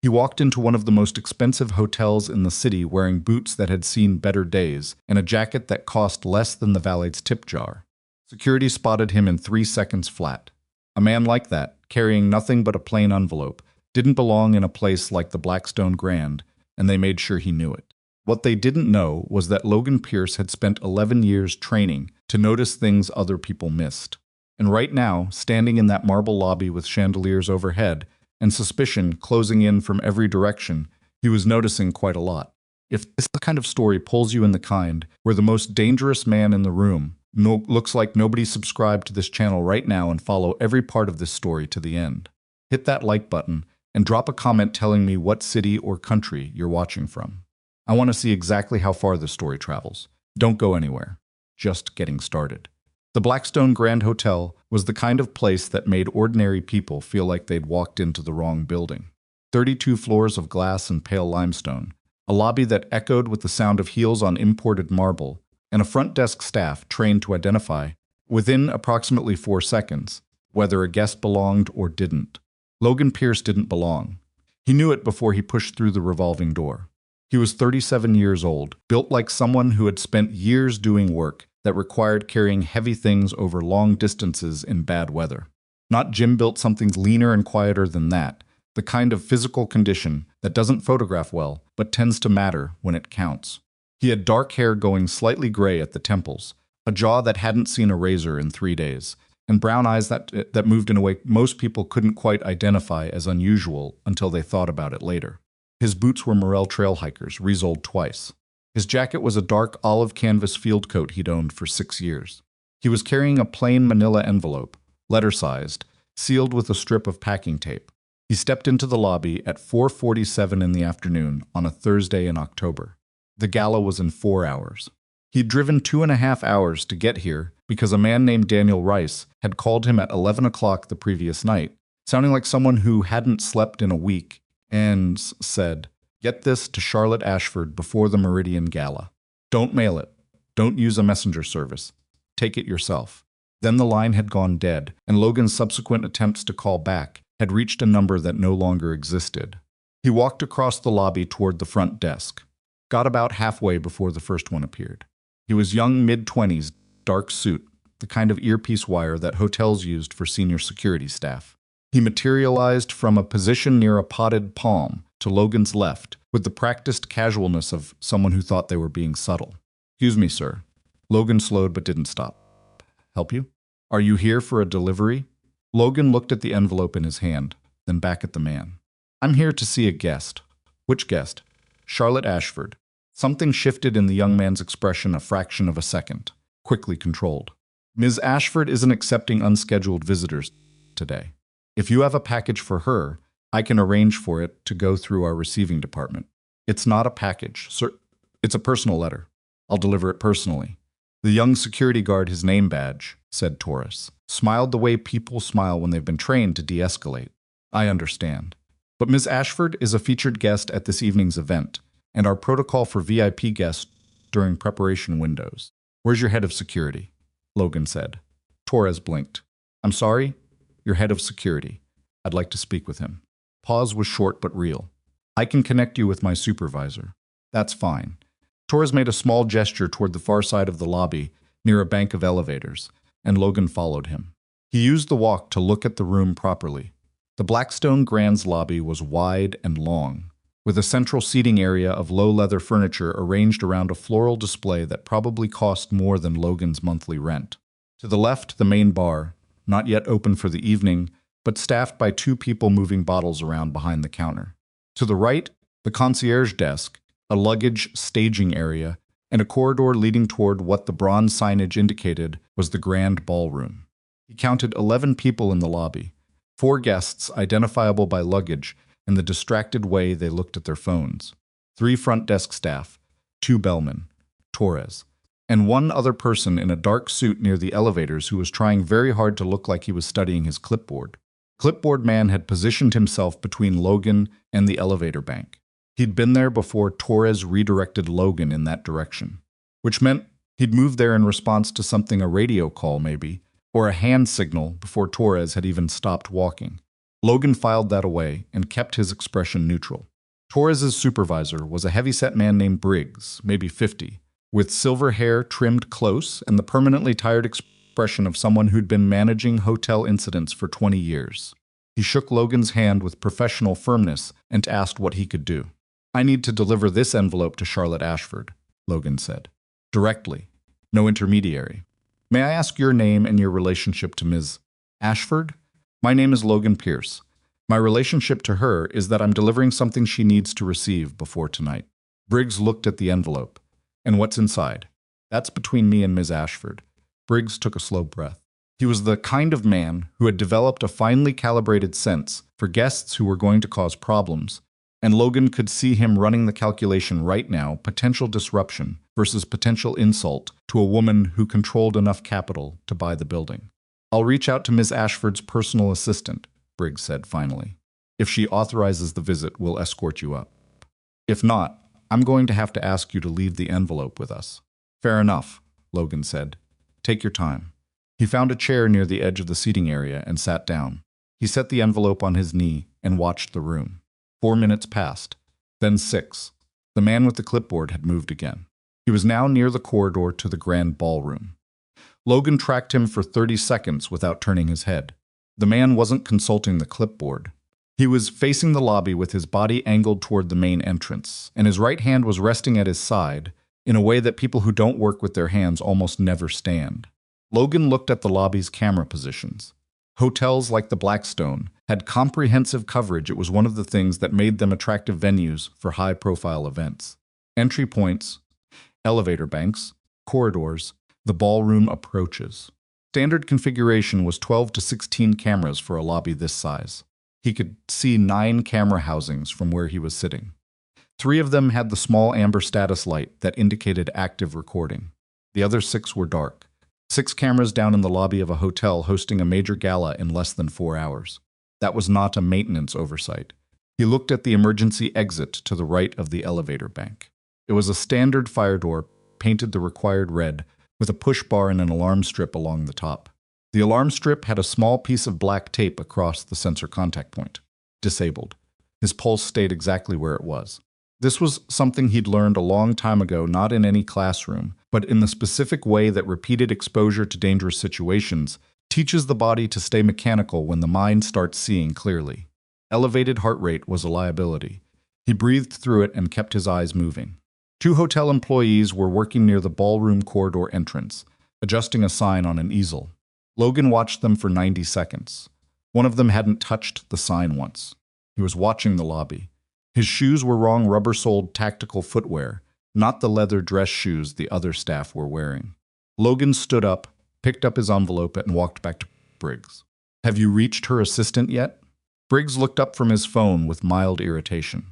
He walked into one of the most expensive hotels in the city wearing boots that had seen better days and a jacket that cost less than the valet's tip jar. Security spotted him in 3 seconds flat. A man like that, carrying nothing but a plain envelope, didn't belong in a place like the Blackstone Grand, and they made sure he knew it. What they didn't know was that Logan Pierce had spent 11 years training to notice things other people missed. And right now, standing in that marble lobby with chandeliers overhead, and suspicion closing in from every direction, he was noticing quite a lot. If this kind of story pulls you in the kind where the most dangerous man in the room looks like nobody subscribed to this channel right now and follow every part of this story to the end. Hit that like button and drop a comment telling me what city or country you're watching from. I want to see exactly how far this story travels. Don't go anywhere. Just getting started. The Blackstone Grand Hotel was the kind of place that made ordinary people feel like they'd walked into the wrong building. 32 floors of glass and pale limestone, a lobby that echoed with the sound of heels on imported marble, and a front desk staff trained to identify, within approximately 4 seconds, whether a guest belonged or didn't. Logan Pierce didn't belong. He knew it before he pushed through the revolving door. He was 37 years old, built like someone who had spent years doing work that required carrying heavy things over long distances in bad weather. Not Jim built something leaner and quieter than that, the kind of physical condition that doesn't photograph well, but tends to matter when it counts. He had dark hair going slightly gray at the temples, a jaw that hadn't seen a razor in 3 days, and brown eyes that moved in a way most people couldn't quite identify as unusual until they thought about it later. His boots were Morel trail hikers, resoled twice. His jacket was a dark olive canvas field coat he'd owned for 6 years. He was carrying a plain manila envelope, letter-sized, sealed with a strip of packing tape. He stepped into the lobby at 4:47 in the afternoon on a Thursday in October. The gala was in 4 hours. He'd driven 2.5 hours to get here because a man named Daniel Rice had called him at 11 o'clock the previous night, sounding like someone who hadn't slept in a week, and said, "Get this to Charlotte Ashford before the Meridian Gala. Don't mail it. Don't use a messenger service. Take it yourself." Then the line had gone dead, and Logan's subsequent attempts to call back had reached a number that no longer existed. He walked across the lobby toward the front desk, got about halfway before the first one appeared. He was young, mid-20s, dark suit, the kind of earpiece wire that hotels used for senior security staff. He materialized from a position near a potted palm to Logan's left with the practiced casualness of someone who thought they were being subtle. "Excuse me, sir." Logan slowed but didn't stop. "Help you? Are you here for a delivery?" Logan looked at the envelope in his hand, then back at the man. "I'm here to see a guest." "Which guest?" "Charlotte Ashford." Something shifted in the young man's expression a fraction of a second, quickly controlled. "Ms. Ashford isn't accepting unscheduled visitors today. If you have a package for her, I can arrange for it to go through our receiving department." "It's not a package, sir. It's a personal letter. I'll deliver it personally." The young security guard, his name badge, said Taurus, smiled the way people smile when they've been trained to de-escalate. "I understand. But Ms. Ashford is a featured guest at this evening's event, and our protocol for VIP guests during preparation windows." "Where's your head of security?" Logan said. Torres blinked. "I'm sorry? Your head of security. I'd like to speak with him." Pause was short but real. "I can connect you with my supervisor." "That's fine." Torres made a small gesture toward the far side of the lobby, near a bank of elevators, and Logan followed him. He used the walk to look at the room properly. The Blackstone Grand's lobby was wide and long, with a central seating area of low-leather furniture arranged around a floral display that probably cost more than Logan's monthly rent. To the left, the main bar, not yet open for the evening, but staffed by 2 people moving bottles around behind the counter. To the right, the concierge desk, a luggage staging area, and a corridor leading toward what the bronze signage indicated was the grand ballroom. He counted 11 people in the lobby, 4 guests identifiable by luggage and the distracted way they looked at their phones, 3 front desk staff, 2 bellmen, Torres, and 1 other person in a dark suit near the elevators who was trying very hard to look like he was studying his clipboard. Clipboard man had positioned himself between Logan and the elevator bank. He'd been there before Torres redirected Logan in that direction, which meant he'd moved there in response to something, a radio call maybe, or a hand signal before Torres had even stopped walking. Logan filed that away and kept his expression neutral. Torres's supervisor was a heavyset man named Briggs, maybe 50, with silver hair trimmed close and the permanently tired expression of someone who'd been managing hotel incidents for 20 years. He shook Logan's hand with professional firmness and asked what he could do. "I need to deliver this envelope to Charlotte Ashford," Logan said. "Directly. No intermediary. May I ask your name and your relationship to Ms. Ashford?" "My name is Logan Pierce. My relationship to her is that I'm delivering something she needs to receive before tonight." Briggs looked at the envelope. "And what's inside?" "That's between me and Ms. Ashford." Briggs took a slow breath. He was the kind of man who had developed a finely calibrated sense for guests who were going to cause problems, and Logan could see him running the calculation right now: potential disruption versus potential insult to a woman who controlled enough capital to buy the building. "I'll reach out to Ms. Ashford's personal assistant," Briggs said finally. "If she authorizes the visit, we'll escort you up. If not, I'm going to have to ask you to leave the envelope with us." "Fair enough," Logan said. "Take your time." He found a chair near the edge of the seating area and sat down. He set the envelope on his knee and watched the room. 4 minutes passed, then 6. The man with the clipboard had moved again. He was now near the corridor to the grand ballroom. Logan tracked him for 30 seconds without turning his head. The man wasn't consulting the clipboard. He was facing the lobby with his body angled toward the main entrance, and his right hand was resting at his side in a way that people who don't work with their hands almost never stand. Logan looked at the lobby's camera positions. Hotels like the Blackstone had comprehensive coverage. It was one of the things that made them attractive venues for high-profile events. Entry points, elevator banks, corridors, the ballroom approaches. Standard configuration was 12 to 16 cameras for a lobby this size. He could see 9 camera housings from where he was sitting. 3 of them had the small amber status light that indicated active recording. The other 6 were dark. 6 cameras down in the lobby of a hotel hosting a major gala in less than 4 hours. That was not a maintenance oversight. He looked at the emergency exit to the right of the elevator bank. It was a standard fire door, painted the required red, with a push bar and an alarm strip along the top. The alarm strip had a small piece of black tape across the sensor contact point. Disabled. His pulse stayed exactly where it was. This was something he'd learned a long time ago, not in any classroom, but in the specific way that repeated exposure to dangerous situations teaches the body to stay mechanical when the mind starts seeing clearly. Elevated heart rate was a liability. He breathed through it and kept his eyes moving. 2 hotel employees were working near the ballroom corridor entrance, adjusting a sign on an easel. Logan watched them for 90 seconds. One of them hadn't touched the sign once. He was watching the lobby. His shoes were wrong rubber-soled tactical footwear, not the leather dress shoes the other staff were wearing. Logan stood up, picked up his envelope, and walked back to Briggs. "Have you reached her assistant yet?" Briggs looked up from his phone with mild irritation.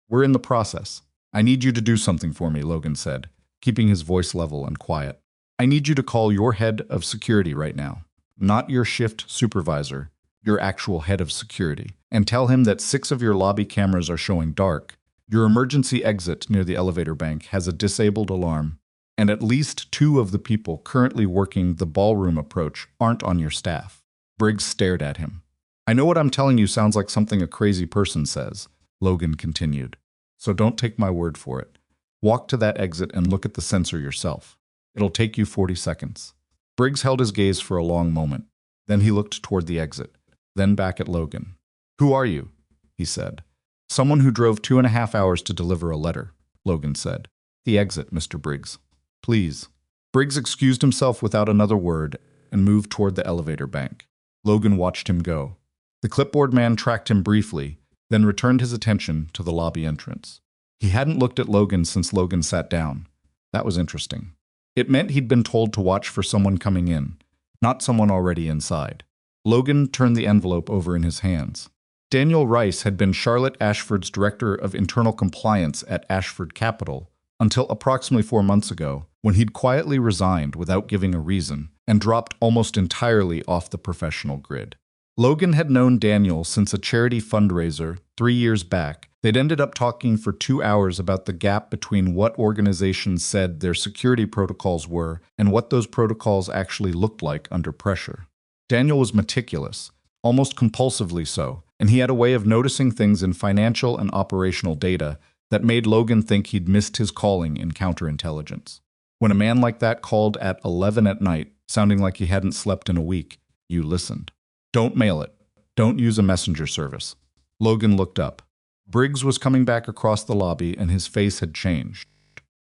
"We're in the process. I need you to do something for me," Logan said, keeping his voice level and quiet. "I need you to call your head of security right now. Not your shift supervisor, your actual head of security, and tell him that 6 of your lobby cameras are showing dark, your emergency exit near the elevator bank has a disabled alarm, and at least 2 of the people currently working the ballroom approach aren't on your staff." Briggs stared at him. "I know what I'm telling you sounds like something a crazy person says," Logan continued. "So don't take my word for it. Walk to that exit and look at the sensor yourself. It'll take you 40 seconds. Briggs held his gaze for a long moment. Then he looked toward the exit, then back at Logan. "Who are you?" he said. "Someone who drove 2.5 hours to deliver a letter," Logan said. "The exit, Mr. Briggs. Please." Briggs excused himself without another word and moved toward the elevator bank. Logan watched him go. The clipboard man tracked him briefly, then returned his attention to the lobby entrance. He hadn't looked at Logan since Logan sat down. That was interesting. It meant he'd been told to watch for someone coming in, not someone already inside. Logan turned the envelope over in his hands. Daniel Rice had been Charlotte Ashford's Director of Internal Compliance at Ashford Capital until approximately 4 months ago, when he'd quietly resigned without giving a reason and dropped almost entirely off the professional grid. Logan had known Daniel since a charity fundraiser 3 years back. They'd ended up talking for 2 hours about the gap between what organizations said their security protocols were and what those protocols actually looked like under pressure. Daniel was meticulous, almost compulsively so, and he had a way of noticing things in financial and operational data that made Logan think he'd missed his calling in counterintelligence. When a man like that called at 11 at night, sounding like he hadn't slept in a week, you listened. Don't mail it. Don't use a messenger service. Logan looked up. Briggs was coming back across the lobby, and his face had changed.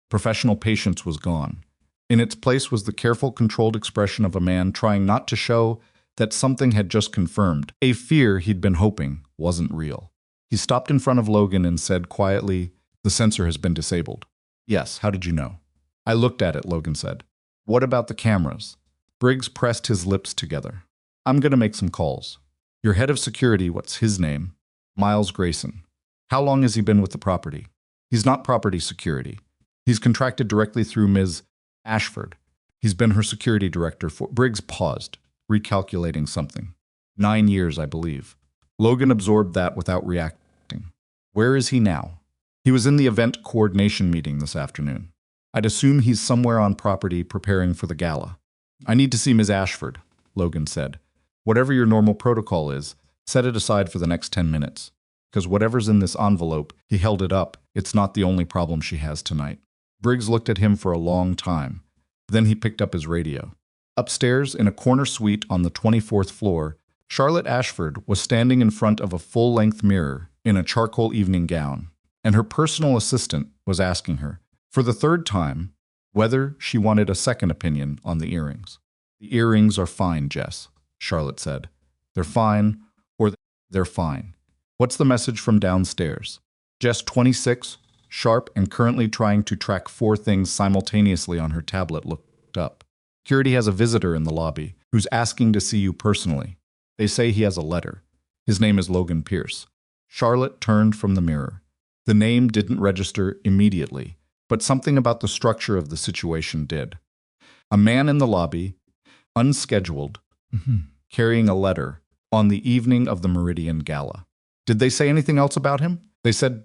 Professional patience was gone. In its place was the careful, controlled expression of a man trying not to show that something had just confirmed a fear he'd been hoping wasn't real. He stopped in front of Logan and said quietly, "The sensor has been disabled." "Yes, how did you know?" "I looked at it," Logan said. "What about the cameras?" Briggs pressed his lips together. "I'm going to make some calls. Your head of security, what's his name?" "Miles Grayson." "How long has he been with the property?" "He's not property security. He's contracted directly through Ms. Ashford. He's been her security director for—" Briggs paused, recalculating something. 9 years, I believe. Logan absorbed that without reacting. "Where is he now?" "He was in the event coordination meeting this afternoon. I'd assume he's somewhere on property preparing for the gala." "I need to see Ms. Ashford," Logan said. "Whatever your normal protocol is, set it aside for the next 10 minutes. Because whatever's in this envelope," he held it up, "it's not the only problem she has tonight." Briggs looked at him for a long time. Then he picked up his radio. Upstairs, in a corner suite on the 24th floor, Charlotte Ashford was standing in front of a full-length mirror in a charcoal evening gown, and her personal assistant was asking her, for the third time, whether she wanted a second opinion on the earrings. "The earrings are fine, Jess," Charlotte said. "They're fine, or they're fine. What's the message from downstairs?" Jess, 26, sharp and currently trying to track 4 things simultaneously on her tablet, looked up. "Security has a visitor in the lobby who's asking to see you personally. They say he has a letter. His name is Logan Pierce." Charlotte turned from the mirror. The name didn't register immediately, but something about the structure of the situation did. A man in the lobby, unscheduled, carrying a letter, on the evening of the Meridian Gala. "Did they say anything else about him?" "They said—"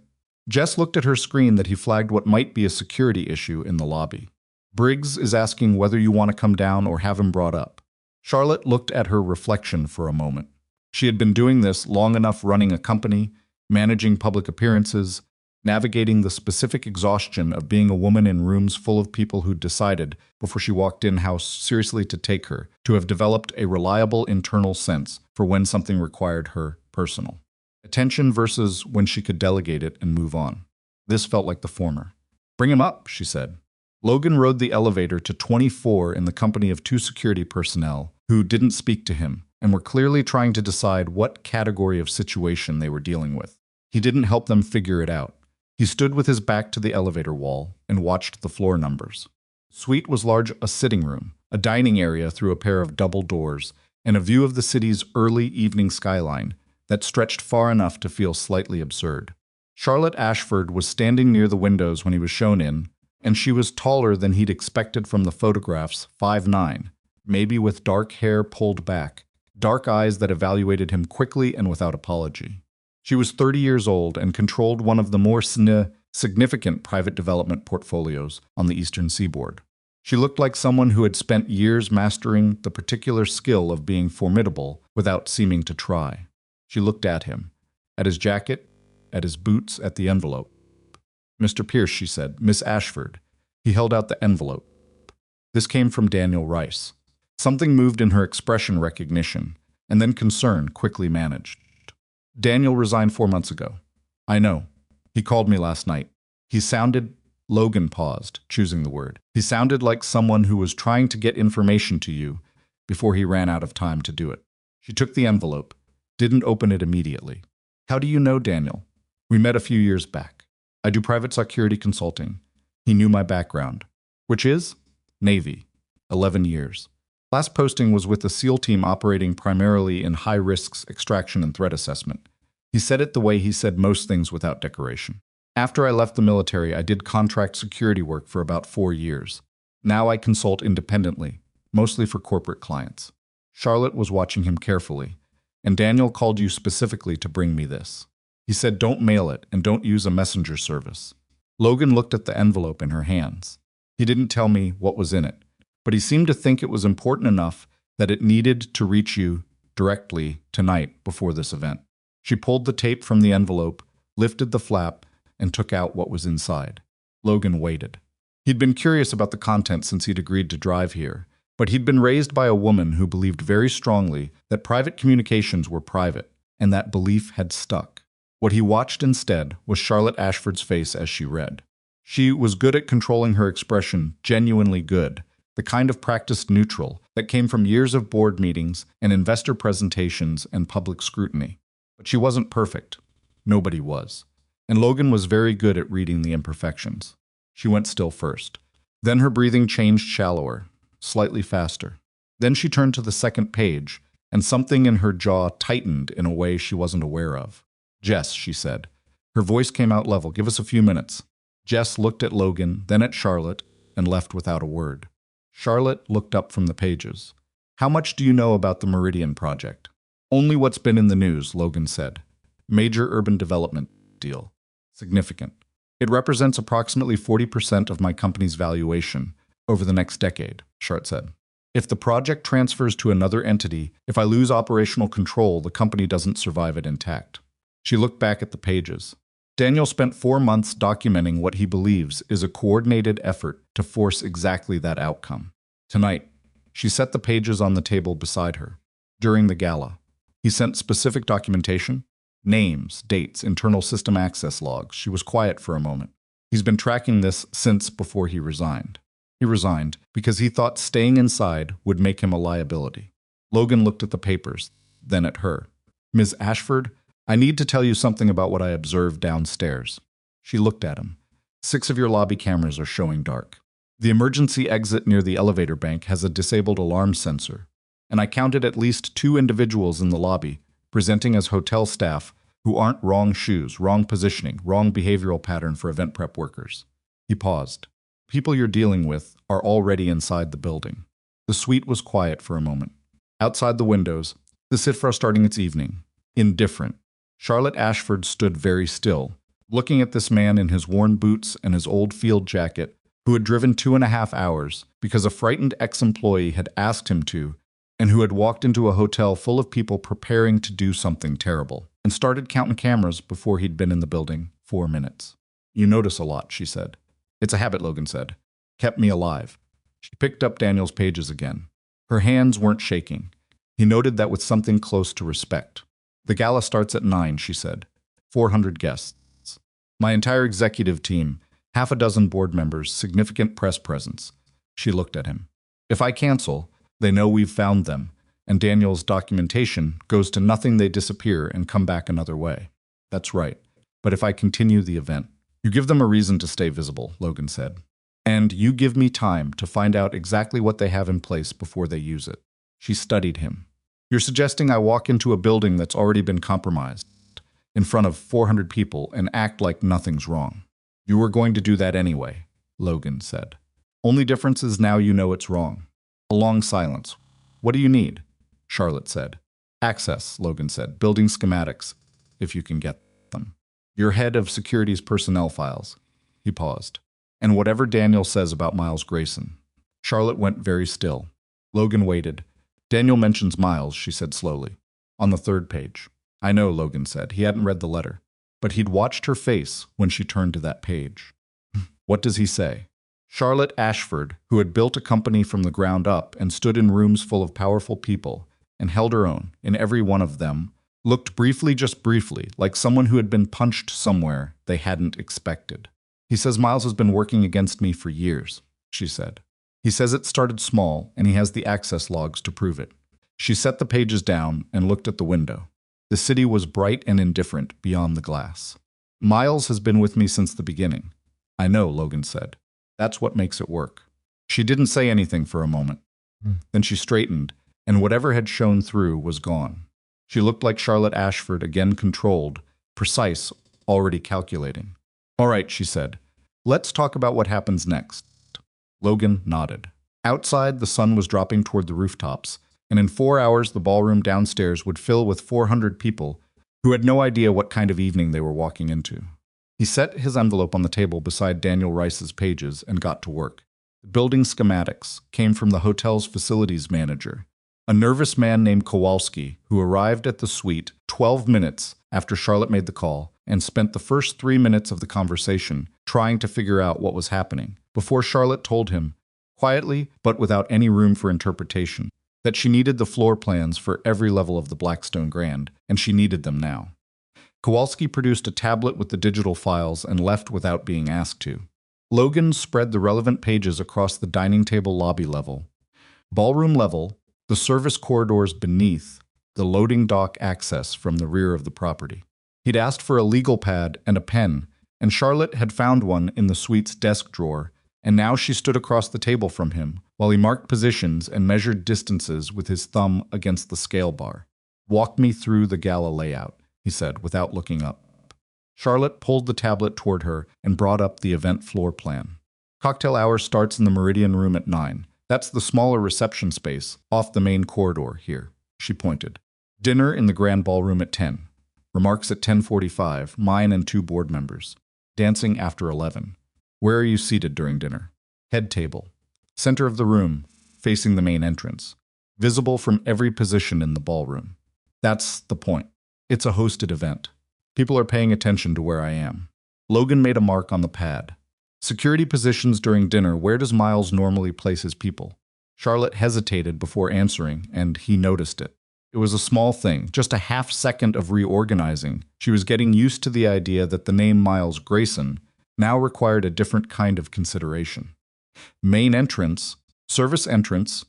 Jess looked at her screen that he flagged what might be a security issue in the lobby. "Briggs is asking whether you want to come down or have him brought up." Charlotte looked at her reflection for a moment. She had been doing this long enough, running a company, managing public appearances, navigating the specific exhaustion of being a woman in rooms full of people who'd decided, before she walked in, how seriously to take her, to have developed a reliable internal sense for when something required her personal attention versus when she could delegate it and move on. This felt like the former. "Bring him up," she said. Logan rode the elevator to 24 in the company of 2 security personnel who didn't speak to him and were clearly trying to decide what category of situation they were dealing with. He didn't help them figure it out. He stood with his back to the elevator wall and watched the floor numbers. The suite was large, a sitting room, a dining area through a pair of double doors, and a view of the city's early evening skyline that stretched far enough to feel slightly absurd. Charlotte Ashford was standing near the windows when he was shown in, and she was taller than he'd expected from the photographs, 5'9", maybe with dark hair pulled back, dark eyes that evaluated him quickly and without apology. She was 30 years old and controlled one of the more significant private development portfolios on the eastern seaboard. She looked like someone who had spent years mastering the particular skill of being formidable without seeming to try. She looked at him, at his jacket, at his boots, at the envelope. "Mr. Pierce," she said. "Miss Ashford." He held out the envelope. This came from Daniel Rice. Something moved in her expression, recognition, and then concern, quickly managed. "Daniel resigned 4 months ago." "I know. He called me last night. He sounded—" Logan paused, choosing the word. "He sounded like someone who was trying to get information to you before he ran out of time to do it." She took the envelope, didn't open it immediately. "How do you know Daniel?" "We met a few years back. I do private security consulting. He knew my background." "Which is?" "Navy. 11 years. Last posting was with the SEAL team operating primarily in high-risks extraction and threat assessment." He said it the way he said most things without decoration. "After I left the military, I did contract security work for about 4 years. Now I consult independently, mostly for corporate clients." Charlotte was watching him carefully. "And Daniel called you specifically to bring me this. He said don't mail it and don't use a messenger service." Logan looked at the envelope in her hands. "He didn't tell me what was in it, but he seemed to think it was important enough that it needed to reach you directly tonight before this event." She pulled the tape from the envelope, lifted the flap, and took out what was inside. Logan waited. He'd been curious about the content since he'd agreed to drive here, but he'd been raised by a woman who believed very strongly that private communications were private, and that belief had stuck. What he watched instead was Charlotte Ashford's face as she read. She was good at controlling her expression, genuinely good, the kind of practiced neutral that came from years of board meetings and investor presentations and public scrutiny. But she wasn't perfect. Nobody was. And Logan was very good at reading the imperfections. She went still first. Then her breathing changed shallower, slightly faster. Then she turned to the second page, and something in her jaw tightened in a way she wasn't aware of. "Jess," she said. Her voice came out level. "Give us a few minutes." Jess looked at Logan, then at Charlotte, and left without a word. Charlotte looked up from the pages. "How much do you know about the Meridian project?" "Only what's been in the news," Logan said. "Major urban development deal. Significant. It represents approximately 40% of my company's valuation over the next decade," Charlotte said. "If the project transfers to another entity, if I lose operational control, the company doesn't survive it intact." She looked back at the pages. Daniel spent 4 months documenting what he believes is a coordinated effort to force exactly that outcome. Tonight, she set the pages on the table beside her. During the gala, he sent specific documentation, names, dates, internal system access logs. She was quiet for a moment. He's been tracking this since before he resigned. He resigned because he thought staying inside would make him a liability. Logan looked at the papers, then at her. "Ms. Ashford, I need to tell you something about what I observed downstairs." She looked at him. 6 of your lobby cameras are showing dark. The emergency exit near the elevator bank has a disabled alarm sensor, and I counted at least 2 individuals in the lobby presenting as hotel staff who aren't wrong shoes, wrong positioning, wrong behavioral pattern for event prep workers. He paused. People you're dealing with are already inside the building. The suite was quiet for a moment. Outside the windows, the Sifra starting its evening. Indifferent. Charlotte Ashford stood very still, looking at this man in his worn boots and his old field jacket, who had driven 2.5 hours because a frightened ex-employee had asked him to, and who had walked into a hotel full of people preparing to do something terrible, and started counting cameras before he'd been in the building 4 minutes. "You notice a lot," she said. "It's a habit," Logan said. "Kept me alive." She picked up Daniel's pages again. Her hands weren't shaking. He noted that with something close to respect. "The gala starts at 9, she said. 400 guests. My entire executive team, 6 board members, significant press presence." She looked at him. "If I cancel, they know we've found them, and Daniel's documentation goes to nothing. They disappear and come back another way." "That's right. But if I continue the event..." "You give them a reason to stay visible," Logan said. "And you give me time to find out exactly what they have in place before they use it." She studied him. "You're suggesting I walk into a building that's already been compromised, in front of 400 people, and act like nothing's wrong." "You were going to do that anyway," Logan said. "Only difference is now you know it's wrong." A long silence. "What do you need?" Charlotte said. "Access," Logan said. "Building schematics, if you can get them. Your head of security's personnel files." He paused. "And whatever Daniel says about Miles Grayson." Charlotte went very still. Logan waited. "Daniel mentions Miles," she said slowly. "On the 3rd page." "I know," Logan said. He hadn't read the letter, but he'd watched her face when she turned to that page. "What does he say?" Charlotte Ashford, who had built a company from the ground up and stood in rooms full of powerful people and held her own in every one of them, looked briefly, just briefly, like someone who had been punched somewhere they hadn't expected. "He says Miles has been working against me for years," she said. "He says it started small, and he has the access logs to prove it." She set the pages down and looked at the window. The city was bright and indifferent beyond the glass. "Miles has been with me since the beginning." "I know," Logan said. "That's what makes it work." She didn't say anything for a moment. Then she straightened, and whatever had shown through was gone. She looked like Charlotte Ashford, again controlled, precise, already calculating. "All right," she said. "Let's talk about what happens next." Logan nodded. Outside, the sun was dropping toward the rooftops, and in 4 hours the ballroom downstairs would fill with 400 people who had no idea what kind of evening they were walking into. He set his envelope on the table beside Daniel Rice's pages and got to work. The building schematics came from the hotel's facilities manager, a nervous man named Kowalski, who arrived at the suite 12 minutes after Charlotte made the call and spent the first 3 minutes of the conversation trying to figure out what was happening before Charlotte told him, quietly but without any room for interpretation, that she needed the floor plans for every level of the Blackstone Grand, and she needed them now. Kowalski produced a tablet with the digital files and left without being asked to. Logan spread the relevant pages across the dining table lobby level, ballroom level, the service corridors beneath, the loading dock access from the rear of the property. He'd asked for a legal pad and a pen, and Charlotte had found one in the suite's desk drawer, and now she stood across the table from him while he marked positions and measured distances with his thumb against the scale bar. "Walk me through the gala layout," he said without looking up. Charlotte pulled the tablet toward her and brought up the event floor plan. "Cocktail hour starts in the Meridian Room at 9. That's the smaller reception space off the main corridor here," she pointed. "Dinner in the Grand Ballroom at 10. Remarks at 10:45, mine and 2 board members. Dancing after 11. Where are you seated during dinner?" "Head table. Center of the room, facing the main entrance. Visible from every position in the ballroom. That's the point. It's a hosted event. People are paying attention to where I am." Logan made a mark on the pad. "Security positions during dinner, where does Miles normally place his people?" Charlotte hesitated before answering, and he noticed it. It was a small thing, just a half second of reorganizing. She was getting used to the idea that the name Miles Grayson now required a different kind of consideration. Main entrance, service entrance,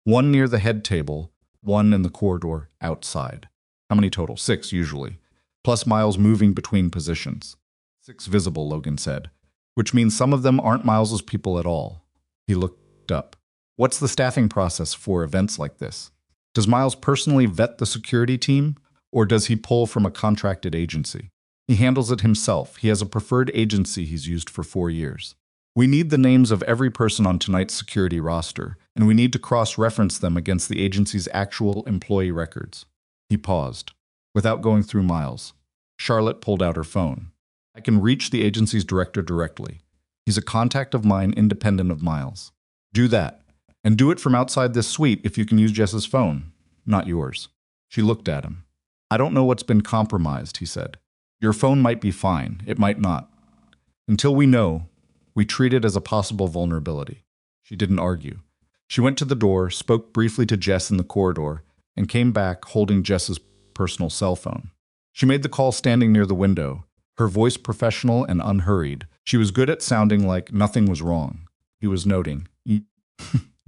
1 near the head table, 1 in the corridor outside. How many total? 6 usually, plus Miles moving between positions. 6 visible, Logan said, which means some of them aren't Miles's people at all. He looked up. "What's the staffing process for events like this? Does Miles personally vet the security team, or does he pull from a contracted agency?" "He handles it himself. He has a preferred agency he's used for 4 years. We need the names of every person on tonight's security roster, and we need to cross-reference them against the agency's actual employee records." He paused, without going through Miles. Charlotte pulled out her phone. "I can reach the agency's director directly. He's a contact of mine independent of Miles." "Do that. And do it from outside this suite if you can use Jess's phone, not yours." She looked at him. "I don't know what's been compromised," he said. "Your phone might be fine. It might not. Until we know, we treat it as a possible vulnerability." She didn't argue. She went to the door, spoke briefly to Jess in the corridor, and came back holding Jess's personal cell phone. She made the call standing near the window, her voice professional and unhurried. She was good at sounding like nothing was wrong. He was noting,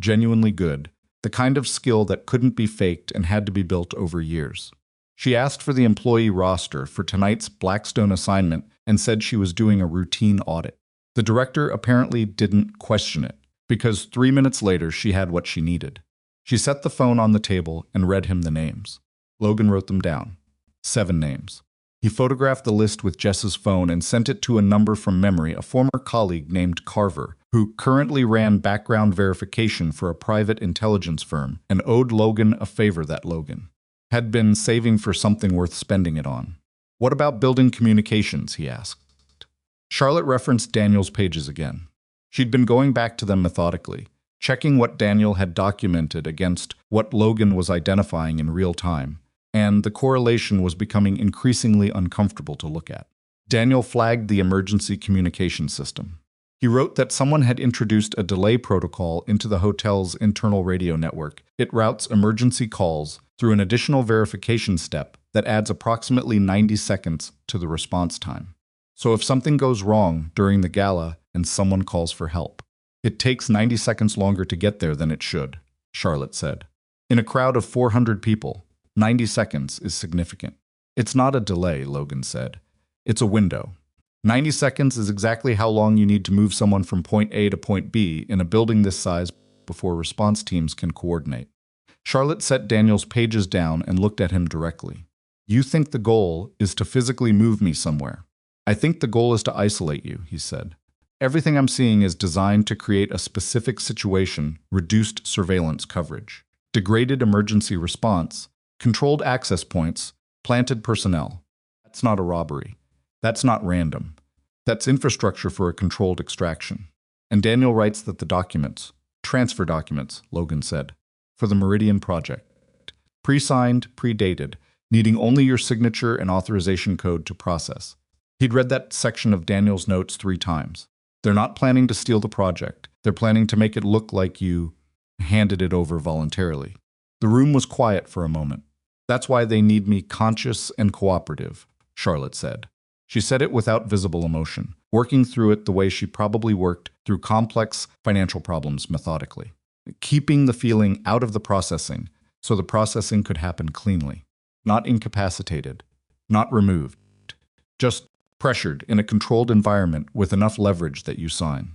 genuinely good, the kind of skill that couldn't be faked and had to be built over years. She asked for the employee roster for tonight's Blackstone assignment and said she was doing a routine audit. The director apparently didn't question it, because 3 minutes later she had what she needed. She set the phone on the table and read him the names. Logan wrote them down. 7 names. He photographed the list with Jess's phone and sent it to a number from memory, a former colleague named Carver, who currently ran background verification for a private intelligence firm and owed Logan a favor that Logan had been saving for something worth spending it on. "What about building communications?" he asked. Charlotte referenced Daniel's pages again. She'd been going back to them methodically, checking what Daniel had documented against what Logan was identifying in real time, and the correlation was becoming increasingly uncomfortable to look at. Daniel flagged the emergency communication system. He wrote that someone had introduced a delay protocol into the hotel's internal radio network. It routes emergency calls through an additional verification step that adds approximately 90 seconds to the response time. So if something goes wrong during the gala and someone calls for help, it takes 90 seconds longer to get there than it should, Charlotte said. In a crowd of 400 people, 90 seconds is significant. "It's not a delay," Logan said. "It's a window. 90 seconds is exactly how long you need to move someone from point A to point B in a building this size before response teams can coordinate." Charlotte set Daniel's pages down and looked at him directly. "You think the goal is to physically move me somewhere. I think the goal is to isolate you," he said. "Everything I'm seeing is designed to create a specific situation, reduced surveillance coverage, degraded emergency response, controlled access points, planted personnel. That's not a robbery. That's not random. That's infrastructure for a controlled extraction." And Daniel writes that the documents, transfer documents, Logan said, for the Meridian project, pre-signed, predated, needing only your signature and authorization code to process. He'd read that section of Daniel's notes 3 times. They're not planning to steal the project. They're planning to make it look like you handed it over voluntarily. The room was quiet for a moment. That's why they need me conscious and cooperative, Charlotte said. She said it without visible emotion, working through it the way she probably worked through complex financial problems methodically, keeping the feeling out of the processing so the processing could happen cleanly, not incapacitated, not removed, just pressured in a controlled environment with enough leverage that you sign.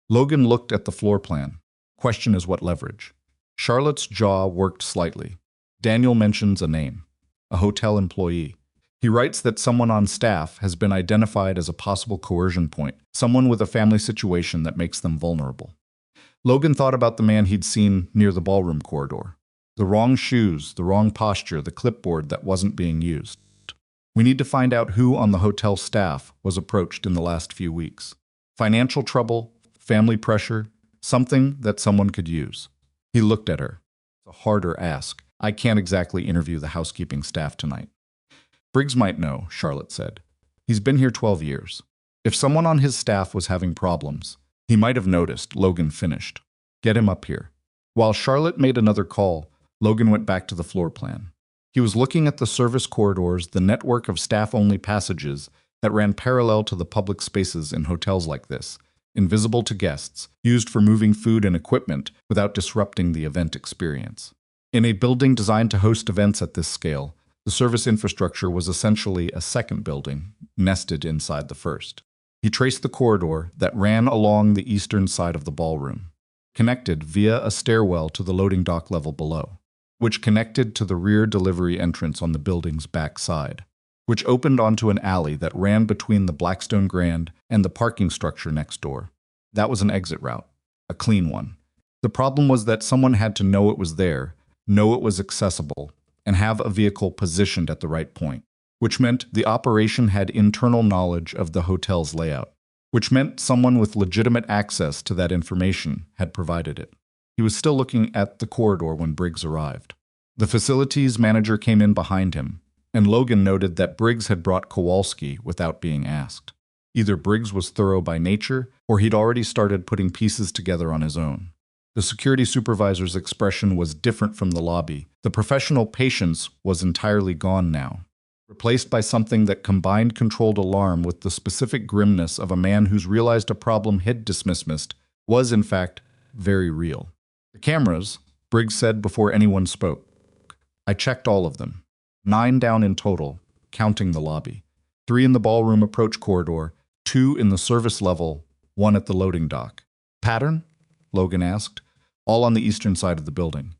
Logan looked at the floor plan. Question is what leverage? Charlotte's jaw worked slightly. Daniel mentions a name, a hotel employee. He writes that someone on staff has been identified as a possible coercion point, someone with a family situation that makes them vulnerable. Logan thought about the man he'd seen near the ballroom corridor. The wrong shoes, the wrong posture, the clipboard that wasn't being used. We need to find out who on the hotel staff was approached in the last few weeks. Financial trouble, family pressure, something that someone could use. He looked at her. It's a harder ask. I can't exactly interview the housekeeping staff tonight. Briggs might know, Charlotte said. He's been here 12 years. If someone on his staff was having problems, he might have noticed. Logan finished. Get him up here. While Charlotte made another call, Logan went back to the floor plan. He was looking at the service corridors, the network of staff-only passages that ran parallel to the public spaces in hotels like this, invisible to guests, used for moving food and equipment without disrupting the event experience. In a building designed to host events at this scale, the service infrastructure was essentially a second building, nested inside the first. He traced the corridor that ran along the eastern side of the ballroom, connected via a stairwell to the loading dock level below, which connected to the rear delivery entrance on the building's back side, which opened onto an alley that ran between the Blackstone Grand and the parking structure next door. That was an exit route, a clean one. The problem was that someone had to know it was there, know it was accessible, and have a vehicle positioned at the right point, which meant the operation had internal knowledge of the hotel's layout, which meant someone with legitimate access to that information had provided it. He was still looking at the corridor when Briggs arrived. The facilities manager came in behind him, and Logan noted that Briggs had brought Kowalski without being asked. Either Briggs was thorough by nature, or he'd already started putting pieces together on his own. The security supervisor's expression was different from the lobby. The professional patience was entirely gone now, replaced by something that combined controlled alarm with the specific grimness of a man who's realized a problem he'd dismissed was, in fact, very real. The cameras, Briggs said before anyone spoke. I checked all of them. 9 down in total, counting the lobby. 3 in the ballroom approach corridor, 2 in the service level, 1 at the loading dock. Pattern? Logan asked. All on the eastern side of the building.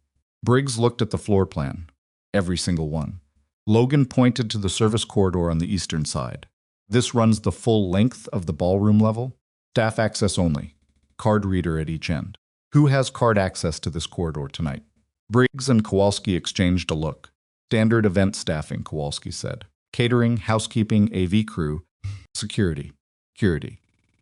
Briggs looked at the floor plan. Every single one. Logan pointed to the service corridor on the eastern side. This runs the full length of the ballroom level. Staff access only. Card reader at each end. Who has card access to this corridor tonight? Briggs and Kowalski exchanged a look. Standard event staffing, Kowalski said. Catering, housekeeping, AV crew, security.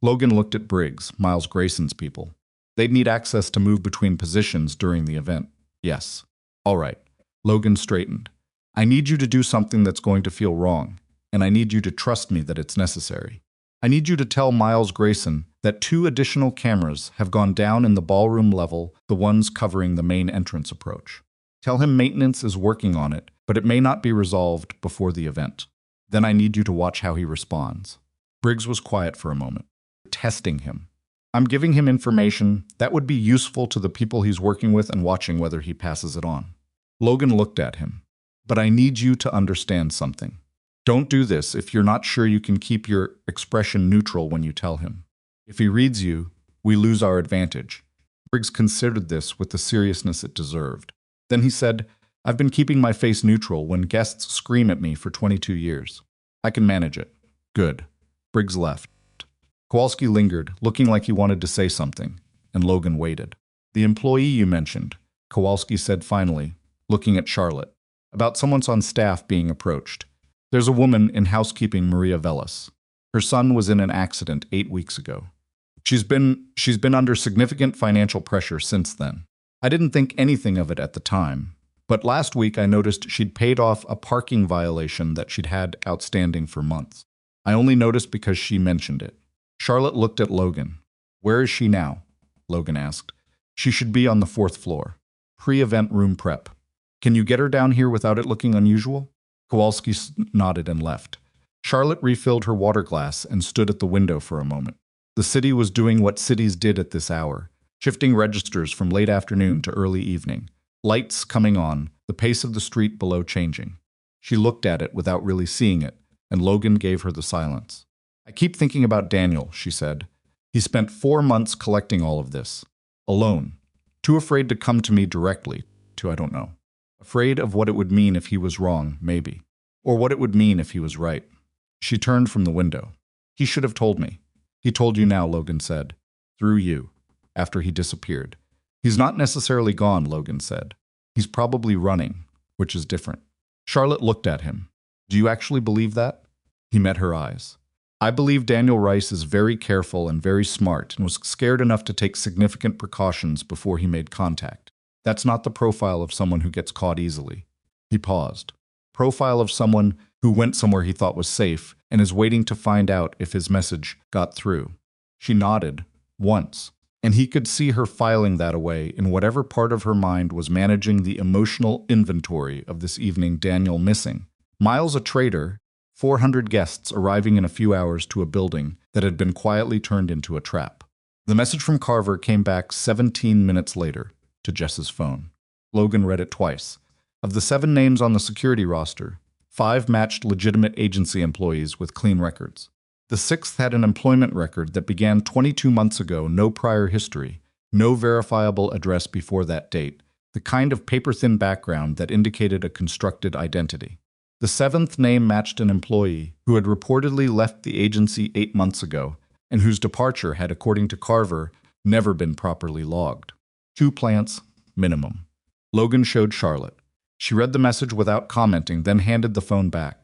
Logan looked at Briggs, Miles Grayson's people. They'd need access to move between positions during the event. Yes. All right. Logan straightened. I need you to do something that's going to feel wrong, and I need you to trust me that it's necessary. I need you to tell Miles Grayson that 2 additional cameras have gone down in the ballroom level, the ones covering the main entrance approach. Tell him maintenance is working on it, but it may not be resolved before the event. Then I need you to watch how he responds. Briggs was quiet for a moment. Testing him. I'm giving him information that would be useful to the people he's working with and watching whether he passes it on. Logan looked at him. But I need you to understand something. Don't do this if you're not sure you can keep your expression neutral when you tell him. If he reads you, we lose our advantage. Briggs considered this with the seriousness it deserved. Then he said, I've been keeping my face neutral when guests scream at me for 22 years. I can manage it. Good. Briggs left. Kowalski lingered, looking like he wanted to say something, and Logan waited. The employee you mentioned, Kowalski said finally, looking at Charlotte, about someone on staff being approached. There's a woman in housekeeping, Maria Velas. Her son was in an accident 8 weeks ago. She's been under significant financial pressure since then. I didn't think anything of it at the time, But last week I noticed she'd paid off a parking violation that she'd had outstanding for months. I only noticed because she mentioned it. Charlotte looked at Logan. Where is she now? Logan asked. She should be on the 4th floor. Pre-event room prep. Can you get her down here without it looking unusual? Kowalski nodded and left. Charlotte refilled her water glass and stood at the window for a moment. The city was doing what cities did at this hour, shifting registers from late afternoon to early evening. Lights coming on, the pace of the street below changing. She looked at it without really seeing it, and Logan gave her the silence. I keep thinking about Daniel, she said. He spent 4 months collecting all of this. Alone. Too afraid to come to me directly, I don't know. Afraid of what it would mean if he was wrong, maybe. Or what it would mean if he was right. She turned from the window. He should have told me. He told you now, Logan said. Through you. After he disappeared. He's not necessarily gone, Logan said. He's probably running, which is different. Charlotte looked at him. Do you actually believe that? He met her eyes. I believe Daniel Rice is very careful and very smart and was scared enough to take significant precautions before he made contact. That's not the profile of someone who gets caught easily. He paused. Profile of someone who went somewhere he thought was safe and is waiting to find out if his message got through. She nodded, once, and he could see her filing that away in whatever part of her mind was managing the emotional inventory of this evening Daniel missing. Miles a traitor, 400 guests arriving in a few hours to a building that had been quietly turned into a trap. The message from Carver came back 17 minutes later to Jess's phone. Logan read it twice. Of the 7 names on the security roster, 5 matched legitimate agency employees with clean records. The 6th had an employment record that began 22 months ago, no prior history, no verifiable address before that date, the kind of paper-thin background that indicated a constructed identity. The 7th name matched an employee who had reportedly left the agency 8 months ago and whose departure had, according to Carver, never been properly logged. 2 plants, minimum. Logan showed Charlotte. She read the message without commenting, then handed the phone back.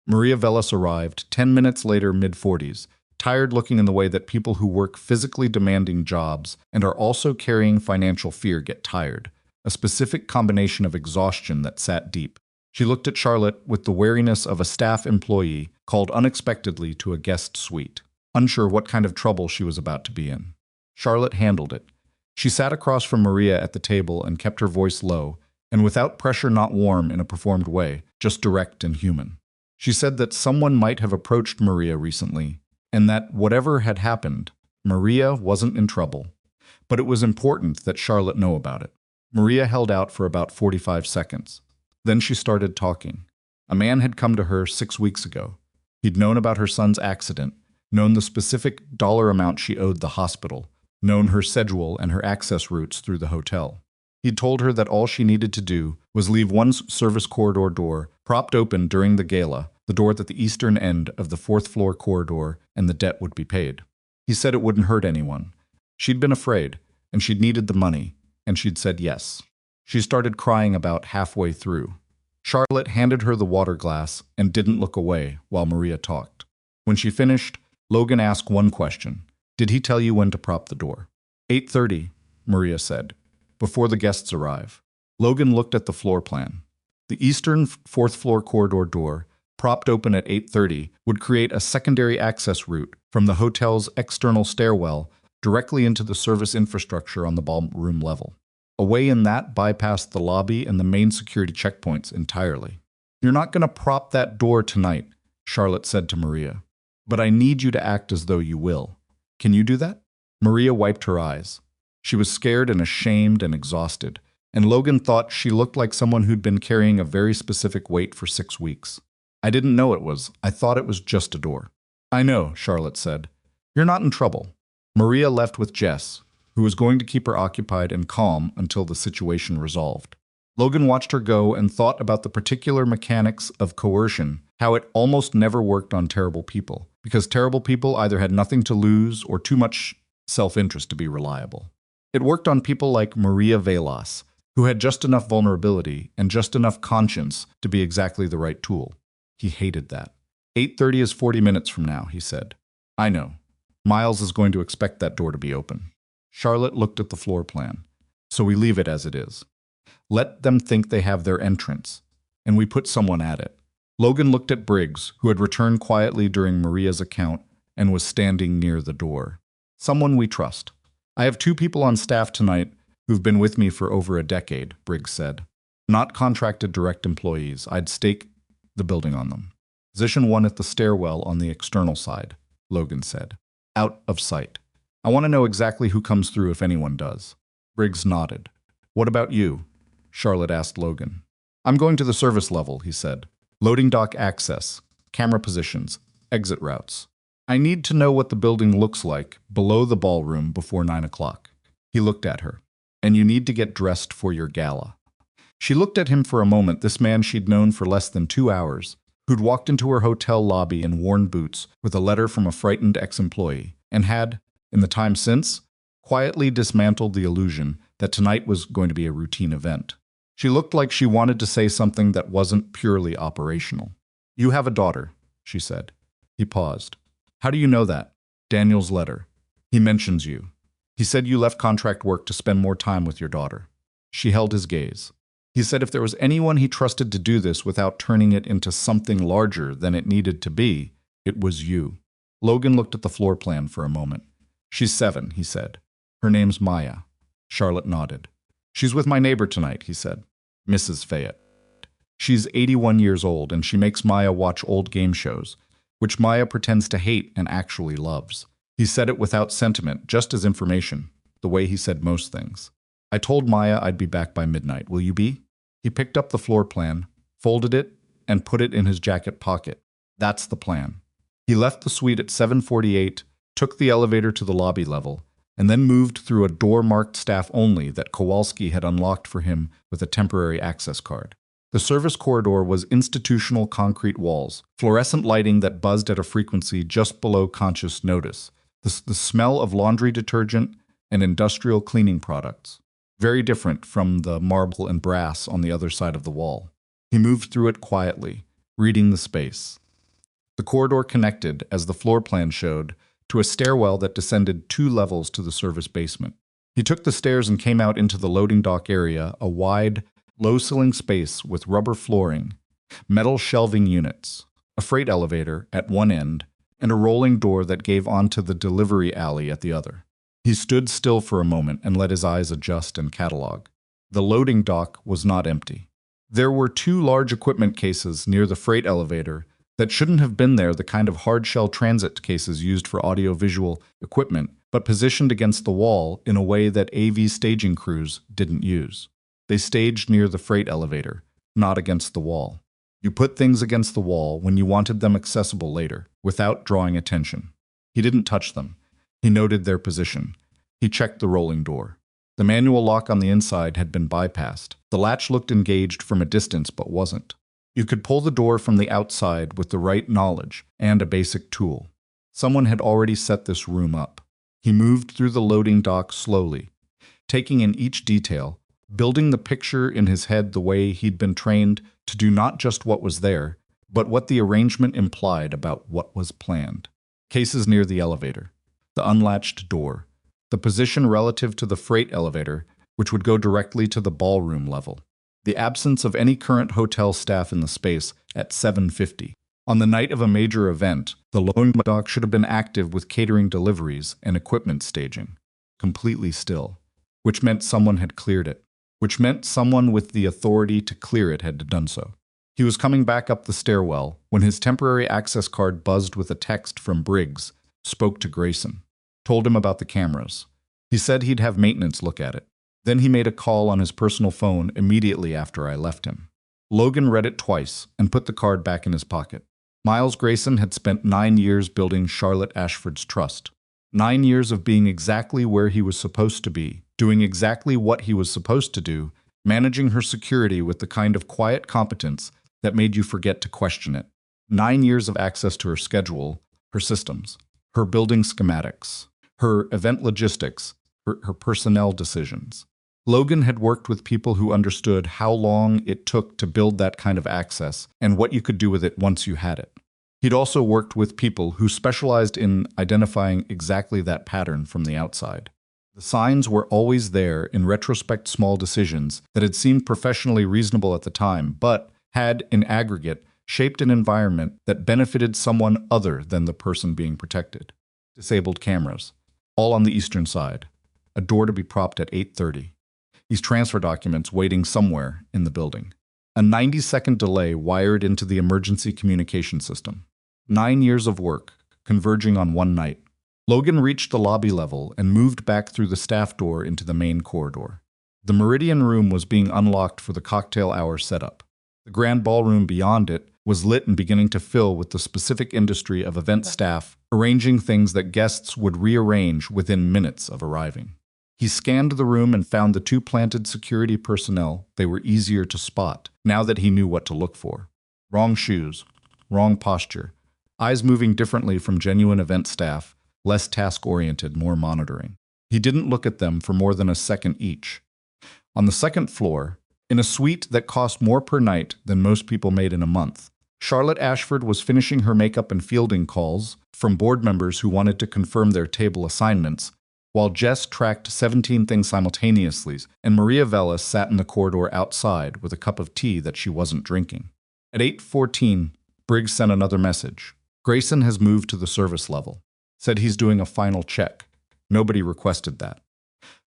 Maria Velas arrived 10 minutes later, mid-40s, tired-looking in the way that people who work physically demanding jobs and are also carrying financial fear get tired, a specific combination of exhaustion that sat deep. She looked at Charlotte with the wariness of a staff employee called unexpectedly to a guest suite, unsure what kind of trouble she was about to be in. Charlotte handled it. She sat across from Maria at the table and kept her voice low, and without pressure, not warm in a performed way, just direct and human. She said that someone might have approached Maria recently, and that whatever had happened, Maria wasn't in trouble. But it was important that Charlotte know about it. Maria held out for about 45 seconds. Then she started talking. A man had come to her 6 weeks ago. He'd known about her son's accident, known the specific dollar amount she owed the hospital, known her schedule and her access routes through the hotel. He'd told her that all she needed to do was leave one service corridor door propped open during the gala, the door at the eastern end of the 4th floor corridor, and the debt would be paid. He said it wouldn't hurt anyone. She'd been afraid, and she'd needed the money, and she'd said yes. She started crying about halfway through. Charlotte handed her the water glass and didn't look away while Maria talked. When she finished, Logan asked one question. Did he tell you when to prop the door? 8:30, Maria said, before the guests arrive. Logan looked at the floor plan. The eastern 4th floor corridor door, propped open at 8:30, would create a secondary access route from the hotel's external stairwell directly into the service infrastructure on the ballroom level. A way in that bypassed the lobby and the main security checkpoints entirely. You're not going to prop that door tonight, Charlotte said to Maria. But I need you to act as though you will. Can you do that? Maria wiped her eyes. She was scared and ashamed and exhausted, and Logan thought she looked like someone who'd been carrying a very specific weight for 6 weeks. I didn't know it was. I thought it was just a door. I know, Charlotte said. You're not in trouble. Maria left with Jess, who was going to keep her occupied and calm until the situation resolved. Logan watched her go and thought about the particular mechanics of coercion, how it almost never worked on terrible people, because terrible people either had nothing to lose or too much self-interest to be reliable. It worked on people like Maria Velas, who had just enough vulnerability and just enough conscience to be exactly the right tool. He hated that. 8:30 is 40 minutes from now, he said. I know. Miles is going to expect that door to be open. Charlotte looked at the floor plan. So we leave it as it is. Let them think they have their entrance. And we put someone at it. Logan looked at Briggs, who had returned quietly during Maria's account and was standing near the door. Someone we trust. I have 2 people on staff tonight who've been with me for over a decade, Briggs said. Not contracted direct employees. I'd stake the building on them. Position 1 at the stairwell on the external side, Logan said. Out of sight. I want to know exactly who comes through if anyone does. Briggs nodded. What about you? Charlotte asked Logan. I'm going to the service level, he said. Loading dock access, camera positions, exit routes. I need to know what the building looks like below the ballroom before 9 o'clock. He looked at her. And you need to get dressed for your gala. She looked at him for a moment, this man she'd known for less than 2 hours, who'd walked into her hotel lobby in worn boots with a letter from a frightened ex-employee, and had, in the time since, quietly dismantled the illusion that tonight was going to be a routine event. She looked like she wanted to say something that wasn't purely operational. You have a daughter, she said. He paused. How do you know that? Daniel's letter. He mentions you. He said you left contract work to spend more time with your daughter. She held his gaze. He said if there was anyone he trusted to do this without turning it into something larger than it needed to be, it was you. Logan looked at the floor plan for a moment. She's 7, he said. Her name's Maya. Charlotte nodded. She's with my neighbor tonight, he said. Mrs. Fayette. She's 81 years old, and she makes Maya watch old game shows, which Maya pretends to hate and actually loves. He said it without sentiment, just as information, the way he said most things. I told Maya I'd be back by midnight. Will you be? He picked up the floor plan, folded it, and put it in his jacket pocket. That's the plan. He left the suite at 7:48, took the elevator to the lobby level, and then moved through a door marked staff only that Kowalski had unlocked for him with a temporary access card. The service corridor was institutional concrete walls, fluorescent lighting that buzzed at a frequency just below conscious notice, the smell of laundry detergent and industrial cleaning products. Very different from the marble and brass on the other side of the wall. He moved through it quietly, reading the space. The corridor connected, as the floor plan showed, to a stairwell that descended 2 levels to the service basement. He took the stairs and came out into the loading dock area, a wide, low-ceiling space with rubber flooring, metal shelving units, a freight elevator at one end, and a rolling door that gave onto the delivery alley at the other. He stood still for a moment and let his eyes adjust and catalog. The loading dock was not empty. There were 2 large equipment cases near the freight elevator that shouldn't have been there, the kind of hard-shell transit cases used for audio-visual equipment, but positioned against the wall in a way that AV staging crews didn't use. They staged near the freight elevator, not against the wall. You put things against the wall when you wanted them accessible later, without drawing attention. He didn't touch them. He noted their position. He checked the rolling door. The manual lock on the inside had been bypassed. The latch looked engaged from a distance, but wasn't. You could pull the door from the outside with the right knowledge and a basic tool. Someone had already set this room up. He moved through the loading dock slowly, taking in each detail, building the picture in his head the way he'd been trained to do not just what was there, but what the arrangement implied about what was planned. Cases near the elevator. The unlatched door, the position relative to the freight elevator, which would go directly to the ballroom level, the absence of any current hotel staff in the space at 7:50. On the night of a major event, the loading dock should have been active with catering deliveries and equipment staging, completely still, which meant someone had cleared it, which meant someone with the authority to clear it had done so. He was coming back up the stairwell when his temporary access card buzzed with a text from Briggs, spoke to Grayson, told him about the cameras. He said he'd have maintenance look at it. Then he made a call on his personal phone immediately after I left him. Logan read it twice and put the card back in his pocket. Miles Grayson had spent 9 years building Charlotte Ashford's trust. 9 years of being exactly where he was supposed to be, doing exactly what he was supposed to do, managing her security with the kind of quiet competence that made you forget to question it. 9 years of access to her schedule, her systems, her building schematics, her event logistics, her personnel decisions. Logan had worked with people who understood how long it took to build that kind of access and what you could do with it once you had it. He'd also worked with people who specialized in identifying exactly that pattern from the outside. The signs were always there, in retrospect, small decisions that had seemed professionally reasonable at the time, but had, in aggregate, shaped an environment that benefited someone other than the person being protected. Disabled cameras, all on the eastern side. A door to be propped at 8:30. These transfer documents waiting somewhere in the building. A 90-second delay wired into the emergency communication system. 9 years of work, converging on one night. Logan reached the lobby level and moved back through the staff door into the main corridor. The Meridian room was being unlocked for the cocktail hour setup. The grand ballroom beyond it was lit and beginning to fill with the specific industry of event staff arranging things that guests would rearrange within minutes of arriving. He scanned the room and found the two planted security personnel. They were easier to spot, now that he knew what to look for. Wrong shoes, wrong posture, eyes moving differently from genuine event staff, less task-oriented, more monitoring. He didn't look at them for more than a second each. On the second floor, in a suite that cost more per night than most people made in a month, Charlotte Ashford was finishing her makeup and fielding calls from board members who wanted to confirm their table assignments, while Jess tracked 17 things simultaneously, and Maria Vellas sat in the corridor outside with a cup of tea that she wasn't drinking. At 8:14, Briggs sent another message. Grayson has moved to the service level. Said he's doing a final check. Nobody requested that.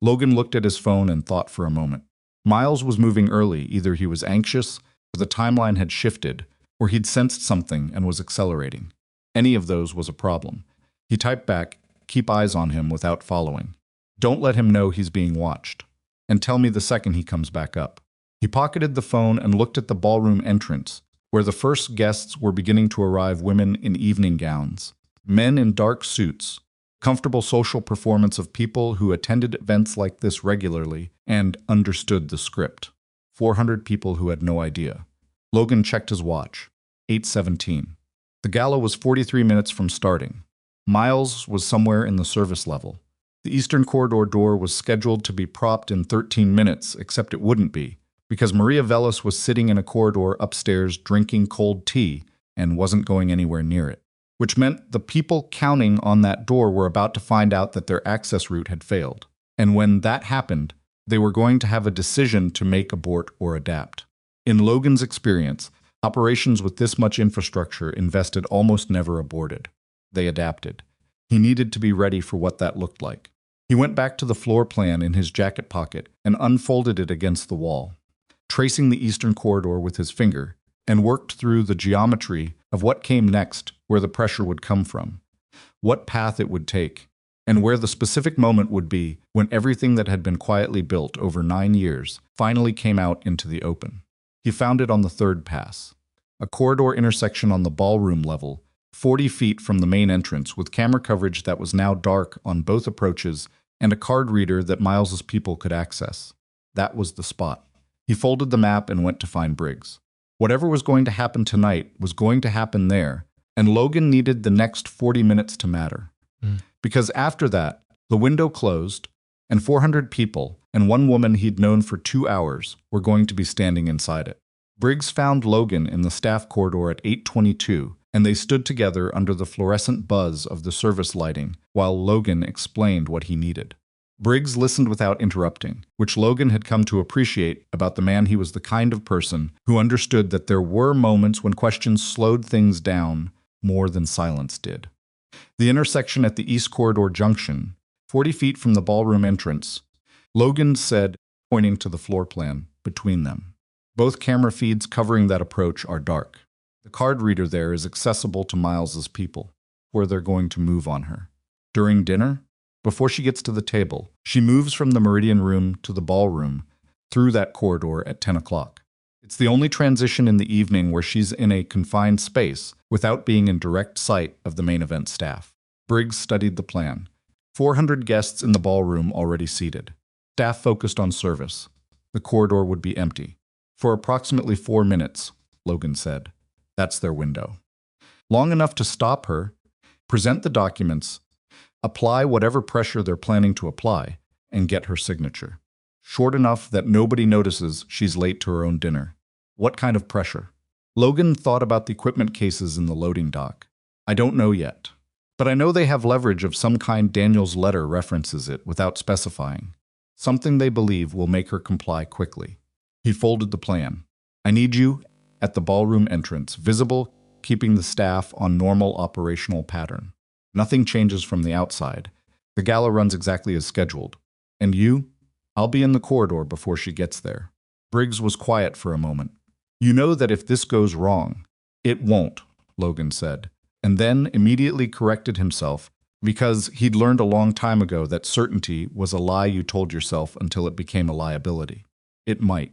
Logan looked at his phone and thought for a moment. Miles was moving early. Either he was anxious, or the timeline had shifted, or he'd sensed something and was accelerating. Any of those was a problem. He typed back, "Keep eyes on him without following. Don't let him know he's being watched. And tell me the second he comes back up." He pocketed the phone and looked at the ballroom entrance, where the first guests were beginning to arrive, women in evening gowns, men in dark suits, comfortable social performance of people who attended events like this regularly and understood the script. 400 people who had no idea. Logan checked his watch. 8:17. The gala was 43 minutes from starting. Miles was somewhere in the service level. The eastern corridor door was scheduled to be propped in 13 minutes, except it wouldn't be, because Maria Vellas was sitting in a corridor upstairs drinking cold tea and wasn't going anywhere near it, which meant the people counting on that door were about to find out that their access route had failed. And when that happened, they were going to have a decision to make, abort, or adapt. In Logan's experience, operations with this much infrastructure invested almost never aborted. They adapted. He needed to be ready for what that looked like. He went back to the floor plan in his jacket pocket and unfolded it against the wall, tracing the eastern corridor with his finger, and worked through the geometry of what came next, where the pressure would come from, what path it would take, and where the specific moment would be when everything that had been quietly built over 9 years finally came out into the open. He found it on the third pass. A corridor intersection on the ballroom level, 40 feet from the main entrance, with camera coverage that was now dark on both approaches and a card reader that Miles's people could access. That was the spot. He folded the map and went to find Briggs. Whatever was going to happen tonight was going to happen there, and Logan needed the next 40 minutes to matter. Because after that, the window closed, and 400 people and one woman he'd known for 2 hours were going to be standing inside it. Briggs found Logan in the staff corridor at 8:22, and they stood together under the fluorescent buzz of the service lighting while Logan explained what he needed. Briggs listened without interrupting, which Logan had come to appreciate about the man. He was the kind of person who understood that there were moments when questions slowed things down more than silence did. The intersection at the East Corridor Junction, 40 feet from the ballroom entrance, Logan said, pointing to the floor plan between them. Both camera feeds covering that approach are dark. The card reader there is accessible to Miles's people, where they're going to move on her. During dinner, before she gets to the table, she moves from the Meridian room to the ballroom through that corridor at 10 o'clock. It's the only transition in the evening where she's in a confined space without being in direct sight of the main event staff. Briggs studied the plan. 400 guests in the ballroom already seated. Staff focused on service. The corridor would be empty. For approximately 4 minutes, Logan said. That's their window. Long enough to stop her, present the documents, apply whatever pressure they're planning to apply, and get her signature. Short enough that nobody notices she's late to her own dinner. What kind of pressure? Logan thought about the equipment cases in the loading dock. I don't know yet. But I know they have leverage of some kind. Daniel's letter references it without specifying. Something they believe will make her comply quickly. He folded the plan. I need you at the ballroom entrance, visible, keeping the staff on normal operational pattern. Nothing changes from the outside. The gala runs exactly as scheduled. And you? I'll be in the corridor before she gets there. Briggs was quiet for a moment. You know that if this goes wrong, it won't, Logan said, and then immediately corrected himself because he'd learned a long time ago that certainty was a lie you told yourself until it became a liability. It might.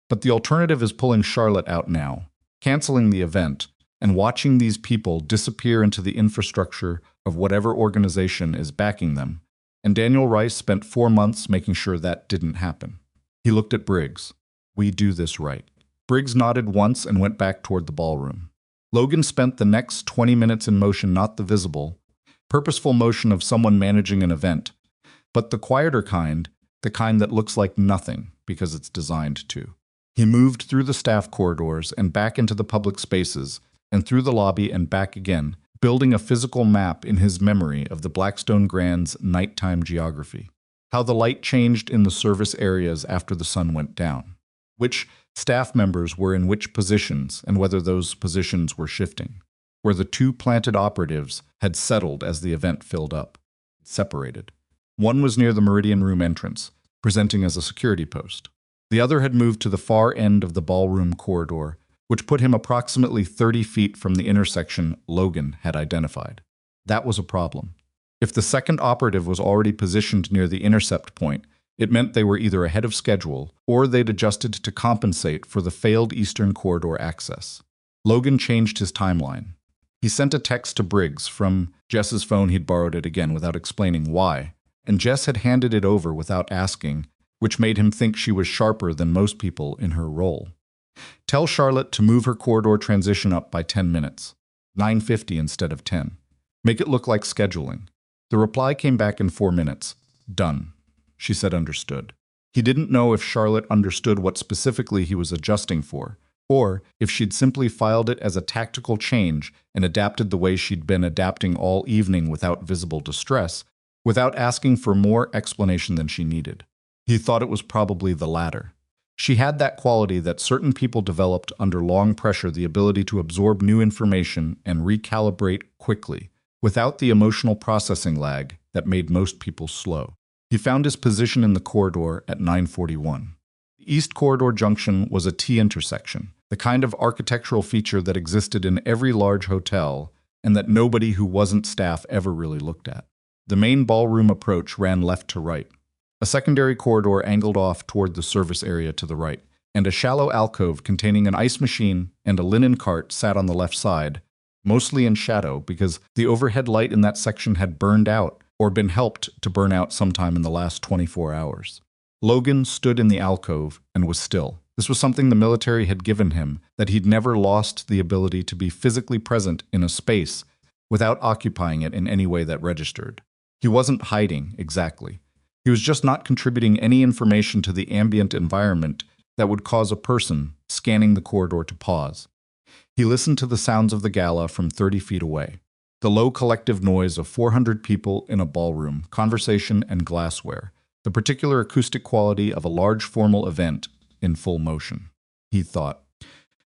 But the alternative is pulling Charlotte out now, canceling the event, and watching these people disappear into the infrastructure of whatever organization is backing them. And Daniel Rice spent 4 months making sure that didn't happen. He looked at Briggs. We do this right. Briggs nodded once and went back toward the ballroom. Logan spent the next 20 minutes in motion, not the visible, purposeful motion of someone managing an event, but the quieter kind, the kind that looks like nothing because it's designed to. He moved through the staff corridors and back into the public spaces, and through the lobby and back again, building a physical map in his memory of the Blackstone Grand's nighttime geography. How the light changed in the service areas after the sun went down. Which staff members were in which positions and whether those positions were shifting. Where the 2 planted operatives had settled as the event filled up. Separated. One was near the Meridian Room entrance, presenting as a security post. The other had moved to the far end of the ballroom corridor, which put him approximately 30 feet from the intersection Logan had identified. That was a problem. If the second operative was already positioned near the intercept point, it meant they were either ahead of schedule or they'd adjusted to compensate for the failed Eastern Corridor access. Logan changed his timeline. He sent a text to Briggs from Jess's phone. He'd borrowed it again without explaining why, and Jess had handed it over without asking, which made him think she was sharper than most people in her role. Tell Charlotte to move her corridor transition up by 10 minutes, 9:50 instead of 10. Make it look like scheduling. The reply came back in 4 minutes. Done. She said understood. He didn't know if Charlotte understood what specifically he was adjusting for, or if she'd simply filed it as a tactical change and adapted the way she'd been adapting all evening without visible distress, without asking for more explanation than she needed. He thought it was probably the latter. She had that quality that certain people developed under long pressure, the ability to absorb new information and recalibrate quickly, without the emotional processing lag that made most people slow. He found his position in the corridor at 9:41. The East Corridor Junction was a T-intersection, the kind of architectural feature that existed in every large hotel and that nobody who wasn't staff ever really looked at. The main ballroom approach ran left to right. A secondary corridor angled off toward the service area to the right, and a shallow alcove containing an ice machine and a linen cart sat on the left side, mostly in shadow because the overhead light in that section had burned out or been helped to burn out sometime in the last 24 hours. Logan stood in the alcove and was still. This was something the military had given him, that he'd never lost the ability to be physically present in a space without occupying it in any way that registered. He wasn't hiding, exactly. He was just not contributing any information to the ambient environment that would cause a person scanning the corridor to pause. He listened to the sounds of the gala from 30 feet away. The low collective noise of 400 people in a ballroom, conversation and glassware. The particular acoustic quality of a large formal event in full motion. He thought,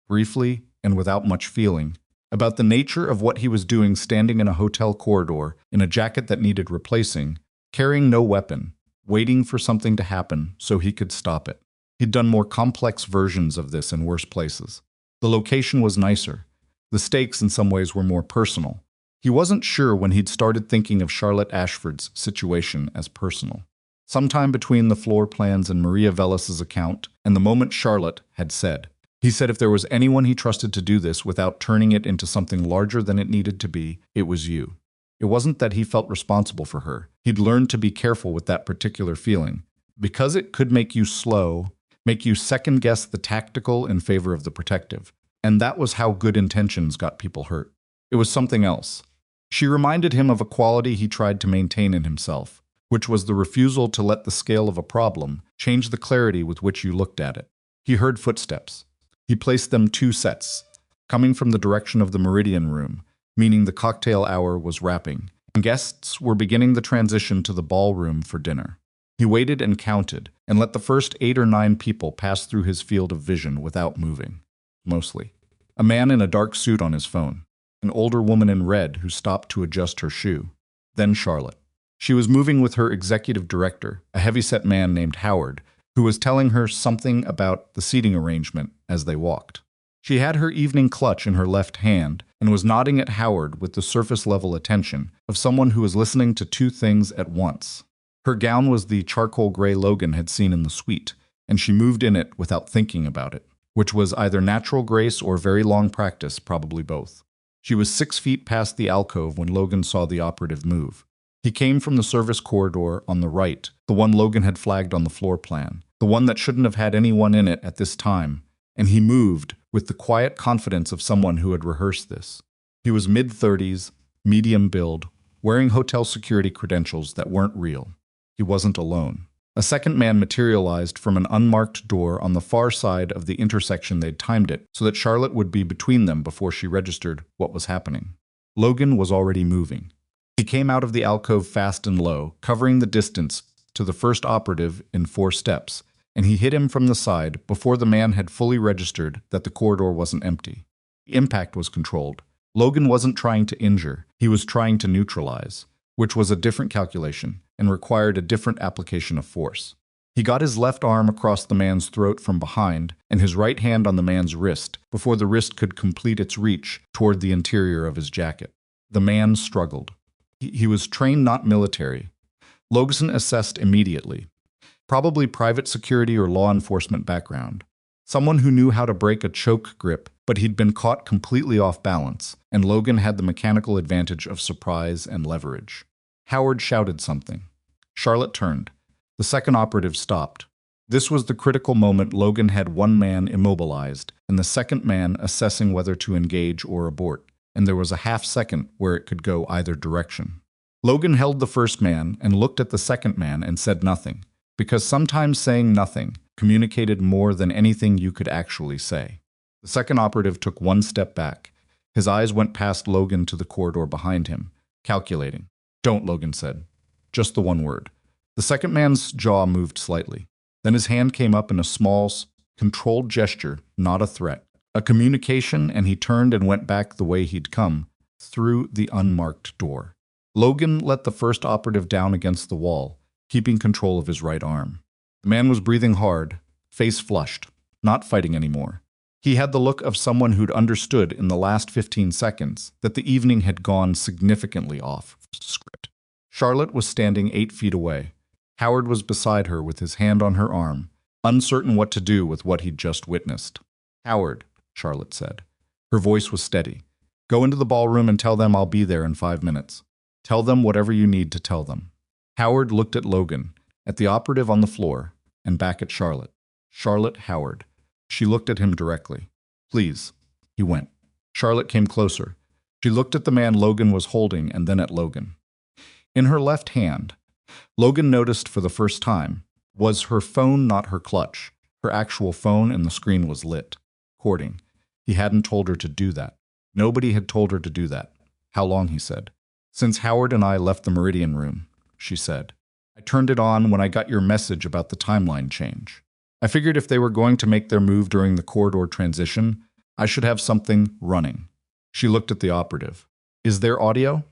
briefly and without much feeling, about the nature of what he was doing standing in a hotel corridor in a jacket that needed replacing, carrying no weapon, waiting for something to happen so he could stop it. He'd done more complex versions of this in worse places. The location was nicer. The stakes in some ways were more personal. He wasn't sure when he'd started thinking of Charlotte Ashford's situation as personal. Sometime between the floor plans and Maria Velas's account and the moment Charlotte had said. He said if there was anyone he trusted to do this without turning it into something larger than it needed to be, it was you. It wasn't that he felt responsible for her. He'd learned to be careful with that particular feeling. Because it could make you slow, make you second-guess the tactical in favor of the protective. And that was how good intentions got people hurt. It was something else. She reminded him of a quality he tried to maintain in himself, which was the refusal to let the scale of a problem change the clarity with which you looked at it. He heard footsteps. He placed them 2 sets, coming from the direction of the Meridian Room, meaning the cocktail hour was wrapping, Guests were beginning the transition to the ballroom for dinner. He waited and counted, and let the first 8 or 9 people pass through his field of vision without moving. Mostly. A man in a dark suit on his phone. An older woman in red who stopped to adjust her shoe. Then Charlotte. She was moving with her executive director, a heavyset man named Howard, who was telling her something about the seating arrangement as they walked. She had her evening clutch in her left hand and was nodding at Howard with the surface-level attention of someone who was listening to 2 things at once. Her gown was the charcoal gray Logan had seen in the suite, and she moved in it without thinking about it, which was either natural grace or very long practice, probably both. She was 6 feet past the alcove when Logan saw the operative move. He came from the service corridor on the right, the one Logan had flagged on the floor plan, the one that shouldn't have had anyone in it at this time, and he moved with the quiet confidence of someone who had rehearsed this. He was mid-30s, medium build, wearing hotel security credentials that weren't real. He wasn't alone. A second man materialized from an unmarked door on the far side of the intersection they'd timed it so that Charlotte would be between them before she registered what was happening. Logan was already moving. He came out of the alcove fast and low, covering the distance to the first operative in 4 steps, and he hit him from the side before the man had fully registered that the corridor wasn't empty. The impact was controlled. Logan wasn't trying to injure, he was trying to neutralize, which was a different calculation and required a different application of force. He got his left arm across the man's throat from behind and his right hand on the man's wrist before the wrist could complete its reach toward the interior of his jacket. The man struggled. He was trained, not military. Logan assessed immediately. Probably private security or law enforcement background. Someone who knew how to break a choke grip, but he'd been caught completely off balance, and Logan had the mechanical advantage of surprise and leverage. Howard shouted something. Charlotte turned. The second operative stopped. This was the critical moment. Logan had one man immobilized, and the second man assessing whether to engage or abort, and there was a half-second where it could go either direction. Logan held the first man and looked at the second man and said nothing, because sometimes saying nothing communicated more than anything you could actually say. The second operative took 1 step back. His eyes went past Logan to the corridor behind him, calculating. "Don't," Logan said. Just the one word. The second man's jaw moved slightly. Then his hand came up in a small, controlled gesture, not a threat. A communication, and he turned and went back the way he'd come, through the unmarked door. Logan let the first operative down against the wall, keeping control of his right arm. The man was breathing hard, face flushed, not fighting anymore. He had the look of someone who'd understood in the last 15 seconds that the evening had gone significantly off script. Charlotte was standing 8 feet away. Howard was beside her with his hand on her arm, uncertain what to do with what he'd just witnessed. "Howard," Charlotte said. Her voice was steady. "Go into the ballroom and tell them I'll be there in 5 minutes. Tell them whatever you need to tell them." Howard looked at Logan, at the operative on the floor, and back at Charlotte. Charlotte Howard. She looked at him directly. "Please." He went. Charlotte came closer. She looked at the man Logan was holding and then at Logan. In her left hand, Logan noticed for the first time, was her phone, not her clutch. Her actual phone, and the screen was lit. Recording. He hadn't told her to do that. Nobody had told her to do that. "How long?" he said. "Since Howard and I left the Meridian room," she said. "I turned it on when I got your message about the timeline change. I figured if they were going to make their move during the corridor transition, I should have something running." She looked at the operative. "Is there audio?"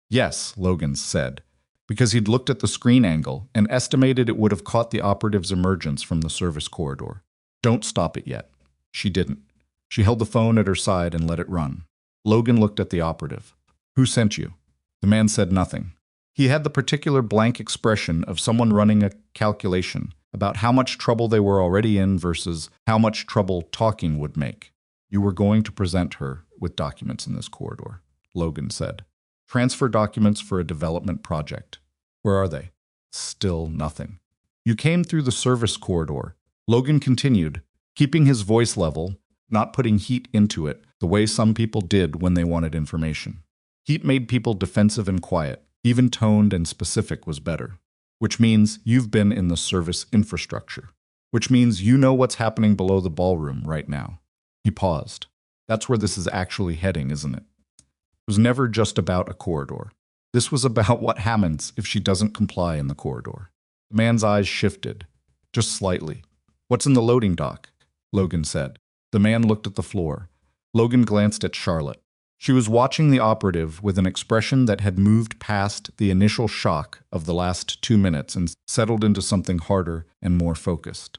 "Yes," Logan said, because he'd looked at the screen angle and estimated it would have caught the operative's emergence from the service corridor. "Don't stop it yet." She didn't. She held the phone at her side and let it run. Logan looked at the operative. "Who sent you?" The man said nothing. He had the particular blank expression of someone running a calculation about how much trouble they were already in versus how much trouble talking would make. "You were going to present her with documents in this corridor," Logan said. "Transfer documents for a development project. Where are they?" Still nothing. "You came through the service corridor," Logan continued, keeping his voice level, not putting heat into it the way some people did when they wanted information. Heat made people defensive and quiet. Even toned and specific was better. "Which means you've been in the service infrastructure. Which means you know what's happening below the ballroom right now." He paused. "That's where this is actually heading, isn't it? It was never just about a corridor. This was about what happens if she doesn't comply in the corridor. The man's eyes shifted, just slightly. "What's in the loading dock?" Logan said. The man looked at the floor. Logan glanced at Charlotte. She was watching the operative with an expression that had moved past the initial shock of the last 2 minutes and settled into something harder and more focused.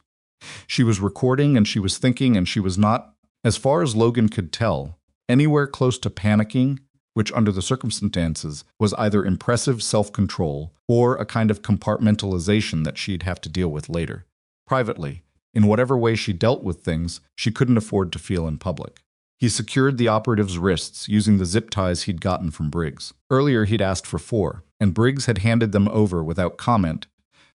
She was recording and she was thinking, and she was not, as far as Logan could tell, anywhere close to panicking, which under the circumstances was either impressive self-control or a kind of compartmentalization that she'd have to deal with later. Privately, in whatever way she dealt with things, she couldn't afford to feel in public. He secured the operative's wrists using the zip ties he'd gotten from Briggs. Earlier he'd asked for 4, and Briggs had handed them over without comment,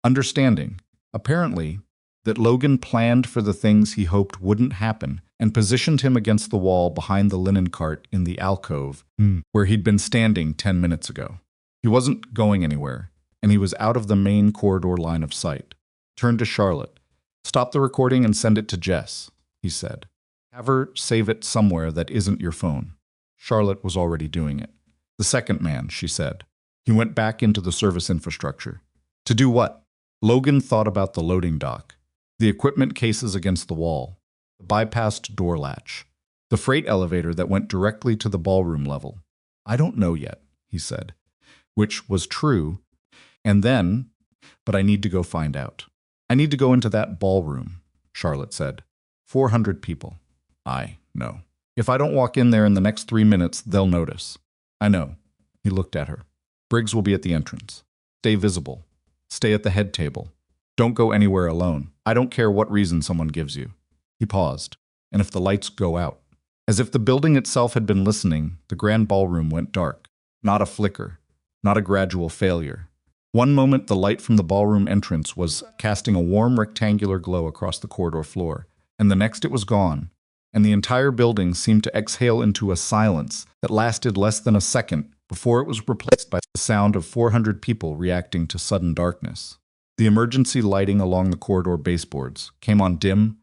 understanding, apparently, that Logan planned for the things he hoped wouldn't happen and positioned him against the wall behind the linen cart in the alcove where he'd been standing 10 minutes ago. He wasn't going anywhere, and he was out of the main corridor line of sight. Turned to Charlotte. "Stop the recording and send it to Jess," he said. "Have her save it somewhere that isn't your phone." Charlotte was already doing it. "The second man," she said. He went back into the service infrastructure. To do what? Logan thought about the loading dock, the equipment cases against the wall, the bypassed door latch, the freight elevator that went directly to the ballroom level. "I don't know yet," he said, which was true. And then, "But I need to go find out." "I need to go into that ballroom," Charlotte said. 400 people. "I know. If I don't walk in there in the next 3 minutes, they'll notice." "I know." He looked at her. "Briggs will be at the entrance. Stay visible. Stay at the head table. Don't go anywhere alone. I don't care what reason someone gives you." He paused. "And if the lights go out?" As if the building itself had been listening, the grand ballroom went dark. Not a flicker. Not a gradual failure. One moment the light from the ballroom entrance was casting a warm rectangular glow across the corridor floor, and the next it was gone, and the entire building seemed to exhale into a silence that lasted less than a second before it was replaced by the sound of 400 people reacting to sudden darkness. The emergency lighting along the corridor baseboards came on dim,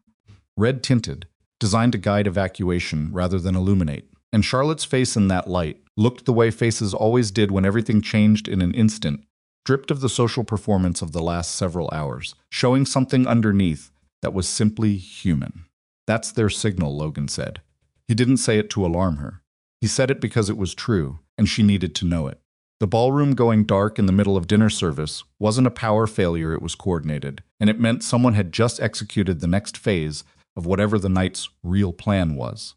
red-tinted, designed to guide evacuation rather than illuminate, and Charlotte's face in that light looked the way faces always did when everything changed in an instant, stripped of the social performance of the last several hours, showing something underneath that was simply human. "That's their signal," Logan said. He didn't say it to alarm her. He said it because it was true, and she needed to know it. The ballroom going dark in the middle of dinner service wasn't a power failure, it was coordinated, and it meant someone had just executed the next phase of whatever the night's real plan was.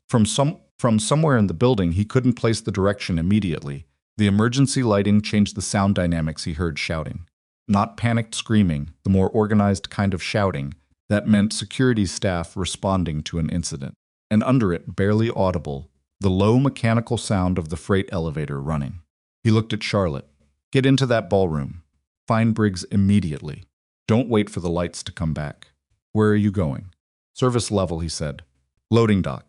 From somewhere in the building, he couldn't place the direction immediately. The emergency lighting changed the sound dynamics he heard shouting. Not panicked screaming, the more organized kind of shouting that meant security staff responding to an incident. And under it, barely audible, the low mechanical sound of the freight elevator running. He looked at Charlotte. "Get into that ballroom. Find Briggs immediately. Don't wait for the lights to come back." "Where are you going?" "Service level," he said. "Loading dock."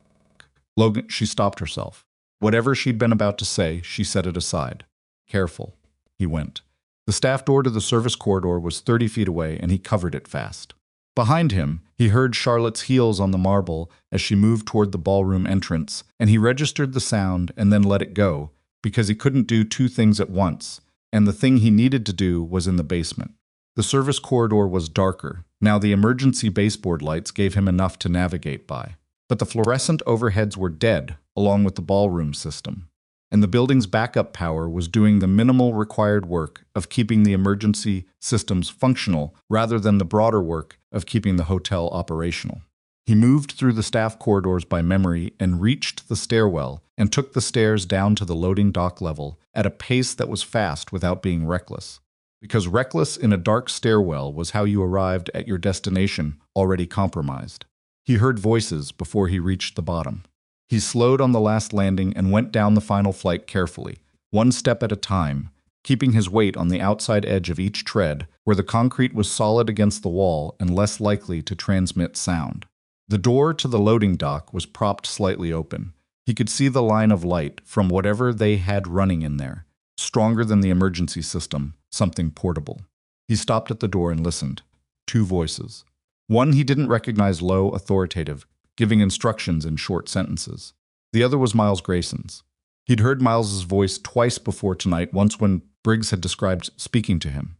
Logan, she stopped herself. Whatever she'd been about to say, she set it aside. "Careful." He went. The staff door to the service corridor was 30 feet away, and he covered it fast. Behind him, he heard Charlotte's heels on the marble as she moved toward the ballroom entrance, and he registered the sound and then let it go, because he couldn't do 2 things at once, and the thing he needed to do was in the basement. The service corridor was darker. Now the emergency baseboard lights gave him enough to navigate by. But the fluorescent overheads were dead, along with the ballroom system. And the building's backup power was doing the minimal required work of keeping the emergency systems functional rather than the broader work of keeping the hotel operational. He moved through the staff corridors by memory and reached the stairwell and took the stairs down to the loading dock level at a pace that was fast without being reckless. Because reckless in a dark stairwell was how you arrived at your destination already compromised. He heard voices before he reached the bottom. He slowed on the last landing and went down the final flight carefully, 1 step at a time, keeping his weight on the outside edge of each tread where the concrete was solid against the wall and less likely to transmit sound. The door to the loading dock was propped slightly open. He could see the line of light from whatever they had running in there, stronger than the emergency system, something portable. He stopped at the door and listened. 2 voices. One he didn't recognize, low, authoritative, giving instructions in short sentences. The other was Miles Grayson's. He'd heard Miles's voice twice before tonight, once when Briggs had described speaking to him,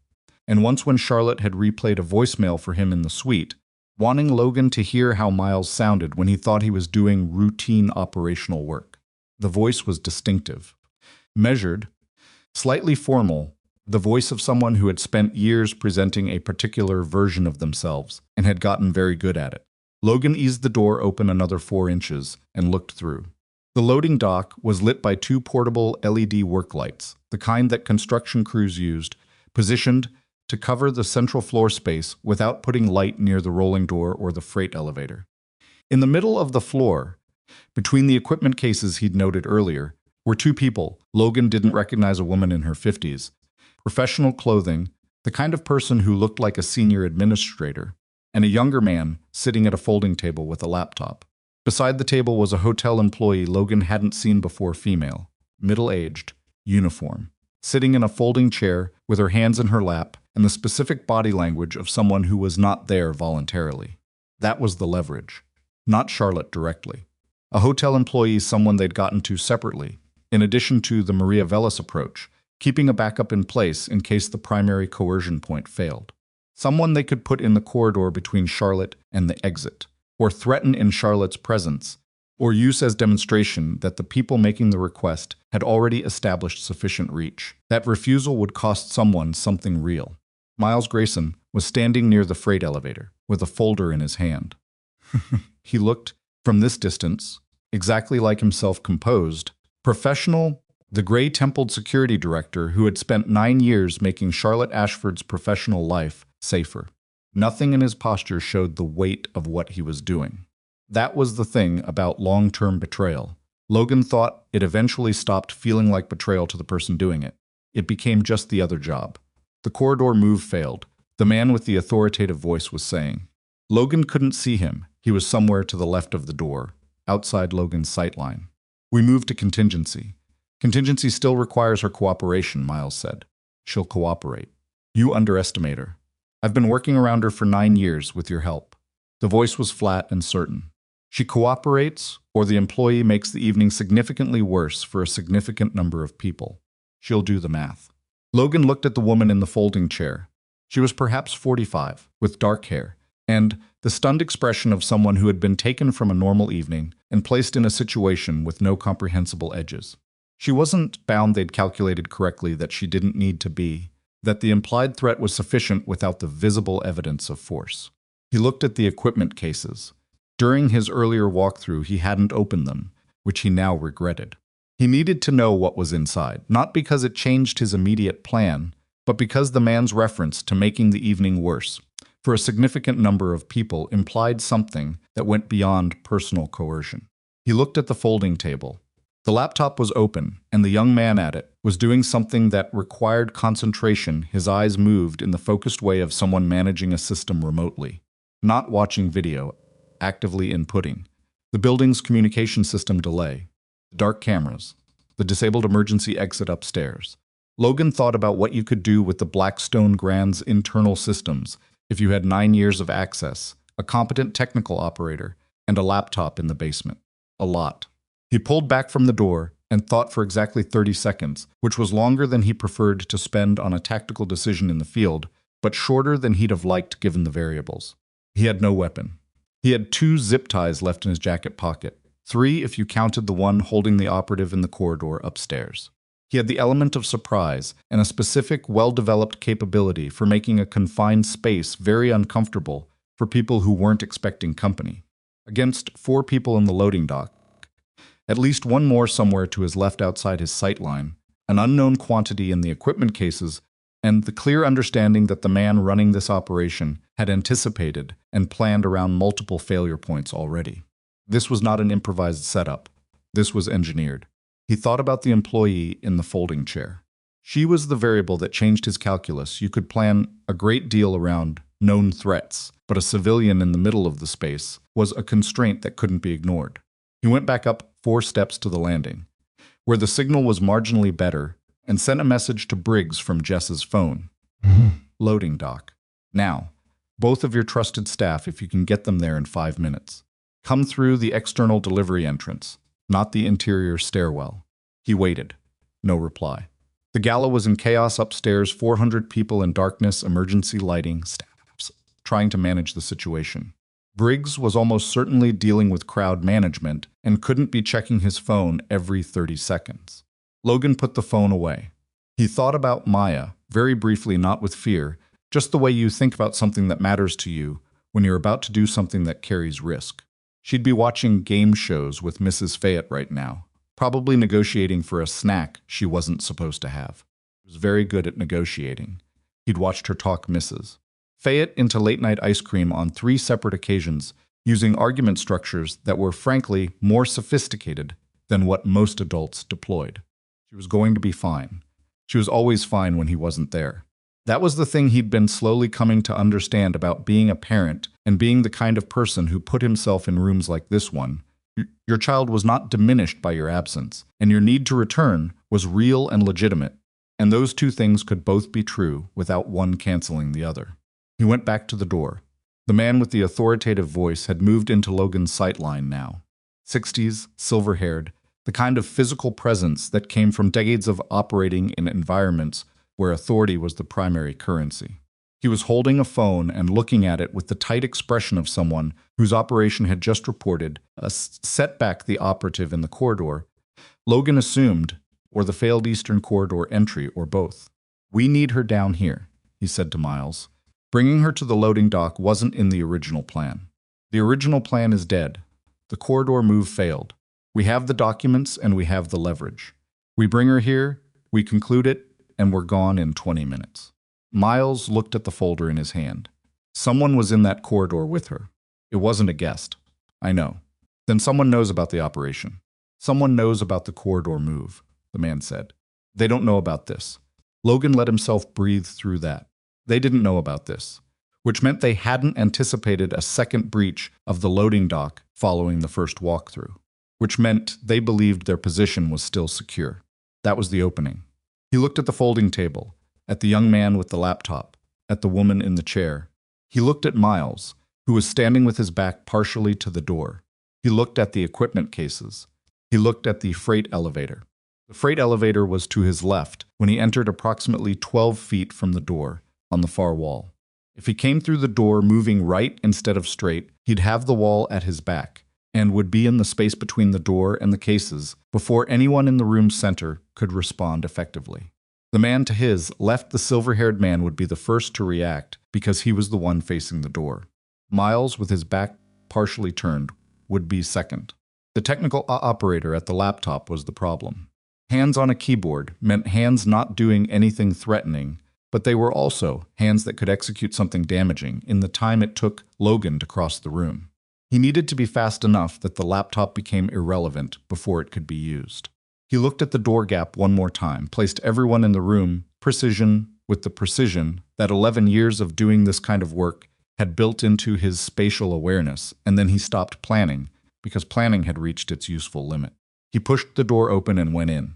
and once when Charlotte had replayed a voicemail for him in the suite, wanting Logan to hear how Miles sounded when he thought he was doing routine operational work. The voice was distinctive, measured, slightly formal, the voice of someone who had spent years presenting a particular version of themselves and had gotten very good at it. Logan eased the door open another 4 inches and looked through. The loading dock was lit by 2 portable LED work lights, the kind that construction crews used, positioned to cover the central floor space without putting light near the rolling door or the freight elevator. In the middle of the floor, between the equipment cases he'd noted earlier, were 2 people. Logan didn't recognize a woman in her 50s. Professional clothing, the kind of person who looked like a senior administrator, and a younger man sitting at a folding table with a laptop. Beside the table was a hotel employee Logan hadn't seen before, female, middle-aged, uniform, sitting in a folding chair with her hands in her lap and the specific body language of someone who was not there voluntarily. That was the leverage. Not Charlotte directly. A hotel employee, someone they'd gotten to separately, in addition to the Maria Velis approach, keeping a backup in place in case the primary coercion point failed. Someone they could put in the corridor between Charlotte and the exit, or threaten in Charlotte's presence, or use as demonstration that the people making the request had already established sufficient reach. That refusal would cost someone something real. Miles Grayson was standing near the freight elevator, with a folder in his hand. He looked, from this distance, exactly like himself, composed, professional, the gray-templed security director who had spent 9 years making Charlotte Ashford's professional life safer. Nothing in his posture showed the weight of what he was doing. That was the thing about long-term betrayal. Logan thought it eventually stopped feeling like betrayal to the person doing it. It became just the other job. The corridor move failed. The man with the authoritative voice was saying. Logan couldn't see him. He was somewhere to the left of the door, outside Logan's sightline. We moved to contingency. Contingency still requires her cooperation, Miles said. She'll cooperate. You underestimate her. I've been working around her for 9 years with your help. The voice was flat and certain. She cooperates, or the employee makes the evening significantly worse for a significant number of people. She'll do the math. Logan looked at the woman in the folding chair. She was perhaps 45, with dark hair, and the stunned expression of someone who had been taken from a normal evening and placed in a situation with no comprehensible edges. She wasn't bound they'd calculated correctly that she didn't need to be, that the implied threat was sufficient without the visible evidence of force. He looked at the equipment cases. During his earlier walkthrough, he hadn't opened them, which he now regretted. He needed to know what was inside, not because it changed his immediate plan, but because the man's reference to making the evening worse for a significant number of people implied something that went beyond personal coercion. He looked at the folding table. The laptop was open, and the young man at it was doing something that required concentration. His eyes moved in the focused way of someone managing a system remotely, not watching video, actively inputting. The building's communication system delay, the dark cameras, the disabled emergency exit upstairs. Logan thought about what you could do with the Blackstone Grand's internal systems if you had 9 years of access, a competent technical operator, and a laptop in the basement. A lot. He pulled back from the door and thought for exactly 30 seconds, which was longer than he preferred to spend on a tactical decision in the field, but shorter than he'd have liked given the variables. He had no weapon. He had 2 zip ties left in his jacket pocket, 3 if you counted the one holding the operative in the corridor upstairs. He had the element of surprise and a specific, well-developed capability for making a confined space very uncomfortable for people who weren't expecting company. Against 4 people in the loading dock, at least one more somewhere to his left outside his sight line, an unknown quantity in the equipment cases, and the clear understanding that the man running this operation had anticipated and planned around multiple failure points already. This was not an improvised setup. This was engineered. He thought about the employee in the folding chair. She was the variable that changed his calculus. You could plan a great deal around known threats, but a civilian in the middle of the space was a constraint that couldn't be ignored. He went back up 4 steps to the landing, where the signal was marginally better, and sent a message to Briggs from Jess's phone. Loading dock. Now, both of your trusted staff if you can get them there in 5 minutes. Come through the external delivery entrance, not the interior stairwell. He waited. No reply. The gala was in chaos upstairs, 400 people in darkness, emergency lighting, staffs, trying to manage the situation. Briggs was almost certainly dealing with crowd management and couldn't be checking his phone every 30 seconds. Logan put the phone away. He thought about Maya, very briefly, not with fear, just the way you think about something that matters to you when you're about to do something that carries risk. She'd be watching game shows with Mrs. Fayette right now, probably negotiating for a snack she wasn't supposed to have. He was very good at negotiating. He'd watched her talk Mrs. Fayette into late-night ice cream on 3 separate occasions, using argument structures that were frankly more sophisticated than what most adults deployed. She was going to be fine. She was always fine when he wasn't there. That was the thing he'd been slowly coming to understand about being a parent and being the kind of person who put himself in rooms like this one. Your child was not diminished by your absence, and your need to return was real and legitimate, and those two things could both be true without one canceling the other. He went back to the door. The man with the authoritative voice had moved into Logan's sightline now. 60s, silver-haired, the kind of physical presence that came from decades of operating in environments where authority was the primary currency. He was holding a phone and looking at it with the tight expression of someone whose operation had just reported a setback the operative in the corridor. Logan assumed, or the failed Eastern Corridor entry, or both. "We need her down here," he said to Miles. Bringing her to the loading dock wasn't in the original plan. The original plan is dead. The corridor move failed. We have the documents and we have the leverage. We bring her here, we conclude it, and we're gone in 20 minutes. Miles looked at the folder in his hand. Someone was in that corridor with her. It wasn't a guest. I know. Then someone knows about the operation. Someone knows about the corridor move, the man said. They don't know about this. Logan let himself breathe through that. They didn't know about this, which meant they hadn't anticipated a second breach of the loading dock following the first walkthrough, which meant they believed their position was still secure. That was the opening. He looked at the folding table, at the young man with the laptop, at the woman in the chair. He looked at Miles, who was standing with his back partially to the door. He looked at the equipment cases. He looked at the freight elevator. The freight elevator was to his left when he entered, approximately 12 feet from the door, on the far wall. If he came through the door moving right instead of straight, he'd have the wall at his back, and would be in the space between the door and the cases before anyone in the room's center could respond effectively. The man to his left, the silver-haired man, would be the first to react because he was the one facing the door. Miles, with his back partially turned, would be second. The technical operator at the laptop was the problem. Hands on a keyboard meant hands not doing anything threatening, but they were also hands that could execute something damaging in the time it took Logan to cross the room. He needed to be fast enough that the laptop became irrelevant before it could be used. He looked at the door gap one more time, placed everyone in the room, precision with the precision that 11 years of doing this kind of work had built into his spatial awareness, and then he stopped planning, because planning had reached its useful limit. He pushed the door open and went in.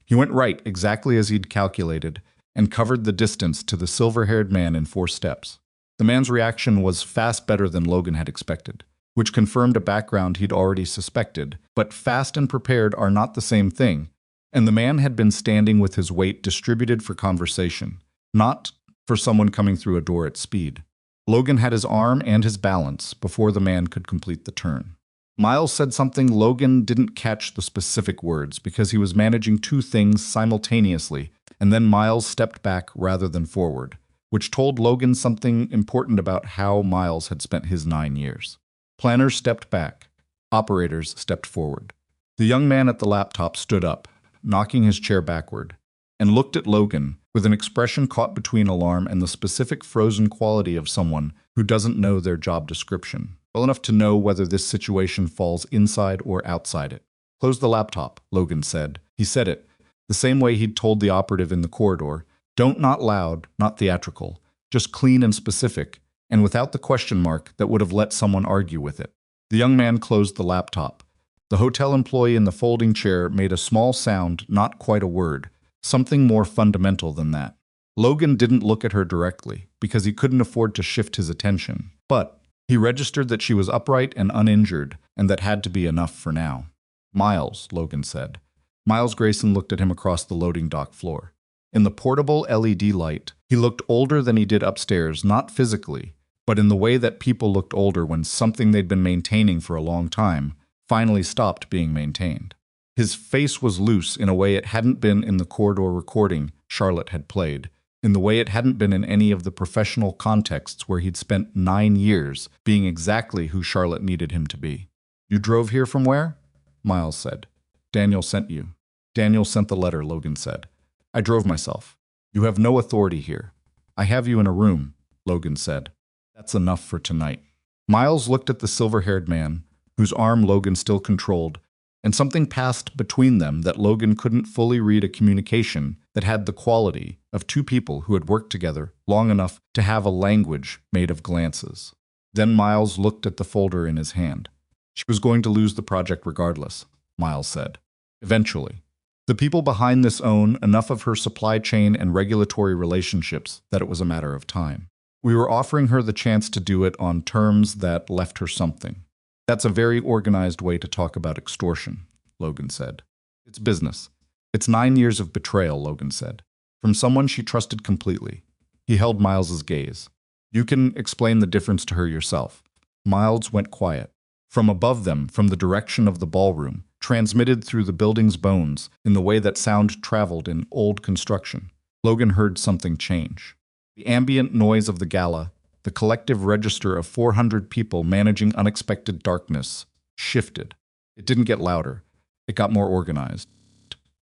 He went right, exactly as he'd calculated, and covered the distance to the silver-haired man in 4 steps. The man's reaction was fast, better than Logan had expected, which confirmed a background he'd already suspected, but fast and prepared are not the same thing, and the man had been standing with his weight distributed for conversation, not for someone coming through a door at speed. Logan had his arm and his balance before the man could complete the turn. Miles said something. Logan didn't catch the specific words because he was managing 2 things simultaneously, and then Miles stepped back rather than forward, which told Logan something important about how Miles had spent his 9 years. Planners stepped back. Operators stepped forward. The young man at the laptop stood up, knocking his chair backward, and looked at Logan with an expression caught between alarm and the specific frozen quality of someone who doesn't know their job description well enough to know whether this situation falls inside or outside it. "Close the laptop," Logan said. He said it the same way he'd told the operative in the corridor. Don't, not loud, not theatrical, just clean and specific, and without the question mark that would have let someone argue with it. The young man closed the laptop. The hotel employee in the folding chair made a small sound, not quite a word, something more fundamental than that. Logan didn't look at her directly, because he couldn't afford to shift his attention, but he registered that she was upright and uninjured, and that had to be enough for now. "Miles," Logan said. Miles Grayson looked at him across the loading dock floor. In the portable LED light, he looked older than he did upstairs, not physically, but in the way that people looked older when something they'd been maintaining for a long time finally stopped being maintained. His face was loose in a way it hadn't been in the corridor recording Charlotte had played, in the way it hadn't been in any of the professional contexts where he'd spent 9 years being exactly who Charlotte needed him to be. "You drove here from where?" Miles said. "Daniel sent you." "Daniel sent the letter," Logan said. "I drove myself." "You have no authority here." "I have you in a room," Logan said. "That's enough for tonight." Miles looked at the silver-haired man, whose arm Logan still controlled, and something passed between them that Logan couldn't fully read, a communication that had the quality of two people who had worked together long enough to have a language made of glances. Then Miles looked at the folder in his hand. "She was going to lose the project regardless," Miles said. "Eventually. The people behind this own enough of her supply chain and regulatory relationships that it was a matter of time. We were offering her the chance to do it on terms that left her something." "That's a very organized way to talk about extortion," Logan said. "It's business. It's 9 years of betrayal," Logan said. "From someone she trusted completely." He held Miles's gaze. "You can explain the difference to her yourself." Miles went quiet. From above them, from the direction of the ballroom, transmitted through the building's bones in the way that sound traveled in old construction, Logan heard something change. The ambient noise of the gala, the collective register of 400 people managing unexpected darkness, shifted. It didn't get louder. It got more organized.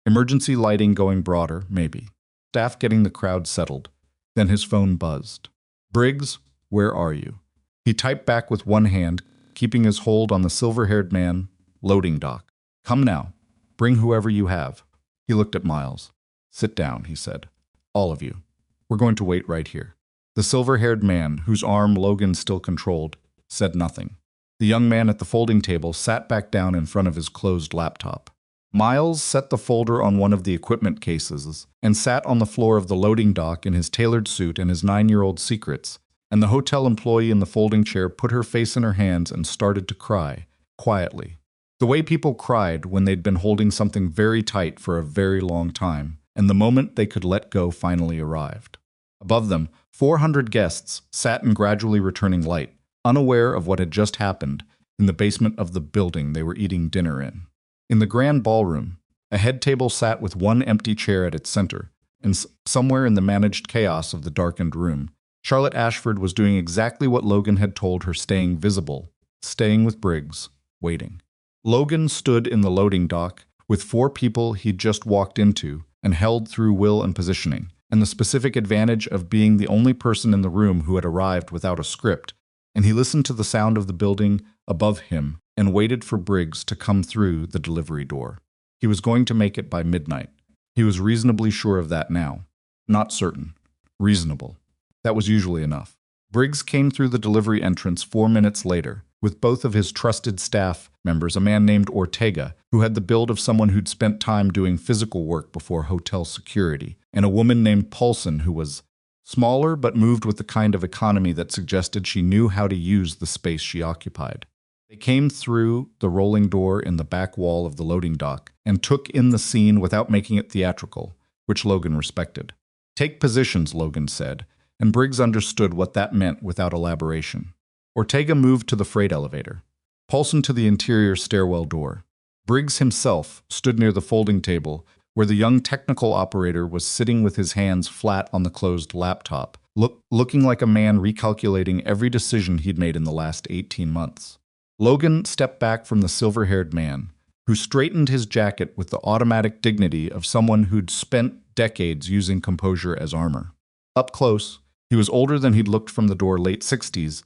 Emergency lighting going broader, maybe. Staff getting the crowd settled. Then his phone buzzed. "Briggs, where are you?" He typed back with one hand, keeping his hold on the silver-haired man. "Loading dock. Come now. Bring whoever you have." He looked at Miles. "Sit down," he said. "All of you. We're going to wait right here." The silver-haired man, whose arm Logan still controlled, said nothing. The young man at the folding table sat back down in front of his closed laptop. Miles set the folder on one of the equipment cases and sat on the floor of the loading dock in his tailored suit and his 9-year-old secrets, and the hotel employee in the folding chair put her face in her hands and started to cry, quietly. The way people cried when they'd been holding something very tight for a very long time, and the moment they could let go finally arrived. Above them, 400 guests sat in gradually returning light, unaware of what had just happened, in the basement of the building they were eating dinner in. In the grand ballroom, a head table sat with one empty chair at its center, and somewhere in the managed chaos of the darkened room, Charlotte Ashford was doing exactly what Logan had told her, staying visible, staying with Briggs, waiting. Logan stood in the loading dock with 4 people he'd just walked into and held through will and positioning, and the specific advantage of being the only person in the room who had arrived without a script, and he listened to the sound of the building above him and waited for Briggs to come through the delivery door. He was going to make it by midnight. He was reasonably sure of that now. Not certain. Reasonable. That was usually enough. Briggs came through the delivery entrance 4 minutes later, with both of his trusted staff members, a man named Ortega, who had the build of someone who'd spent time doing physical work before hotel security, and a woman named Paulson, who was smaller but moved with the kind of economy that suggested she knew how to use the space she occupied. They came through the rolling door in the back wall of the loading dock and took in the scene without making it theatrical, which Logan respected. "Take positions," Logan said, and Briggs understood what that meant without elaboration. Ortega moved to the freight elevator, Paulson to the interior stairwell door. Briggs himself stood near the folding table, where the young technical operator was sitting with his hands flat on the closed laptop, looking like a man recalculating every decision he'd made in the last 18 months. Logan stepped back from the silver-haired man, who straightened his jacket with the automatic dignity of someone who'd spent decades using composure as armor. Up close, he was older than he'd looked from the door, late 60s,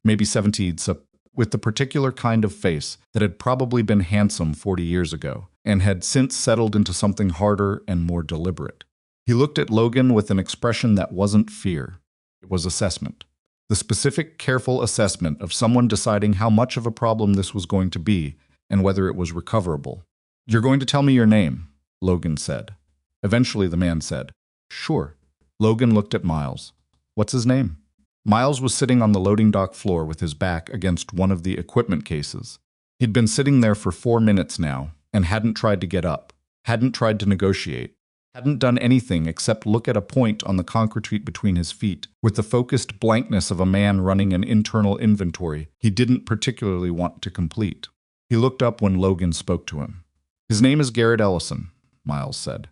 maybe 70s, with the particular kind of face that had probably been handsome 40 years ago, and had since settled into something harder and more deliberate. He looked at Logan with an expression that wasn't fear. It was assessment. The specific, careful assessment of someone deciding how much of a problem this was going to be and whether it was recoverable. "You're going to tell me your name," Logan said. Eventually the man said, "Sure." Logan looked at Miles. "What's his name?" Miles was sitting on the loading dock floor with his back against one of the equipment cases. He'd been sitting there for 4 minutes now and hadn't tried to get up. hadn't tried to negotiate, hadn't done anything except look at a point on the concrete between his feet, with the focused blankness of a man running an internal inventory he didn't particularly want to complete. He looked up when Logan spoke to him. "His name is Garrett Ellison," Miles said.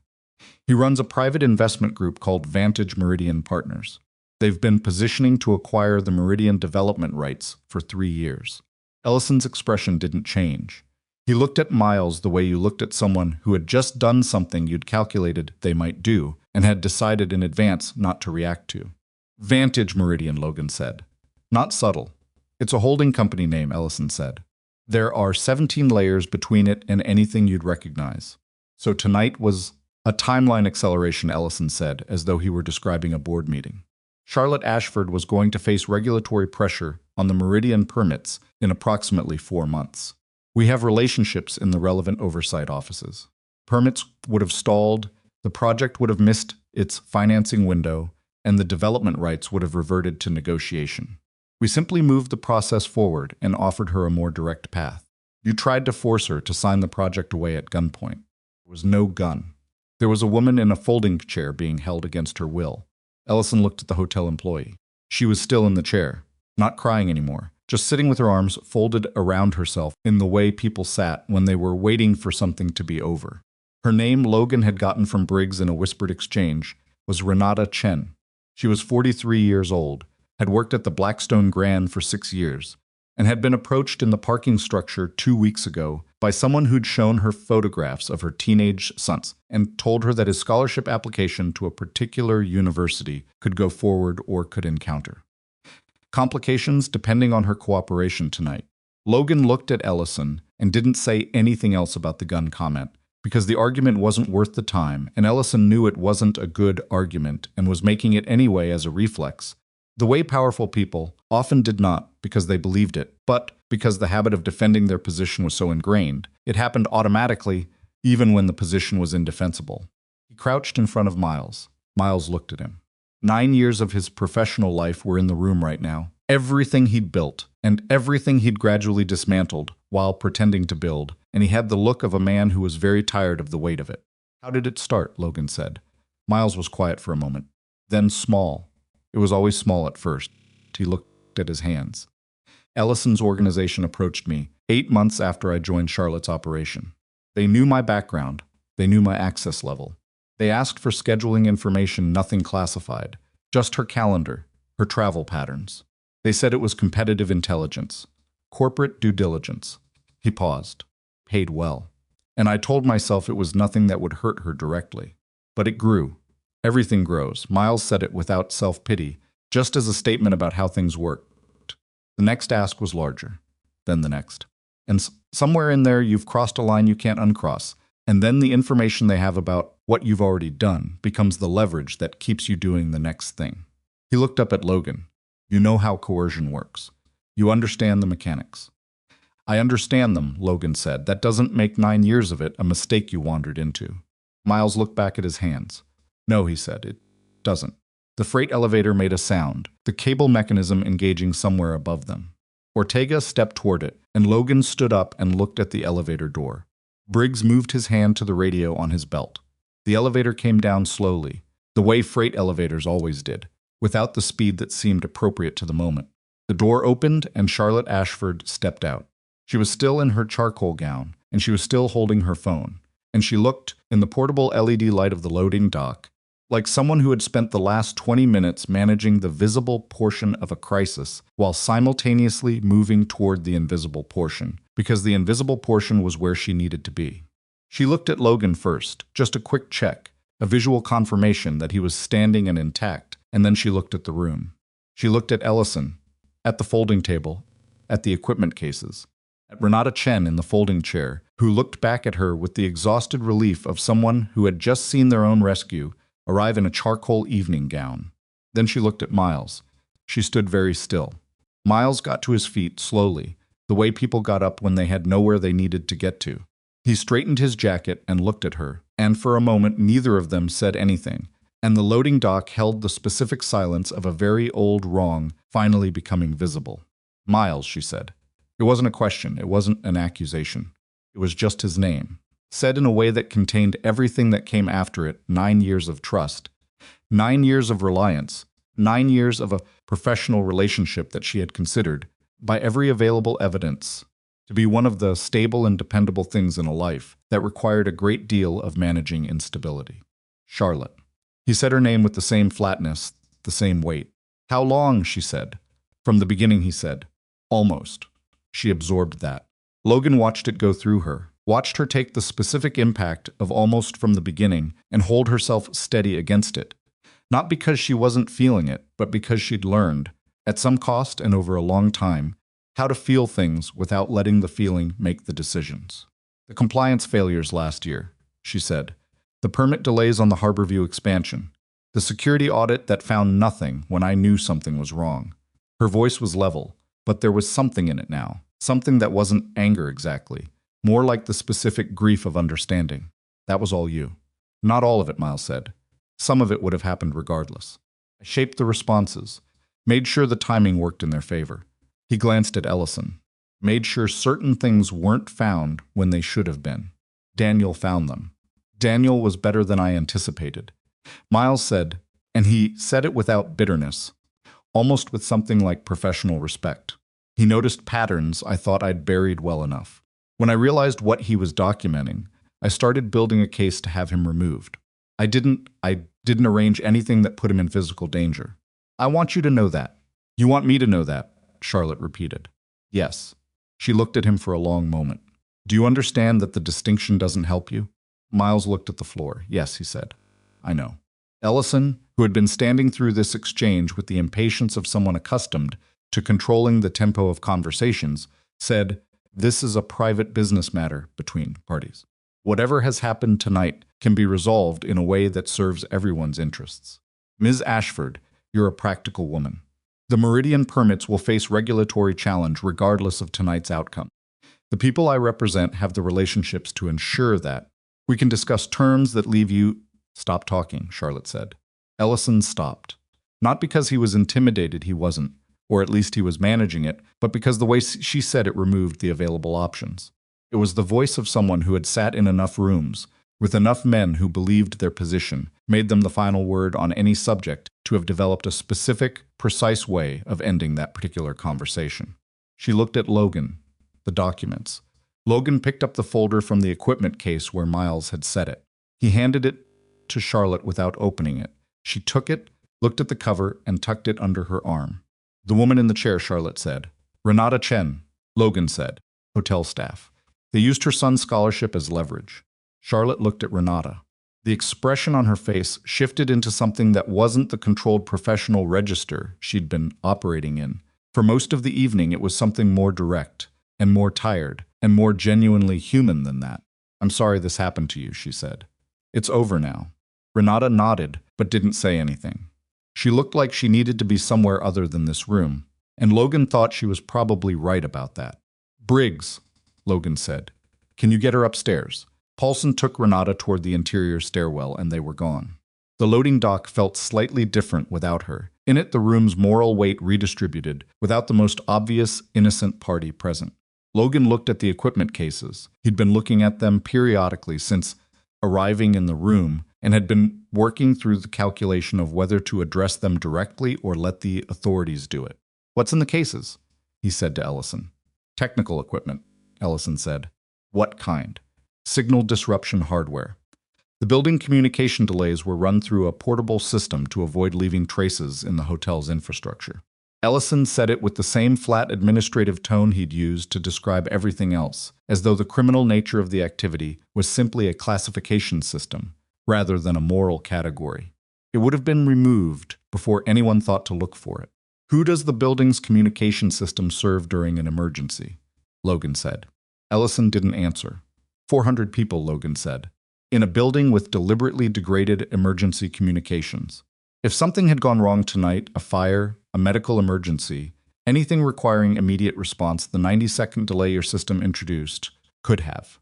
"He runs a private investment group called Vantage Meridian Partners. They've been positioning to acquire the Meridian development rights for 3 years." Ellison's expression didn't change. He looked at Miles the way you looked at someone who had just done something you'd calculated they might do and had decided in advance not to react to. "Vantage Meridian," Logan said. "Not subtle. It's a holding company name," Ellison said. "There are 17 layers between it and anything you'd recognize. So tonight was a timeline acceleration," Ellison said, as though he were describing a board meeting. "Charlotte Ashford was going to face regulatory pressure on the Meridian permits in approximately 4 months. We have relationships in the relevant oversight offices. Permits would have stalled, the project would have missed its financing window, and the development rights would have reverted to negotiation. We simply moved the process forward and offered her a more direct path. You tried to force her to sign the project away at gunpoint. There was no gun. There was a woman in a folding chair being held against her will." Ellison looked at the hotel employee. She was still in the chair, not crying anymore, just sitting with her arms folded around herself in the way people sat when they were waiting for something to be over. Her name, Logan had gotten from Briggs in a whispered exchange, was Renata Chen. She was 43 years old, had worked at the Blackstone Grand for 6 years, and had been approached in the parking structure 2 weeks ago by someone who'd shown her photographs of her teenage sons and told her that his scholarship application to a particular university could go forward or could encounter complications depending on her cooperation tonight. Logan looked at Ellison and didn't say anything else about the gun comment, because the argument wasn't worth the time, and Ellison knew it wasn't a good argument and was making it anyway as a reflex. The way powerful people often did not because they believed it, but because the habit of defending their position was so ingrained. It happened automatically, even when the position was indefensible. He crouched in front of Miles. Miles looked at him. 9 years of his professional life were in the room right now. Everything he'd built, and everything he'd gradually dismantled while pretending to build, and he had the look of a man who was very tired of the weight of it. "How did it start?" Logan said. Miles was quiet for a moment. Then small. It was always small at first. He looked at his hands. "Ellison's organization approached me 8 months after I joined Charlotte's operation. They knew my background. They knew my access level. They asked for scheduling information, nothing classified, just her calendar, her travel patterns. They said it was competitive intelligence, corporate due diligence." He paused. "Paid well. And I told myself it was nothing that would hurt her directly. But it grew. Everything grows." Miles said it without self-pity, just as a statement about how things worked. "The next ask was larger. Then the next. And somewhere in there you've crossed a line you can't uncross. And then the information they have about what you've already done becomes the leverage that keeps you doing the next thing." He looked up at Logan. "You know how coercion works. You understand the mechanics." "I understand them," Logan said. "That doesn't make 9 years of it a mistake you wandered into." Miles looked back at his hands. "No," he said, "it doesn't." The freight elevator made a sound, the cable mechanism engaging somewhere above them. Ortega stepped toward it, and Logan stood up and looked at the elevator door. Briggs moved his hand to the radio on his belt. The elevator came down slowly, the way freight elevators always did, without the speed that seemed appropriate to the moment. The door opened, and Charlotte Ashford stepped out. She was still in her charcoal gown, and she was still holding her phone, and she looked, in the portable LED light of the loading dock, like someone who had spent the last 20 minutes managing the visible portion of a crisis while simultaneously moving toward the invisible portion, because the invisible portion was where she needed to be. She looked at Logan first, just a quick check, a visual confirmation that he was standing and intact, and then she looked at the room. She looked at Ellison, at the folding table, at the equipment cases, at Renata Chen in the folding chair, who looked back at her with the exhausted relief of someone who had just seen their own rescue arrive in a charcoal evening gown. Then she looked at Miles. She stood very still. Miles got to his feet slowly, the way people got up when they had nowhere they needed to get to. He straightened his jacket and looked at her, and for a moment neither of them said anything, and the loading dock held the specific silence of a very old wrong finally becoming visible. "Miles," she said. It wasn't a question, it wasn't an accusation. It was just his name. said in a way that contained everything that came after it: 9 years of trust, 9 years of reliance, 9 years of a professional relationship that she had considered, by every available evidence, to be one of the stable and dependable things in a life that required a great deal of managing instability. Charlotte. He said her name with the same flatness, the same weight. How long, she said. From the beginning, he said. Almost. She absorbed that. Logan watched it go through her, watched her take the specific impact of almost from the beginning and hold herself steady against it. Not because she wasn't feeling it, but because she'd learned, at some cost and over a long time, how to feel things without letting the feeling make the decisions. The compliance failures last year, she said. The permit delays on the Harborview expansion. The security audit that found nothing when I knew something was wrong. Her voice was level, but there was something in it now. Something that wasn't anger exactly. More like the specific grief of understanding. That was all you. Not all of it, Miles said. Some of it would have happened regardless. I shaped the responses. Made sure the timing worked in their favor. He glanced at Ellison. Made sure certain things weren't found when they should have been. Daniel found them. Daniel was better than I anticipated. Miles said, and he said it without bitterness, almost with something like professional respect. He noticed patterns I thought I'd buried well enough. When I realized what he was documenting, I started building a case to have him removed. I didn't arrange anything that put him in physical danger. I want you to know that. You want me to know that, Charlotte repeated. Yes. She looked at him for a long moment. Do you understand that the distinction doesn't help you? Miles looked at the floor. Yes, he said. I know. Ellison, who had been standing through this exchange with the impatience of someone accustomed to controlling the tempo of conversations, said, This is a private business matter between parties. Whatever has happened tonight can be resolved in a way that serves everyone's interests. Ms. Ashford, you're a practical woman. The Meridian permits will face regulatory challenge regardless of tonight's outcome. The people I represent have the relationships to ensure that. We can discuss terms that leave you— Stop talking, Charlotte said. Ellison stopped. Not because he was intimidated, he wasn't, or at least he was managing it, but because the way she said it removed the available options. It was the voice of someone who had sat in enough rooms, with enough men who believed their position, made them the final word on any subject, to have developed a specific, precise way of ending that particular conversation. She looked at Logan, the documents. Logan picked up the folder from the equipment case where Miles had set it. He handed it to Charlotte without opening it. She took it, looked at the cover, and tucked it under her arm. The woman in the chair, Charlotte said. Renata Chen, Logan said. Hotel staff. They used her son's scholarship as leverage. Charlotte looked at Renata. The expression on her face shifted into something that wasn't the controlled professional register she'd been operating in. For most of the evening, it was something more direct, and more tired, and more genuinely human than that. I'm sorry this happened to you, she said. It's over now. Renata nodded, but didn't say anything. She looked like she needed to be somewhere other than this room, and Logan thought she was probably right about that. Briggs, Logan said. Can you get her upstairs? Paulson took Renata toward the interior stairwell, and they were gone. The loading dock felt slightly different without her. In it, the room's moral weight redistributed, without the most obvious, innocent party present. Logan looked at the equipment cases. He'd been looking at them periodically since arriving in the room, and had been working through the calculation of whether to address them directly or let the authorities do it. What's in the cases? He said to Ellison. Technical equipment, Ellison said. What kind? Signal disruption hardware. The building communication delays were run through a portable system to avoid leaving traces in the hotel's infrastructure. Ellison said it with the same flat administrative tone he'd used to describe everything else, as though the criminal nature of the activity was simply a classification system, rather than a moral category. It would have been removed before anyone thought to look for it. Who does the building's communication system serve during an emergency? Logan said. Ellison didn't answer. 400 people, Logan said. In a building with deliberately degraded emergency communications. If something had gone wrong tonight, a fire, a medical emergency, anything requiring immediate response, the 90-second delay your system introduced could have.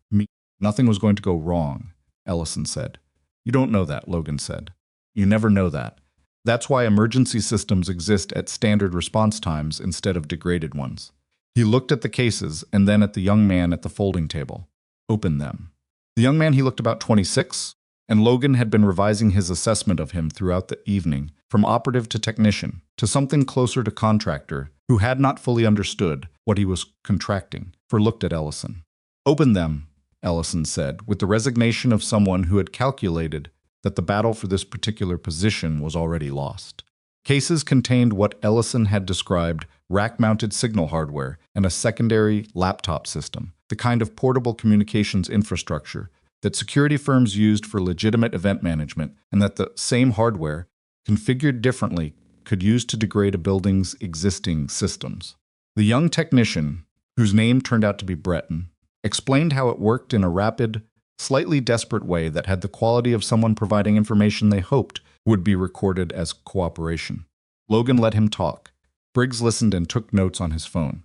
Nothing was going to go wrong, Ellison said. You don't know that, Logan said. You never know that. That's why emergency systems exist at standard response times instead of degraded ones. He looked at the cases and then at the young man at the folding table. Open them. The young man, he looked about 26, and Logan had been revising his assessment of him throughout the evening, from operative to technician, to something closer to contractor, who had not fully understood what he was contracting, for looked at Ellison. "Open them," Ellison said, with the resignation of someone who had calculated that the battle for this particular position was already lost. Cases contained what Ellison had described rack-mounted signal hardware and a secondary laptop system, the kind of portable communications infrastructure that security firms used for legitimate event management, and that the same hardware, configured differently, could use to degrade a building's existing systems. The young technician, whose name turned out to be Breton, explained how it worked in a rapid, slightly desperate way that had the quality of someone providing information they hoped would be recorded as cooperation. Logan let him talk. Briggs listened and took notes on his phone.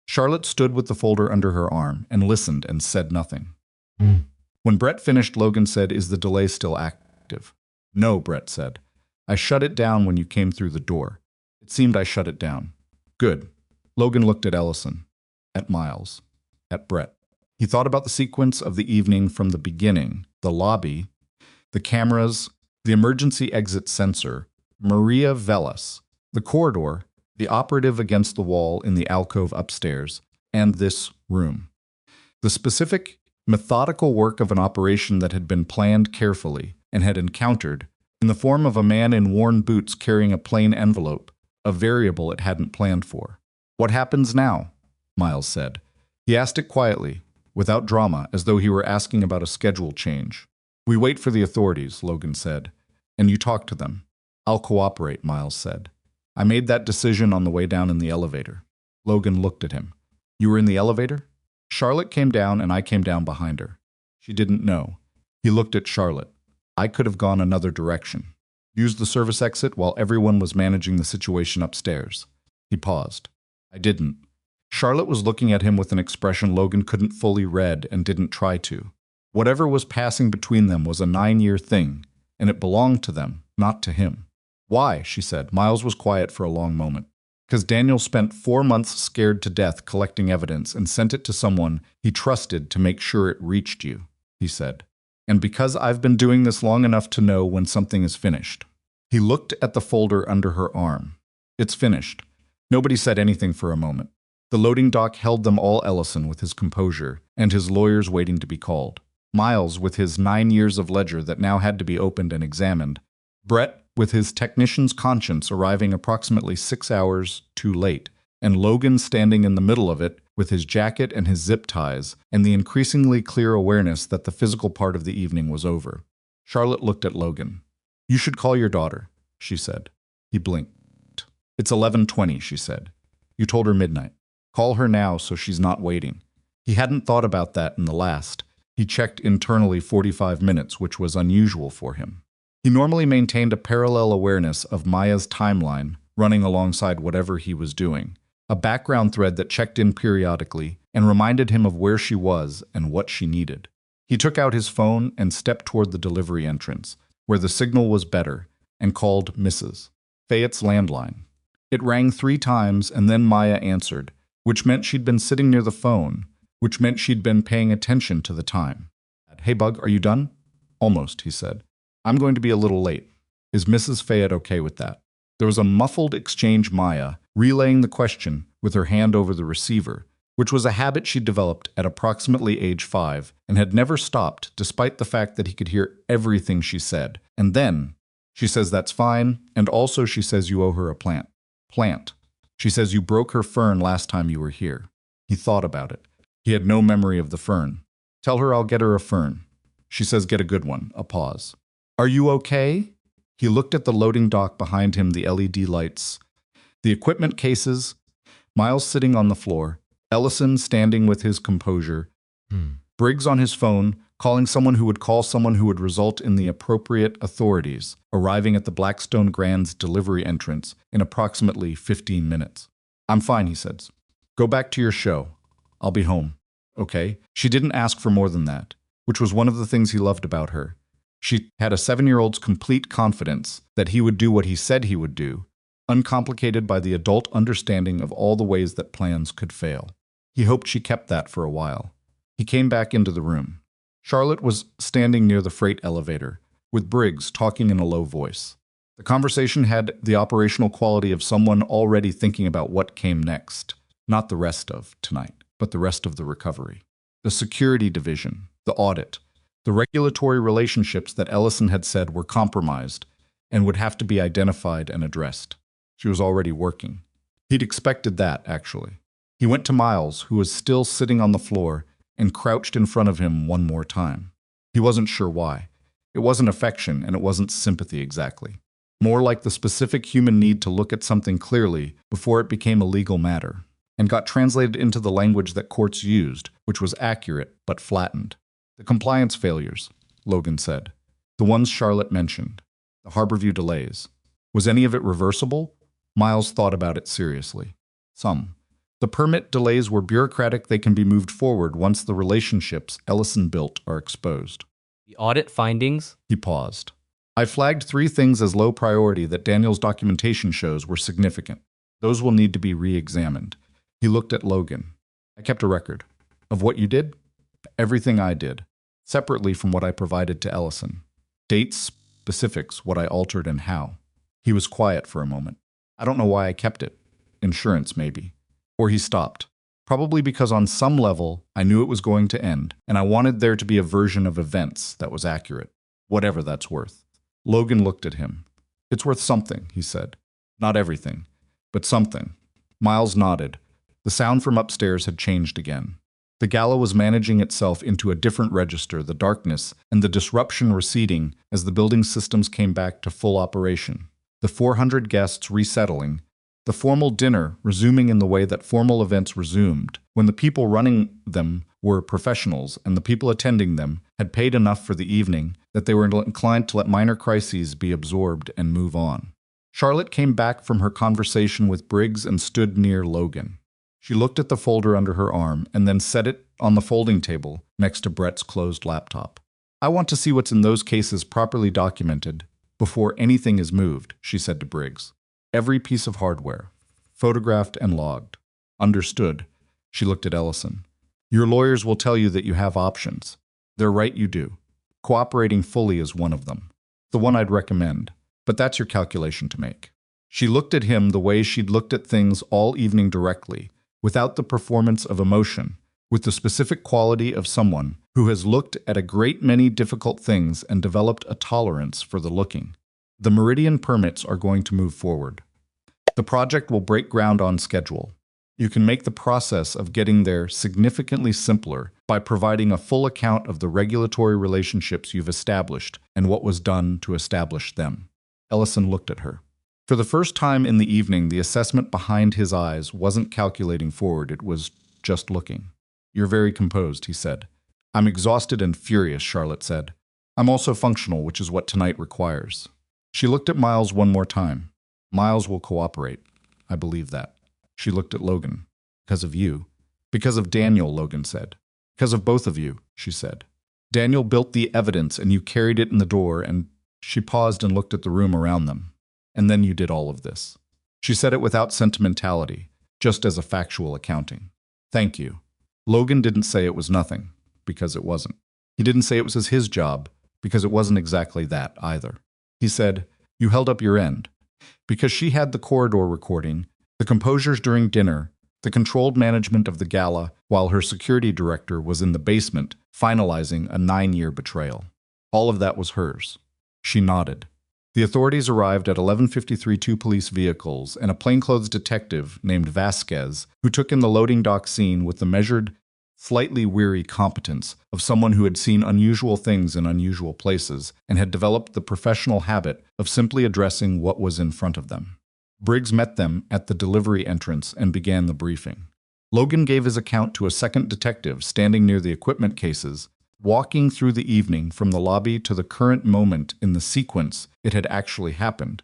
Charlotte stood with the folder under her arm and listened and said nothing. When Brett finished, Logan said, "Is the delay still active?" "No," Brett said. "I shut it down when you came through the door. It seemed I shut it down." "Good." Logan looked at Ellison, at Miles, at Brett. He thought about the sequence of the evening from the beginning: the lobby, the cameras, the emergency exit sensor, Maria Velas, the corridor, the operative against the wall in the alcove upstairs, and this room. The specific, methodical work of an operation that had been planned carefully and had encountered, in the form of a man in worn boots carrying a plain envelope, a variable it hadn't planned for. "What happens now?" Miles said. He asked it quietly, without drama, as though he were asking about a schedule change. "We wait for the authorities," Logan said, "and you talk to them." "I'll cooperate," Miles said. "I made that decision on the way down in the elevator." Logan looked at him. "You were in the elevator?" "Charlotte came down and I came down behind her." "She didn't know." He looked at Charlotte. "I could have gone another direction. Used the service exit while everyone was managing the situation upstairs." He paused. "I didn't." Charlotte was looking at him with an expression Logan couldn't fully read and didn't try to. Whatever was passing between them was a 9-year thing, and it belonged to them, not to him. "Why?" she said. Miles was quiet for a long moment. "'Cause Daniel spent 4 months scared to death collecting evidence and sent it to someone he trusted to make sure it reached you," he said. "And because I've been doing this long enough to know when something is finished." He looked at the folder under her arm. "It's finished." Nobody said anything for a moment. The loading dock held them all: Ellison with his composure, and his lawyers waiting to be called. Miles with his 9 years of ledger that now had to be opened and examined. Brett with his technician's conscience arriving approximately 6 hours too late, and Logan standing in the middle of it with his jacket and his zip ties, and the increasingly clear awareness that the physical part of the evening was over. Charlotte looked at Logan. "You should call your daughter," she said. He blinked. "It's 11:20, she said. "You told her midnight. Call her now so she's not waiting." He hadn't thought about that in the last. He checked internally 45 minutes, which was unusual for him. He normally maintained a parallel awareness of Maya's timeline running alongside whatever he was doing, a background thread that checked in periodically and reminded him of where she was and what she needed. He took out his phone and stepped toward the delivery entrance, where the signal was better, and called Mrs. Fayette's landline. It rang 3 times, and then Maya answered, which meant she'd been sitting near the phone, which meant she'd been paying attention to the time. "Hey, Bug, are you done?" "Almost," he said. "I'm going to be a little late. Is Mrs. Fayette okay with that?" There was a muffled exchange. Maya relaying the question with her hand over the receiver, which was a habit she'd developed at approximately age 5 and had never stopped despite the fact that he could hear everything she said. And then, she says that's fine, and also she says you owe her a plant. Plant. She says you broke her fern last time you were here. He thought about it. He had no memory of the fern. Tell her I'll get her a fern. She says get a good one. A pause. Are you okay? He looked at the loading dock behind him, the LED lights, the equipment cases, Miles sitting on the floor, Ellison standing with his composure, Briggs on his phone, calling someone who would call someone who would result in the appropriate authorities, arriving at the Blackstone Grand's delivery entrance in approximately 15 minutes. I'm fine, he said. Go back to your show. I'll be home. Okay. She didn't ask for more than that, which was one of the things he loved about her. She had a 7-year-old's complete confidence that he would do what he said he would do, uncomplicated by the adult understanding of all the ways that plans could fail. He hoped she kept that for a while. He came back into the room. Charlotte was standing near the freight elevator, with Briggs talking in a low voice. The conversation had the operational quality of someone already thinking about what came next. Not the rest of tonight, but the rest of the recovery. The security division, the audit, the regulatory relationships that Ellison had said were compromised and would have to be identified and addressed. She was already working. He'd expected that, actually. He went to Miles, who was still sitting on the floor, and crouched in front of him one more time. He wasn't sure why. It wasn't affection, and it wasn't sympathy exactly. More like the specific human need to look at something clearly before it became a legal matter, and got translated into the language that courts used, which was accurate but flattened. The compliance failures, Logan said. The ones Charlotte mentioned. The Harborview delays. Was any of it reversible? Miles thought about it seriously. Some. The permit delays were bureaucratic. They can be moved forward once the relationships Ellison built are exposed. The audit findings? He paused. I flagged 3 things as low priority that Daniel's documentation shows were significant. Those will need to be re-examined. He looked at Logan. I kept a record. Of what you did? Everything I did. Separately from what I provided to Ellison. Dates, specifics, what I altered and how. He was quiet for a moment. I don't know why I kept it. Insurance, maybe. Or he stopped. Probably because on some level, I knew it was going to end, and I wanted there to be a version of events that was accurate. Whatever that's worth. Logan looked at him. It's worth something, he said. Not everything, but something. Miles nodded. The sound from upstairs had changed again. The gala was managing itself into a different register, the darkness and the disruption receding as the building systems came back to full operation. The 400 guests resettling, the formal dinner resuming in the way that formal events resumed, when the people running them were professionals and the people attending them had paid enough for the evening that they were inclined to let minor crises be absorbed and move on. Charlotte came back from her conversation with Briggs and stood near Logan. She looked at the folder under her arm and then set it on the folding table next to Brett's closed laptop. I want to see what's in those cases properly documented before anything is moved, she said to Briggs. Every piece of hardware, photographed and logged. Understood. She looked at Ellison. Your lawyers will tell you that you have options. They're right, you do. Cooperating fully is one of them. The one I'd recommend. But that's your calculation to make. She looked at him the way she'd looked at things all evening directly, without the performance of emotion, with the specific quality of someone who has looked at a great many difficult things and developed a tolerance for the looking. The Meridian permits are going to move forward. The project will break ground on schedule. You can make the process of getting there significantly simpler by providing a full account of the regulatory relationships you've established and what was done to establish them. Ellison looked at her. For the first time in the evening, the assessment behind his eyes wasn't calculating forward, it was just looking. You're very composed, he said. I'm exhausted and furious, Charlotte said. I'm also functional, which is what tonight requires. She looked at Miles one more time. Miles will cooperate. I believe that. She looked at Logan. Because of you. Because of Daniel, Logan said. Because of both of you, she said. Daniel built the evidence and you carried it in the door and she paused and looked at the room around them. And then you did all of this. She said it without sentimentality, just as a factual accounting. Thank you. Logan didn't say it was nothing, because it wasn't. He didn't say it was his job, because it wasn't exactly that either. He said, you held up your end. Because she had the corridor recording, the composures during dinner, the controlled management of the gala, while her security director was in the basement finalizing a 9-year betrayal. All of that was hers. She nodded. The authorities arrived at 11:53 2 police vehicles and a plainclothes detective named Vasquez, who took in the loading dock scene with the measured, slightly weary competence of someone who had seen unusual things in unusual places and had developed the professional habit of simply addressing what was in front of them. Briggs met them at the delivery entrance and began the briefing. Logan gave his account to a second detective standing near the equipment cases, walking through the evening from the lobby to the current moment in the sequence it had actually happened,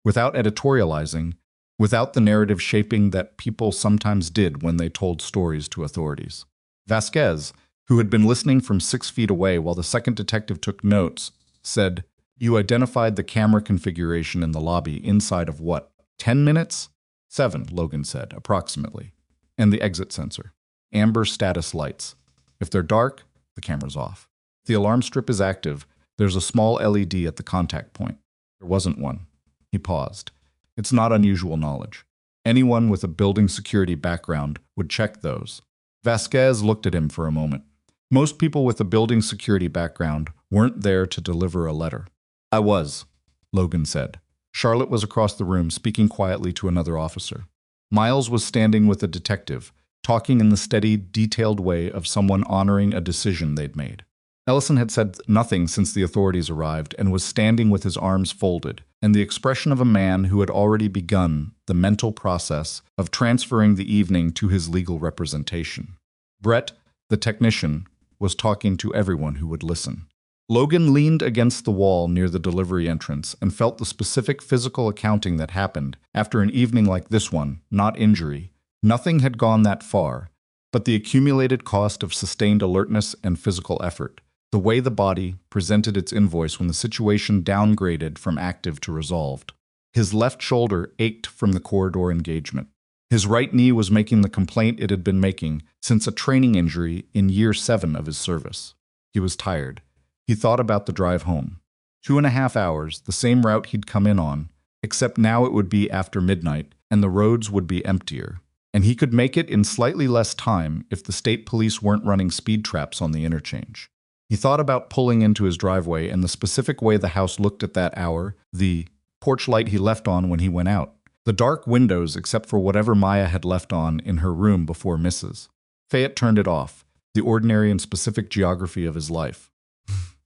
without editorializing, without the narrative shaping that people sometimes did when they told stories to authorities. Vasquez, who had been listening from 6 feet away while the second detective took notes, said, You identified the camera configuration in the lobby inside of what, 10 minutes? 7, Logan said, approximately. And the exit sensor. Amber status lights. If they're dark, the camera's off. The alarm strip is active. There's a small LED at the contact point. There wasn't one. He paused. It's not unusual knowledge. Anyone with a building security background would check those. Vasquez looked at him for a moment. Most people with a building security background weren't there to deliver a letter. I was, Logan said. Charlotte was across the room, speaking quietly to another officer. Miles was standing with a detective, talking in the steady, detailed way of someone honoring a decision they'd made. Ellison had said nothing since the authorities arrived and was standing with his arms folded, and the expression of a man who had already begun the mental process of transferring the evening to his legal representation. Brett, the technician, was talking to everyone who would listen. Logan leaned against the wall near the delivery entrance and felt the specific physical accounting that happened after an evening like this one, not injury. Nothing had gone that far, but the accumulated cost of sustained alertness and physical effort, the way the body presented its invoice when the situation downgraded from active to resolved. His left shoulder ached from the corridor engagement. His right knee was making the complaint it had been making since a training injury in year 7 of his service. He was tired. He thought about the drive home. 2.5 hours, the same route he'd come in on, except now it would be after midnight, and the roads would be emptier. And he could make it in slightly less time if the state police weren't running speed traps on the interchange. He thought about pulling into his driveway and the specific way the house looked at that hour, the porch light he left on when he went out, the dark windows except for whatever Maya had left on in her room before Mrs. Fayette turned it off, the ordinary and specific geography of his life.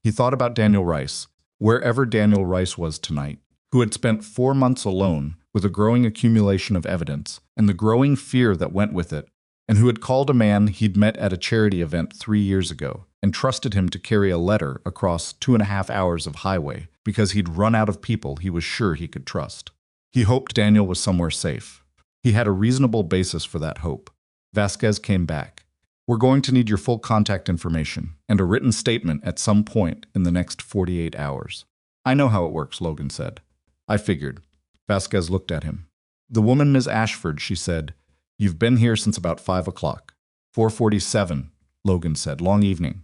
He thought about Daniel Rice, wherever Daniel Rice was tonight, who had spent 4 months alone with a growing accumulation of evidence and the growing fear that went with it, and who had called a man he'd met at a charity event 3 years ago and trusted him to carry a letter across 2.5 hours of highway because he'd run out of people he was sure he could trust. He hoped Daniel was somewhere safe. He had a reasonable basis for that hope. Vasquez came back. We're going to need your full contact information and a written statement at some point in the next 48 hours. I know how it works, Logan said. I figured. Vasquez looked at him. The woman, Ms. Ashford, she said. You've been here since about 5 o'clock. 4:47, Logan said. Long evening.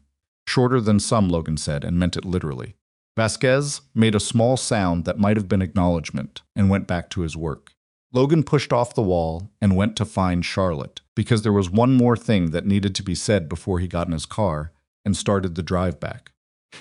Shorter than some, Logan said, and meant it literally. Vasquez made a small sound that might have been acknowledgement and went back to his work. Logan pushed off the wall and went to find Charlotte, because there was one more thing that needed to be said before he got in his car and started the drive back.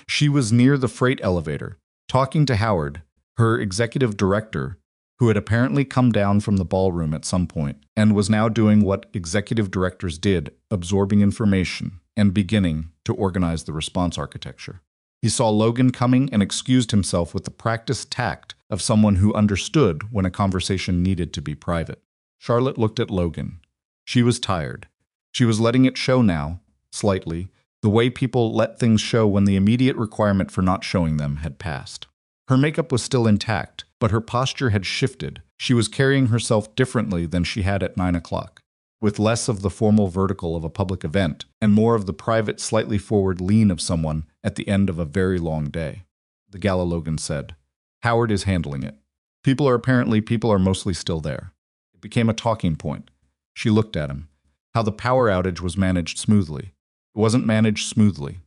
She was near the freight elevator, talking to Howard, her executive director, who had apparently come down from the ballroom at some point and was now doing what executive directors did, absorbing information and beginning to organize the response architecture. He saw Logan coming and excused himself with the practiced tact of someone who understood when a conversation needed to be private. Charlotte looked at Logan. She was tired. She was letting it show now, slightly, the way people let things show when the immediate requirement for not showing them had passed. Her makeup was still intact, but her posture had shifted. She was carrying herself differently than she had at 9 o'clock, with less of the formal vertical of a public event and more of the private, slightly forward lean of someone at the end of a very long day. The gala, Logan said. Howard is handling it. People are mostly still there. It became a talking point. She looked at him. How the power outage was managed smoothly. It wasn't managed smoothly.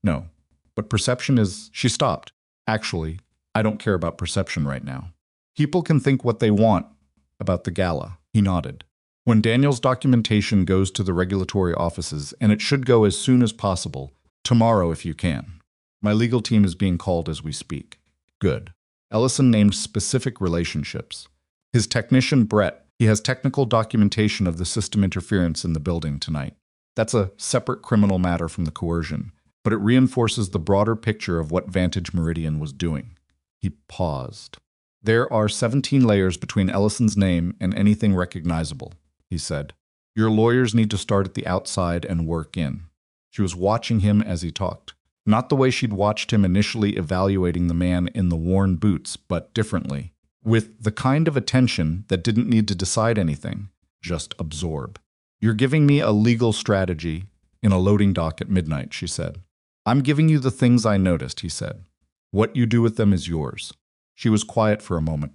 No. But perception is... She stopped. Actually, I don't care about perception right now. People can think what they want about the gala. He nodded. When Daniel's documentation goes to the regulatory offices, and it should go as soon as possible, tomorrow if you can. My legal team is being called as we speak. Good. Ellison named specific relationships. His technician, Brett, he has technical documentation of the system interference in the building tonight. That's a separate criminal matter from the coercion, but it reinforces the broader picture of what Vantage Meridian was doing. He paused. There are 17 layers between Ellison's name and anything recognizable, he said. Your lawyers need to start at the outside and work in. She was watching him as he talked. Not the way she'd watched him initially evaluating the man in the worn boots, but differently. With the kind of attention that didn't need to decide anything, just absorb. You're giving me a legal strategy in a loading dock at midnight, she said. I'm giving you the things I noticed, he said. What you do with them is yours. She was quiet for a moment.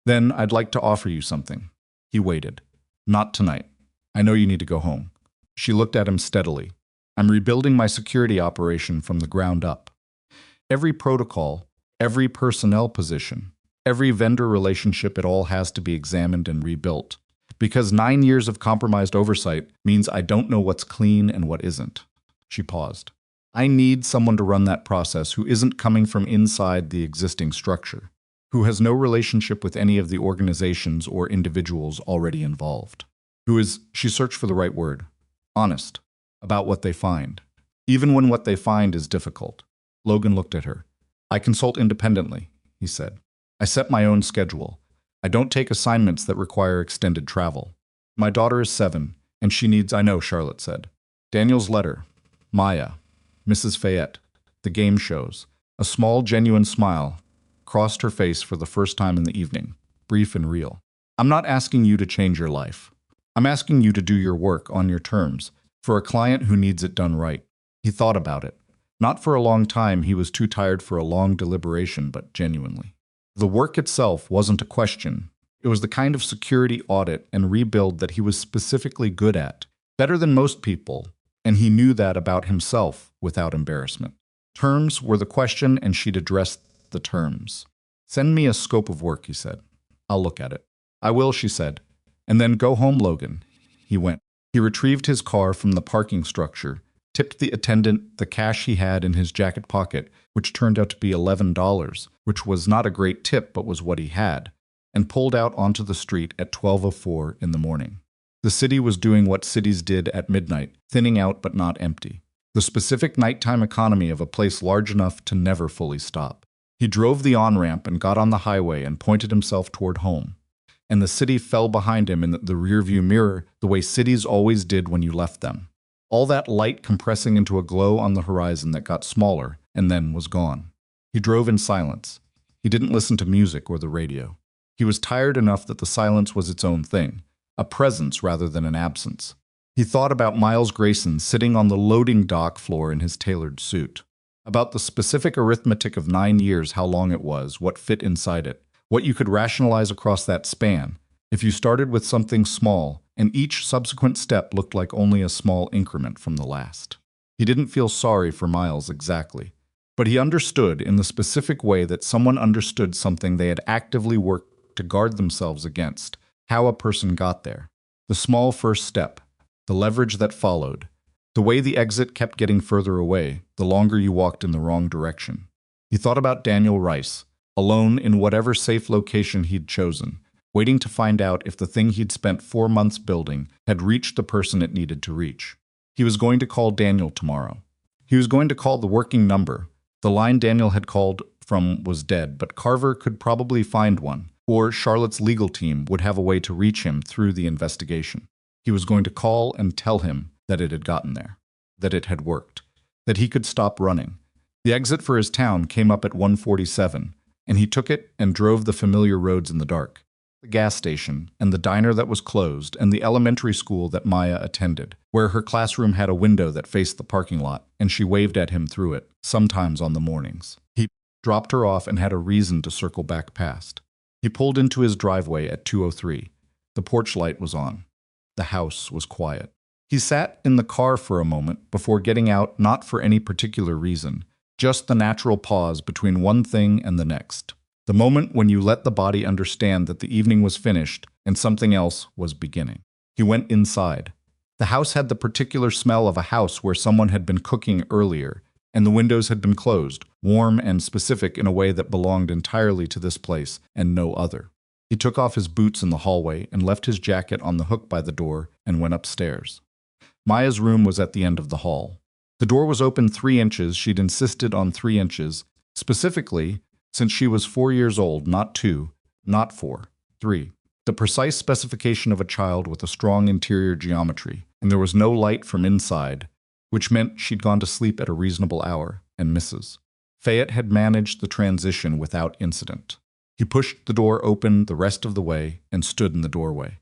Then I'd like to offer you something. He waited. Not tonight. I know you need to go home. She looked at him steadily. I'm rebuilding my security operation from the ground up. Every protocol, every personnel position, every vendor relationship, it all has to be examined and rebuilt. Because 9 years of compromised oversight means I don't know what's clean and what isn't. She paused. I need someone to run that process who isn't coming from inside the existing structure, who has no relationship with any of the organizations or individuals already involved, who is, she searched for the right word, honest about what they find, even when what they find is difficult. Logan looked at her. I consult independently, he said. I set my own schedule. I don't take assignments that require extended travel. My daughter is 7, and she needs, I know, Charlotte said. Daniel's letter, Maya, Mrs. Fayette, the game shows. A small, genuine smile crossed her face for the first time in the evening, brief and real. I'm not asking you to change your life. I'm asking you to do your work on your terms, for a client who needs it done right. He thought about it. Not for a long time, he was too tired for a long deliberation, but genuinely. The work itself wasn't a question. It was the kind of security audit and rebuild that he was specifically good at, better than most people, and he knew that about himself without embarrassment. Terms were the question, and she'd addressed the terms. Send me a scope of work, he said. I'll look at it. I will, she said. And then go home, Logan. He went. He retrieved his car from the parking structure, tipped the attendant the cash he had in his jacket pocket, which turned out to be $11, which was not a great tip but was what he had, and pulled out onto the street at 12:04 in the morning. The city was doing what cities did at midnight, thinning out but not empty. The specific nighttime economy of a place large enough to never fully stop. He drove the on-ramp and got on the highway and pointed himself toward home. And the city fell behind him in the rearview mirror the way cities always did when you left them. All that light compressing into a glow on the horizon that got smaller and then was gone. He drove in silence. He didn't listen to music or the radio. He was tired enough that the silence was its own thing, a presence rather than an absence. He thought about Miles Grayson sitting on the loading dock floor in his tailored suit, about the specific arithmetic of 9 years, how long it was, what fit inside it, what you could rationalize across that span. If you started with something small, and each subsequent step looked like only a small increment from the last. He didn't feel sorry for Miles exactly, but he understood in the specific way that someone understood something they had actively worked to guard themselves against, how a person got there. The small first step, the leverage that followed, the way the exit kept getting further away, the longer you walked in the wrong direction. He thought about Daniel Rice, alone in whatever safe location he'd chosen, waiting to find out if the thing he'd spent 4 months building had reached the person it needed to reach. He was going to call Daniel tomorrow. He was going to call the working number. The line Daniel had called from was dead, but Carver could probably find one, or Charlotte's legal team would have a way to reach him through the investigation. He was going to call and tell him that it had gotten there, that it had worked, that he could stop running. The exit for his town came up at 1:47, and he took it and drove the familiar roads in the dark. The gas station, and the diner that was closed, and the elementary school that Maya attended, where her classroom had a window that faced the parking lot, and she waved at him through it, sometimes on the mornings. He dropped her off and had a reason to circle back past. He pulled into his driveway at 2:03. The porch light was on. The house was quiet. He sat in the car for a moment before getting out, not for any particular reason, just the natural pause between one thing and the next. The moment when you let the body understand that the evening was finished and something else was beginning. He went inside. The house had the particular smell of a house where someone had been cooking earlier, and the windows had been closed, warm and specific in a way that belonged entirely to this place and no other. He took off his boots in the hallway and left his jacket on the hook by the door and went upstairs. Maya's room was at the end of the hall. The door was open 3 inches. She'd insisted on 3 inches, specifically since she was 4 years old, not 2, not 4, 3. The precise specification of a child with a strong interior geometry, and there was no light from inside, which meant she'd gone to sleep at a reasonable hour, and Mrs. Fayette had managed the transition without incident. He pushed the door open the rest of the way and stood in the doorway.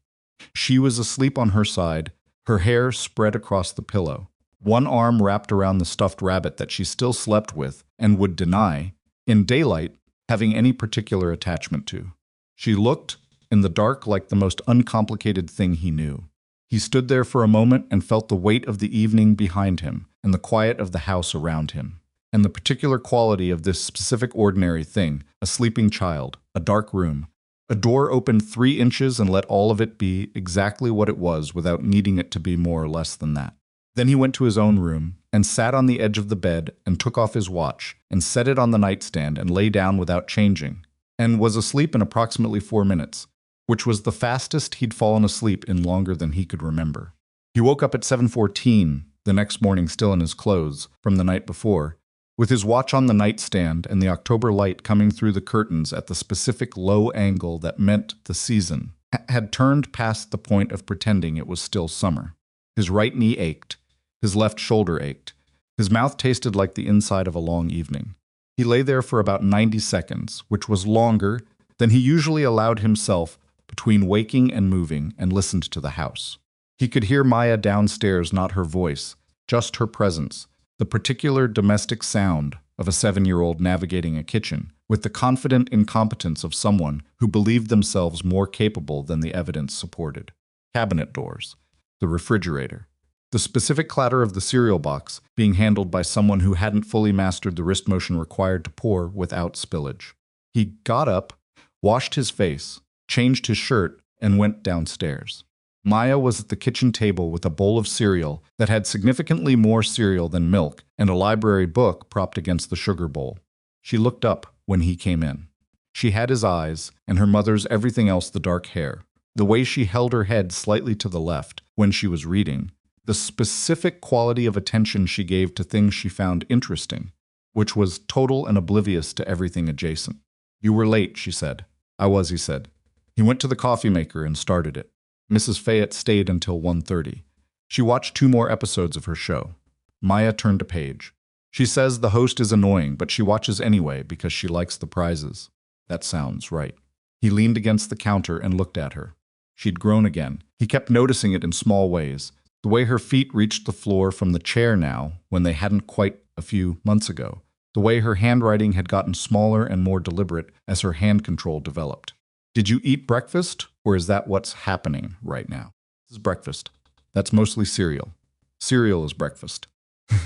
She was asleep on her side, her hair spread across the pillow, one arm wrapped around the stuffed rabbit that she still slept with and would deny, in daylight, having any particular attachment to. She looked, in the dark, like the most uncomplicated thing he knew. He stood there for a moment and felt the weight of the evening behind him, and the quiet of the house around him. And the particular quality of this specific ordinary thing, a sleeping child, a dark room, a door opened 3 inches and let all of it be exactly what it was without needing it to be more or less than that. Then he went to his own room and sat on the edge of the bed and took off his watch and set it on the nightstand and lay down without changing, and was asleep in approximately 4 minutes, which was the fastest he'd fallen asleep in longer than he could remember. He woke up at 7:14 the next morning, still in his clothes from the night before, with his watch on the nightstand and the October light coming through the curtains at the specific low angle that meant the season had turned past the point of pretending it was still summer. His right knee ached. His left shoulder ached. His mouth tasted like the inside of a long evening. He lay there for about 90 seconds, which was longer than he usually allowed himself between waking and moving, and listened to the house. He could hear Maya downstairs, not her voice, just her presence, the particular domestic sound of a 7-year-old navigating a kitchen, with the confident incompetence of someone who believed themselves more capable than the evidence supported. Cabinet doors, the refrigerator, the specific clatter of the cereal box being handled by someone who hadn't fully mastered the wrist motion required to pour without spillage. He got up, washed his face, changed his shirt, and went downstairs. Maya was at the kitchen table with a bowl of cereal that had significantly more cereal than milk and a library book propped against the sugar bowl. She looked up when he came in. She had his eyes and her mother's everything else, the dark hair, the way she held her head slightly to the left when she was reading, the specific quality of attention she gave to things she found interesting, which was total and oblivious to everything adjacent. "You were late," she said. "I was," he said. He went to the coffee maker and started it. Mrs. Fayette stayed until 1:30. She watched 2 more episodes of her show. Maya turned a page. She says the host is annoying, but she watches anyway because she likes the prizes. That sounds right. He leaned against the counter and looked at her. She'd grown again. He kept noticing it in small ways. The way her feet reached the floor from the chair now, when they hadn't quite a few months ago. The way her handwriting had gotten smaller and more deliberate as her hand control developed. "Did you eat breakfast, or is that what's happening right now?" "This is breakfast. That's mostly cereal. Cereal is breakfast."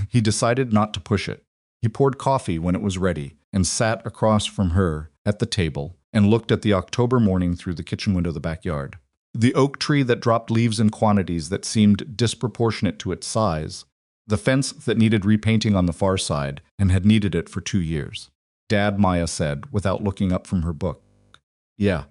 He decided not to push it. He poured coffee when it was ready and sat across from her at the table and looked at the October morning through the kitchen window of the backyard. The oak tree that dropped leaves in quantities that seemed disproportionate to its size. The fence that needed repainting on the far side and had needed it for 2 years. "Dad," Maya said, without looking up from her book. "Yeah.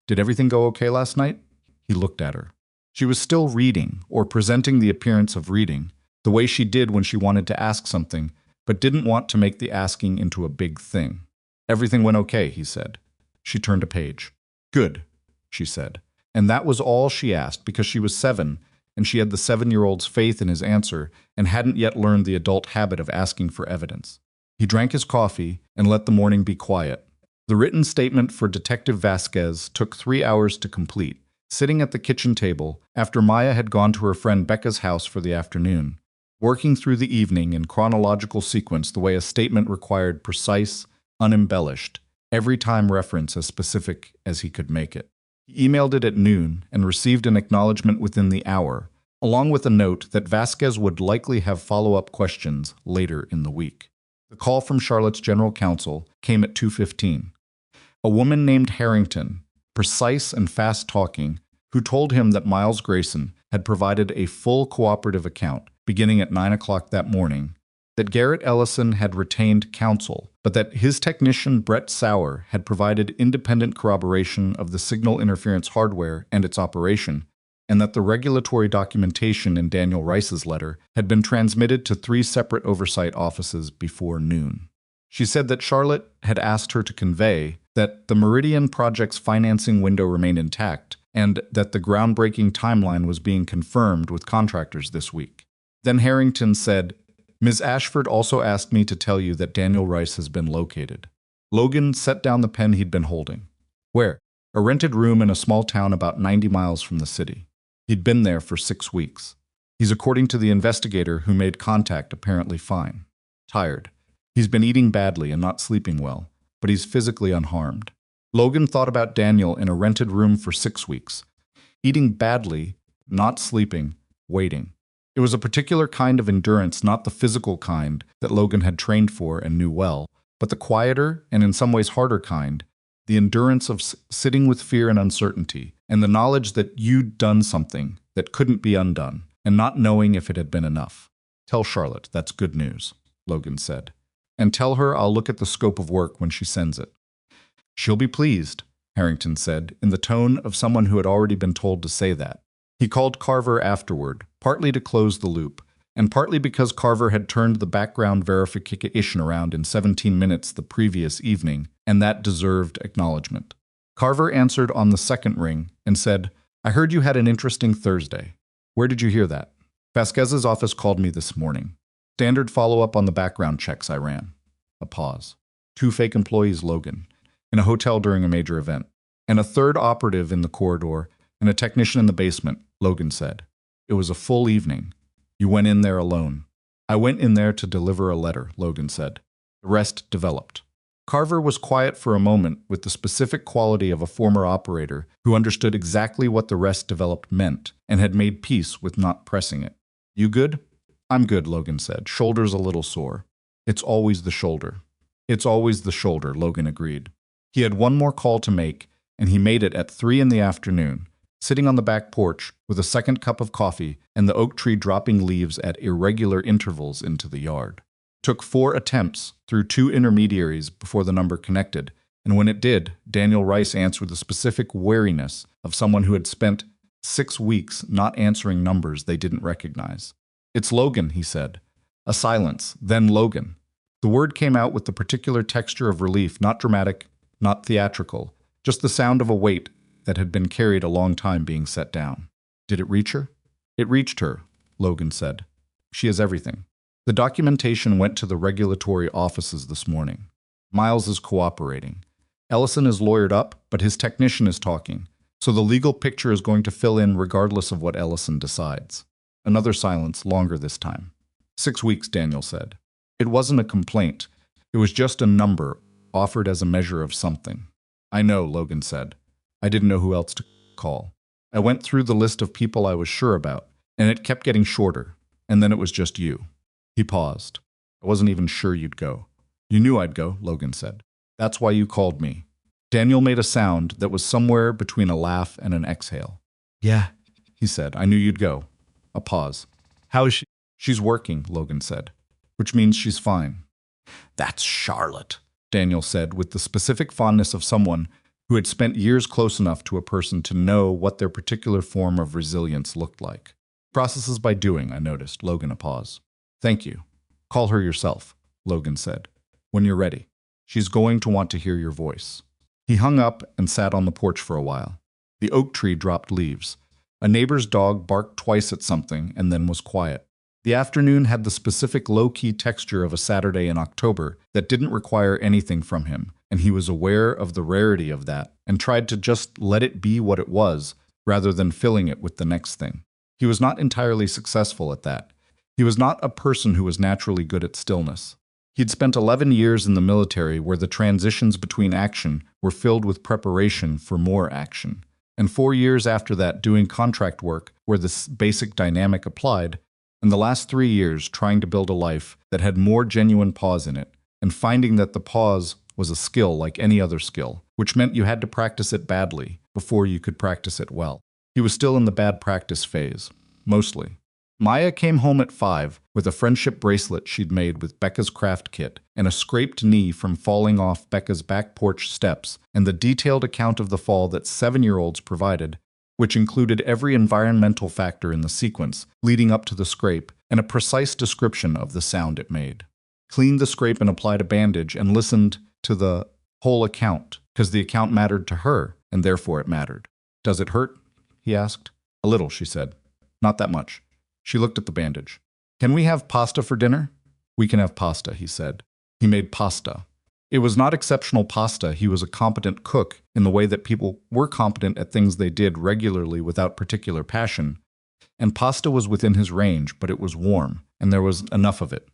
Did everything go okay last night?" He looked at her. She was still reading, or presenting the appearance of reading, the way she did when she wanted to ask something, but didn't want to make the asking into a big thing. "Everything went okay," he said. She turned a page. "Good," she said. And that was all she asked, because she was 7, and she had the 7-year-old's faith in his answer and hadn't yet learned the adult habit of asking for evidence. He drank his coffee and let the morning be quiet. The written statement for Detective Vasquez took 3 hours to complete, sitting at the kitchen table after Maya had gone to her friend Becca's house for the afternoon, working through the evening in chronological sequence the way a statement required, precise, unembellished, every time reference as specific as he could make it. He emailed it at noon and received an acknowledgement within the hour, along with a note that Vasquez would likely have follow-up questions later in the week. The call from Charlotte's general counsel came at 2:15. A woman named Harrington, precise and fast-talking, who told him that Miles Grayson had provided a full cooperative account beginning at 9 o'clock that morning, that Garrett Ellison had retained counsel, but that his technician Brett Sauer had provided independent corroboration of the signal interference hardware and its operation, and that the regulatory documentation in Daniel Rice's letter had been transmitted to 3 separate oversight offices before noon. She said that Charlotte had asked her to convey that the Meridian project's financing window remained intact and that the groundbreaking timeline was being confirmed with contractors this week. Then Harrington said, "Ms. Ashford also asked me to tell you that Daniel Rice has been located." Logan set down the pen he'd been holding. "Where?" "A rented room in a small town about 90 miles from the city. He'd been there for 6 weeks. He's, according to the investigator who made contact, apparently fine. Tired. He's been eating badly and not sleeping well, but he's physically unharmed." Logan thought about Daniel in a rented room for 6 weeks. Eating badly, not sleeping, waiting. It was a particular kind of endurance, not the physical kind that Logan had trained for and knew well, but the quieter and in some ways harder kind, the endurance of sitting with fear and uncertainty, and the knowledge that you'd done something that couldn't be undone, and not knowing if it had been enough. Tell Charlotte, that's good news, Logan said. And tell her I'll look at the scope of work when she sends it. She'll be pleased, Harrington said, in the tone of someone who had already been told to say that. He called Carver afterward, partly to close the loop, and partly because Carver had turned the background verification around in 17 minutes the previous evening, and that deserved acknowledgement. Carver answered on the second ring and said, I heard you had an interesting Thursday. Where did you hear that? Vasquez's office called me this morning. Standard follow-up on the background checks I ran. A pause. 2 fake employees, Logan, in a hotel during a major event, and a third operative in the corridor, and a technician in the basement, Logan said. It was a full evening. You went in there alone. I went in there to deliver a letter, Logan said. The rest developed. Carver was quiet for a moment with the specific quality of a former operator who understood exactly what the rest developed meant and had made peace with not pressing it. You good? I'm good, Logan said, shoulders a little sore. It's always the shoulder. It's always the shoulder, Logan agreed. He had one more call to make, and he made it at 3 in the afternoon, sitting on the back porch with a second cup of coffee and the oak tree dropping leaves at irregular intervals into the yard. Took 4 attempts through 2 intermediaries before the number connected, and when it did, Daniel Rice answered with the specific wariness of someone who had spent 6 weeks not answering numbers they didn't recognize. It's Logan, he said. A silence, then Logan. The word came out with the particular texture of relief, not dramatic, not theatrical, just the sound of a weight that had been carried a long time being set down. Did it reach her? It reached her, Logan said. She has everything. The documentation went to the regulatory offices this morning. Miles is cooperating. Ellison is lawyered up, but his technician is talking, so the legal picture is going to fill in regardless of what Ellison decides. Another silence, longer this time. 6 weeks, Daniel said. It wasn't a complaint. It was just a number offered as a measure of something. I know, Logan said. I didn't know who else to call. I went through the list of people I was sure about, and it kept getting shorter, and then it was just you. He paused. I wasn't even sure you'd go. You knew I'd go, Logan said. That's why you called me. Daniel made a sound that was somewhere between a laugh and an exhale. Yeah, he said. I knew you'd go. A pause. How is she? She's working, Logan said, which means she's fine. That's Charlotte, Daniel said with the specific fondness of someone who had spent years close enough to a person to know what their particular form of resilience looked like. Processes by doing, I noticed. Logan, a pause. Thank you. Call her yourself, Logan said. When you're ready. She's going to want to hear your voice. He hung up and sat on the porch for a while. The oak tree dropped leaves. A neighbor's dog barked twice at something and then was quiet. The afternoon had the specific low-key texture of a Saturday in October that didn't require anything from him, and he was aware of the rarity of that and tried to just let it be what it was rather than filling it with the next thing. He was not entirely successful at that. He was not a person who was naturally good at stillness. He'd spent 11 years in the military where the transitions between action were filled with preparation for more action, and 4 years after that doing contract work where this basic dynamic applied, and the last 3 years trying to build a life that had more genuine pause in it, and finding that the pause was a skill like any other skill, which meant you had to practice it badly before you could practice it well. He was still in the bad practice phase, mostly. Maya came home at 5 with a friendship bracelet she'd made with Becca's craft kit and a scraped knee from falling off Becca's back porch steps and the detailed account of the fall that 7-year-olds provided, which included every environmental factor in the sequence leading up to the scrape and a precise description of the sound it made. Cleaned the scrape and applied a bandage and listened to the whole account because the account mattered to her and therefore it mattered. Does it hurt? He asked. A little, she said. Not that much. She looked at the bandage. Can we have pasta for dinner? We can have pasta, he said. He made pasta. It was not exceptional pasta. He was a competent cook in the way that people were competent at things they did regularly without particular passion. And pasta was within his range, but it was warm, and there was enough of it.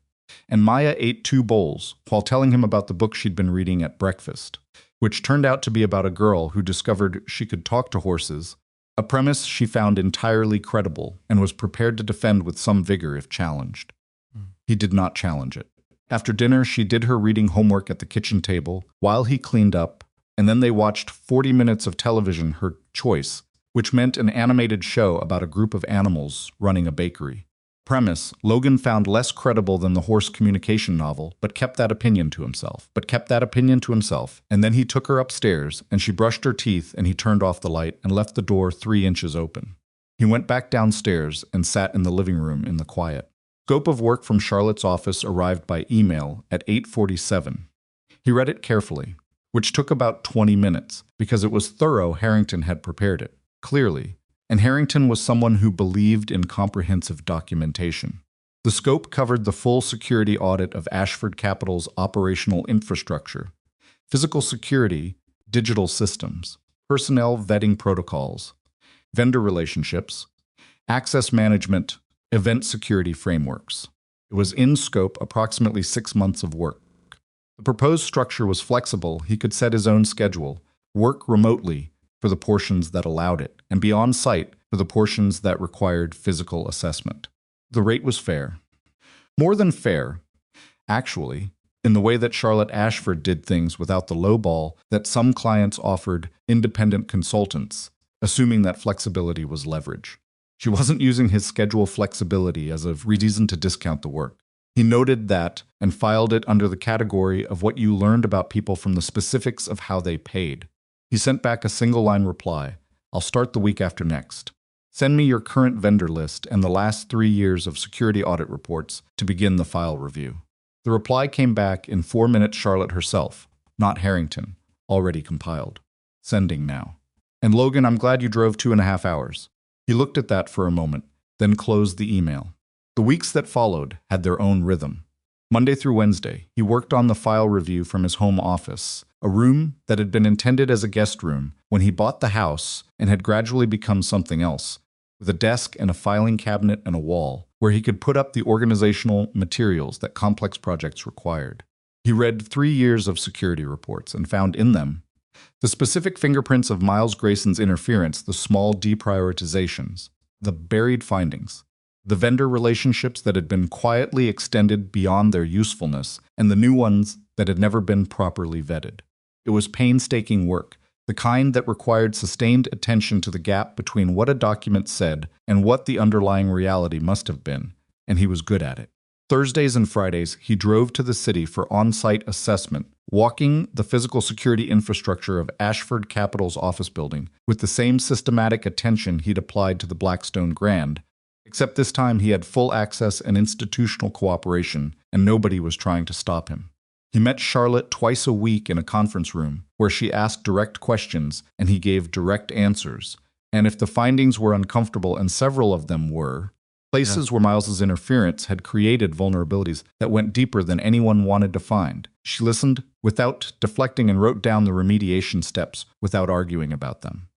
And Maya ate 2 bowls while telling him about the book she'd been reading at breakfast, which turned out to be about a girl who discovered she could talk to horses a premise she found entirely credible and was prepared to defend with some vigor if challenged. He did not challenge it. After dinner, she did her reading homework at the kitchen table while he cleaned up, and then they watched 40 minutes of television, her choice, which meant an animated show about a group of animals running a bakery. Premise, Logan found less credible than the horse communication novel, but kept that opinion to himself. And then he took her upstairs, and she brushed her teeth, and he turned off the light and left the door 3 inches open. He went back downstairs and sat in the living room in the quiet. Scope of work from Charlotte's office arrived by email at 8:47. He read it carefully, which took about 20 minutes, because it was thorough. Harrington had prepared it, clearly, and Harrington was someone who believed in comprehensive documentation. The scope covered the full security audit of Ashford Capital's operational infrastructure, physical security, digital systems, personnel vetting protocols, vendor relationships, access management, event security frameworks. It was in scope approximately 6 months of work. The proposed structure was flexible. He could set his own schedule, work remotely for the portions that allowed it, and be on site for the portions that required physical assessment. The rate was fair. More than fair, actually, in the way that Charlotte Ashford did things without the lowball that some clients offered independent consultants, assuming that flexibility was leverage. She wasn't using his schedule flexibility as a reason to discount the work. He noted that and filed it under the category of what you learned about people from the specifics of how they paid. He sent back a single-line reply, "I'll start the week after next. Send me your current vendor list and the last 3 years of security audit reports to begin the file review." The reply came back in 4 minutes. Charlotte herself, not Harrington, already compiled. Sending now. "And Logan, I'm glad you drove 2.5 hours. He looked at that for a moment, then closed the email. The weeks that followed had their own rhythm. Monday through Wednesday, he worked on the file review from his home office, a room that had been intended as a guest room when he bought the house and had gradually become something else, with a desk and a filing cabinet and a wall, where he could put up the organizational materials that complex projects required. He read 3 years of security reports and found in them the specific fingerprints of Miles Grayson's interference, the small deprioritizations, the buried findings, the vendor relationships that had been quietly extended beyond their usefulness, and the new ones that had never been properly vetted. It was painstaking work, the kind that required sustained attention to the gap between what a document said and what the underlying reality must have been, and he was good at it. Thursdays and Fridays, he drove to the city for on-site assessment, walking the physical security infrastructure of Ashford Capital's office building with the same systematic attention he'd applied to the Blackstone Grand, except this time he had full access and institutional cooperation, and nobody was trying to stop him. He met Charlotte twice a week in a conference room, where she asked direct questions and he gave direct answers, and if the findings were uncomfortable, and several of them were, places where Miles's interference had created vulnerabilities that went deeper than anyone wanted to find. She listened without deflecting and wrote down the remediation steps without arguing about them.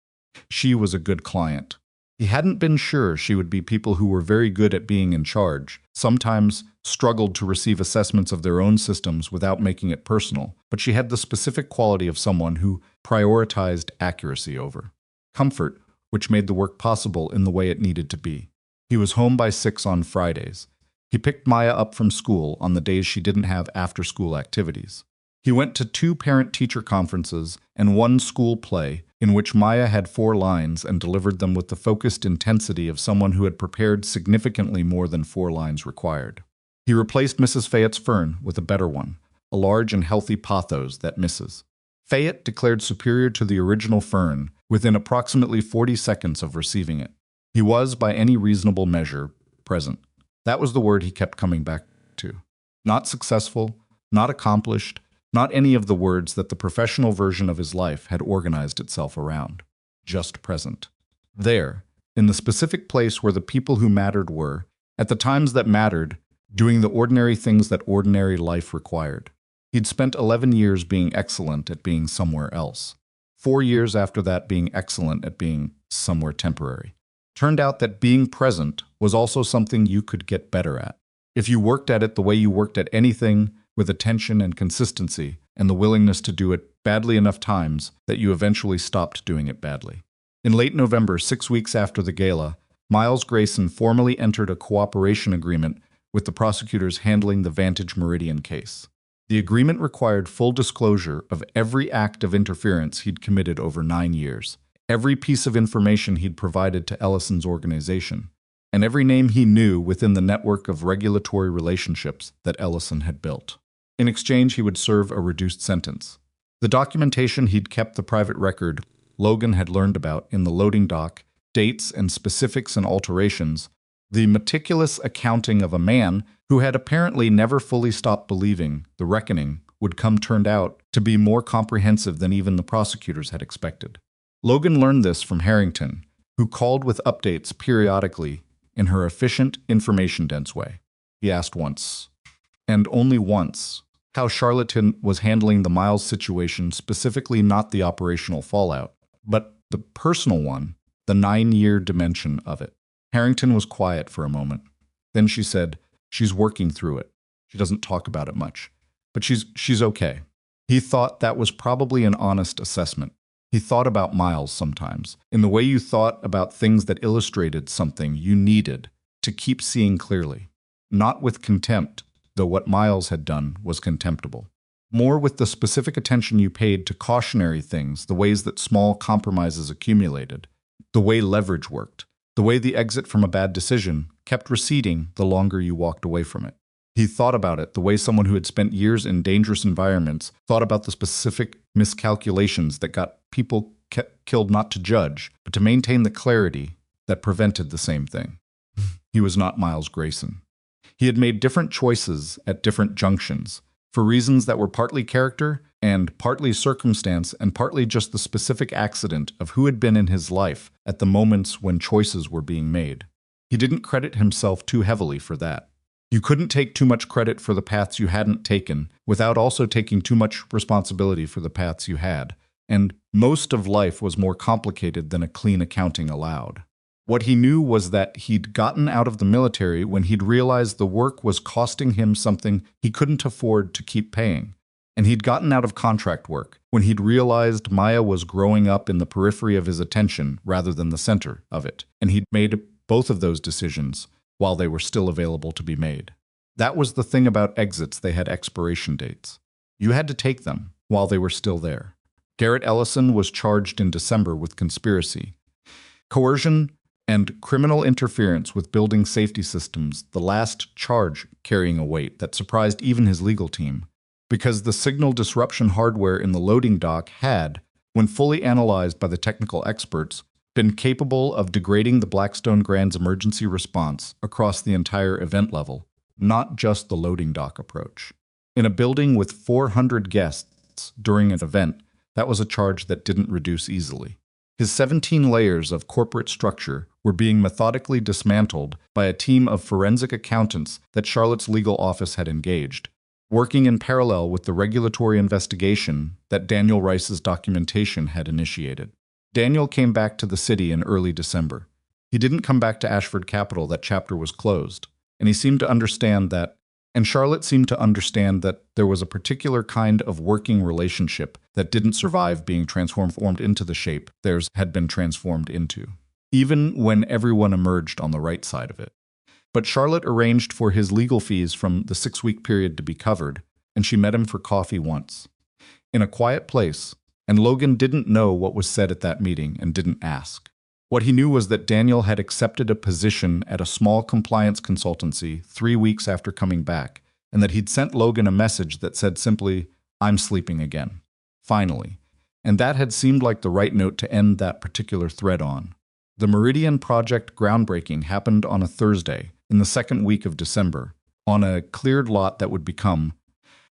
She was a good client. He hadn't been sure she would be people who were very good at being in charge, sometimes struggled to receive assessments of their own systems without making it personal, but she had the specific quality of someone who prioritized accuracy over comfort, which made the work possible in the way it needed to be. He was home by 6 on Fridays. He picked Maya up from school on the days she didn't have after-school activities. He went to 2 parent-teacher conferences and 1 school play in which Maya had 4 lines and delivered them with the focused intensity of someone who had prepared significantly more than 4 lines required. He replaced Mrs. Fayette's fern with a better one, a large and healthy pothos that Mrs. Fayette declared superior to the original fern within approximately 40 seconds of receiving it. He was, by any reasonable measure, present. That was the word he kept coming back to. Not successful, not accomplished, not any of the words that the professional version of his life had organized itself around. Just present. There, in the specific place where the people who mattered were, at the times that mattered, doing the ordinary things that ordinary life required. He'd spent 11 years being excellent at being somewhere else. 4 years after that being excellent at being somewhere temporary. Turned out that being present was also something you could get better at. If you worked at it the way you worked at anything, with attention and consistency, and the willingness to do it badly enough times that you eventually stopped doing it badly. In late November, 6 weeks after the gala, Miles Grayson formally entered a cooperation agreement with the prosecutors handling the Vantage Meridian case. The agreement required full disclosure of every act of interference he'd committed over 9 years, every piece of information he'd provided to Ellison's organization, and every name he knew within the network of regulatory relationships that Ellison had built. In exchange, he would serve a reduced sentence. The documentation he'd kept the private record Logan had learned about in the loading dock, dates and specifics and alterations, the meticulous accounting of a man who had apparently never fully stopped believing the reckoning would come turned out to be more comprehensive than even the prosecutors had expected. Logan learned this from Harrington, who called with updates periodically in her efficient, information-dense way. He asked once, and only once, how Charlotte was handling the Miles situation, specifically not the operational fallout, but the personal one, the 9-year dimension of it. Harrington was quiet for a moment. Then she said, "She's working through it. She doesn't talk about it much, but she's okay." He thought that was probably an honest assessment. He thought about Miles sometimes, in the way you thought about things that illustrated something you needed to keep seeing clearly. Not with contempt, though what Miles had done was contemptible. More with the specific attention you paid to cautionary things, the ways that small compromises accumulated, the way leverage worked, the way the exit from a bad decision kept receding the longer you walked away from it. He thought about it the way someone who had spent years in dangerous environments thought about the specific miscalculations that got people killed not to judge, but to maintain the clarity that prevented the same thing. He was not Miles Grayson. He had made different choices at different junctions, for reasons that were partly character and partly circumstance and partly just the specific accident of who had been in his life at the moments when choices were being made. He didn't credit himself too heavily for that. You couldn't take too much credit for the paths you hadn't taken without also taking too much responsibility for the paths you had, and most of life was more complicated than a clean accounting allowed. What he knew was that he'd gotten out of the military when he'd realized the work was costing him something he couldn't afford to keep paying. And he'd gotten out of contract work when he'd realized Maya was growing up in the periphery of his attention rather than the center of it. And he'd made both of those decisions while they were still available to be made. That was the thing about exits, they had expiration dates. You had to take them while they were still there. Garrett Ellison was charged in December with conspiracy, coercion, and criminal interference with building safety systems, the last charge carrying a weight that surprised even his legal team, because the signal disruption hardware in the loading dock had, when fully analyzed by the technical experts, been capable of degrading the Blackstone Grand's emergency response across the entire event level, not just the loading dock approach. In a building with 400 guests during an event, that was a charge that didn't reduce easily. His 17 layers of corporate structure were being methodically dismantled by a team of forensic accountants that Charlotte's legal office had engaged, working in parallel with the regulatory investigation that Daniel Rice's documentation had initiated. Daniel came back to the city in early December. He didn't come back to Ashford Capital, that chapter was closed, and he seemed to understand that, and Charlotte seemed to understand that there was a particular kind of working relationship that didn't survive being transformed into the shape theirs had been transformed into, even when everyone emerged on the right side of it. But Charlotte arranged for his legal fees from the 6-week period to be covered, and she met him for coffee once. In a quiet place, and Logan didn't know what was said at that meeting and didn't ask. What he knew was that Daniel had accepted a position at a small compliance consultancy 3 weeks after coming back, and that he'd sent Logan a message that said simply, "I'm sleeping again." Finally. And that had seemed like the right note to end that particular thread on. The Meridian project groundbreaking happened on a Thursday in the second week of December, on a cleared lot that would become,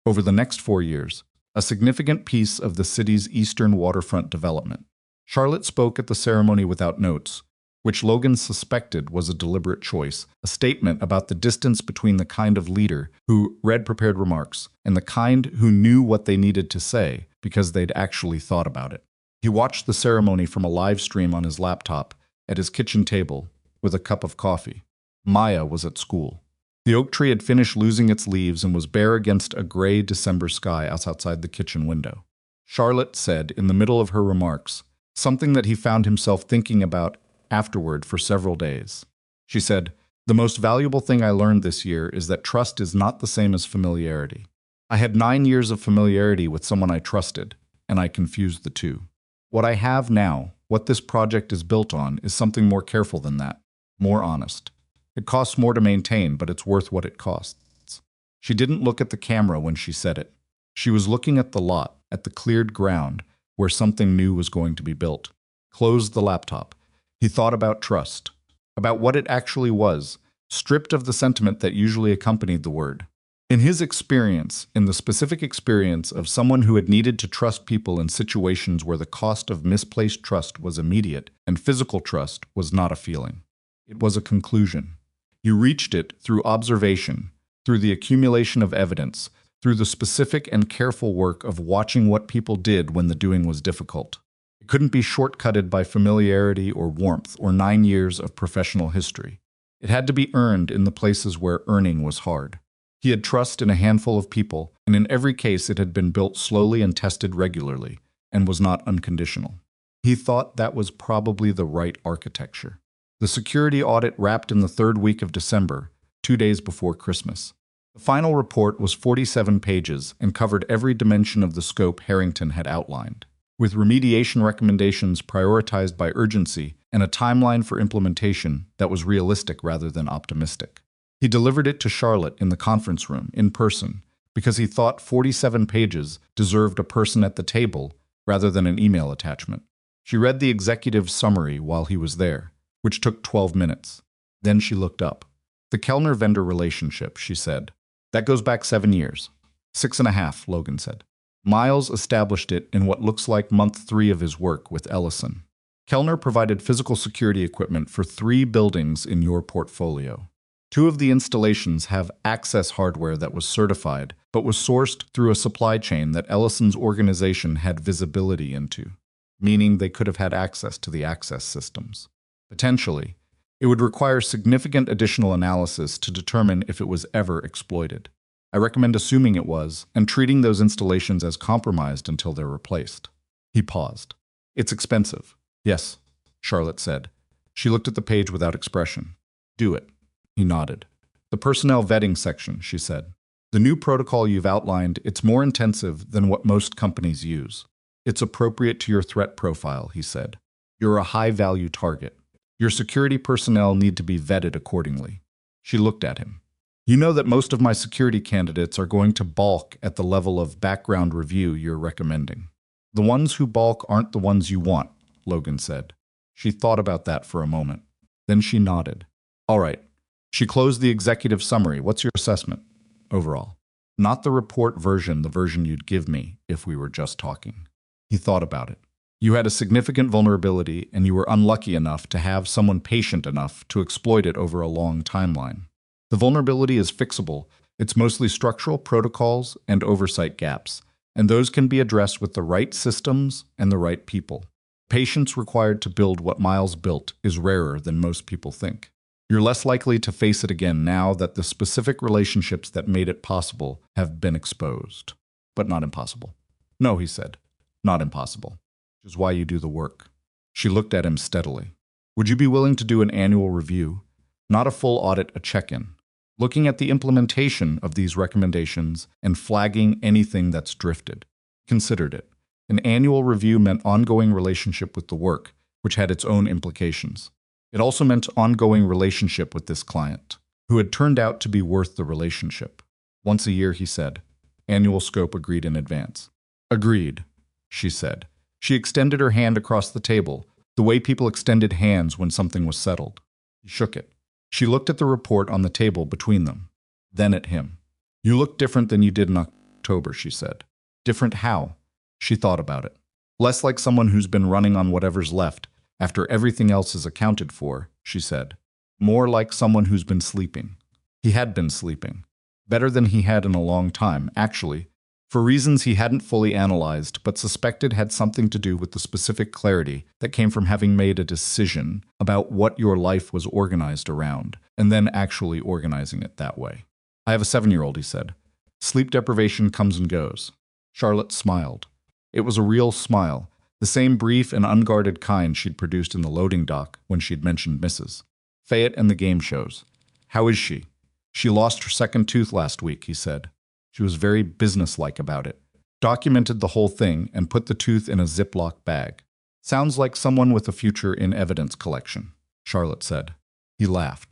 over the next 4 years, a significant piece of the city's eastern waterfront development. Charlotte spoke at the ceremony without notes, which Logan suspected was a deliberate choice, a statement about the distance between the kind of leader who read prepared remarks and the kind who knew what they needed to say because they'd actually thought about it. He watched the ceremony from a live stream on his laptop at his kitchen table with a cup of coffee. Maya was at school. The oak tree had finished losing its leaves and was bare against a gray December sky outside the kitchen window. Charlotte said, in the middle of her remarks, something that he found himself thinking about afterward for several days. She said, "The most valuable thing I learned this year is that trust is not the same as familiarity. I had 9 years of familiarity with someone I trusted, and I confused the two. What I have now, what this project is built on, is something more careful than that, more honest. It costs more to maintain, but it's worth what it costs." She didn't look at the camera when she said it. She was looking at the lot, at the cleared ground, where something new was going to be built. Closed the laptop. He thought about trust, about what it actually was, stripped of the sentiment that usually accompanied the word. In his experience, in the specific experience of someone who had needed to trust people in situations where the cost of misplaced trust was immediate and physical trust was not a feeling. It was a conclusion. You reached it through observation, through the accumulation of evidence, through the specific and careful work of watching what people did when the doing was difficult. It couldn't be shortcutted by familiarity or warmth or 9 years of professional history. It had to be earned in the places where earning was hard. He had trust in a handful of people, and in every case it had been built slowly and tested regularly, and was not unconditional. He thought that was probably the right architecture. The security audit wrapped in the 3rd week of December, 2 days before Christmas. The final report was 47 pages and covered every dimension of the scope Harrington had outlined, with remediation recommendations prioritized by urgency and a timeline for implementation that was realistic rather than optimistic. He delivered it to Charlotte in the conference room, in person, because he thought 47 pages deserved a person at the table rather than an email attachment. She read the executive summary while he was there, which took 12 minutes. Then she looked up. "The Kellner-vendor relationship," she said. "That goes back 7 years. 6.5, Logan said. Miles established it in what looks like month 3 of his work with Ellison. Kellner provided physical security equipment for 3 buildings in your portfolio. 2 of the installations have access hardware that was certified, but was sourced through a supply chain that Ellison's organization had visibility into, meaning they could have had access to the access systems. Potentially, it would require significant additional analysis to determine if it was ever exploited. I recommend assuming it was, and treating those installations as compromised until they're replaced." He paused. "It's expensive." "Yes," Charlotte said. She looked at the page without expression. "Do it." He nodded. "The personnel vetting section," she said. "The new protocol you've outlined, it's more intensive than what most companies use. It's appropriate to your threat profile," he said. "You're a high-value target. Your security personnel need to be vetted accordingly." She looked at him. "You know that most of my security candidates are going to balk at the level of background review you're recommending. The ones who balk aren't the ones you want," Logan said. She thought about that for a moment. Then she nodded. "All right." She closed the executive summary. "What's your assessment?" "Overall." "Not the report version, the version you'd give me if we were just talking." He thought about it. "You had a significant vulnerability, and you were unlucky enough to have someone patient enough to exploit it over a long timeline. The vulnerability is fixable. It's mostly structural protocols and oversight gaps, and those can be addressed with the right systems and the right people. Patience required to build what Miles built is rarer than most people think. You're less likely to face it again now that the specific relationships that made it possible have been exposed. But not impossible." "No," he said. "Not impossible. Which is why you do the work." She looked at him steadily. "Would you be willing to do an annual review? Not a full audit, a check-in. Looking at the implementation of these recommendations and flagging anything that's drifted." Considered it. An annual review meant ongoing relationship with the work, which had its own implications. It also meant ongoing relationship with this client, who had turned out to be worth the relationship. "Once a year," he said. Annual scope agreed in advance. "Agreed," she said. She extended her hand across the table, the way people extended hands when something was settled. He shook it. She looked at the report on the table between them, then at him. "You look different than you did in October," she said. "Different how?" She thought about it. "Less like someone who's been running on whatever's left, after everything else is accounted for," she said. "More like someone who's been sleeping." He had been sleeping. Better than he had in a long time, actually, for reasons he hadn't fully analyzed but suspected had something to do with the specific clarity that came from having made a decision about what your life was organized around, and then actually organizing it that way. "I have a 7-year-old, he said. "Sleep deprivation comes and goes." Charlotte smiled. It was a real smile, The same brief and unguarded kind she'd produced in the loading dock when she'd mentioned Mrs. Fayette and the game shows. "How is she?" "She lost her second tooth last week," he said. She was very businesslike about it. Documented the whole thing and put the tooth in a Ziploc bag. "Sounds like someone with a future in evidence collection," Charlotte said. He laughed.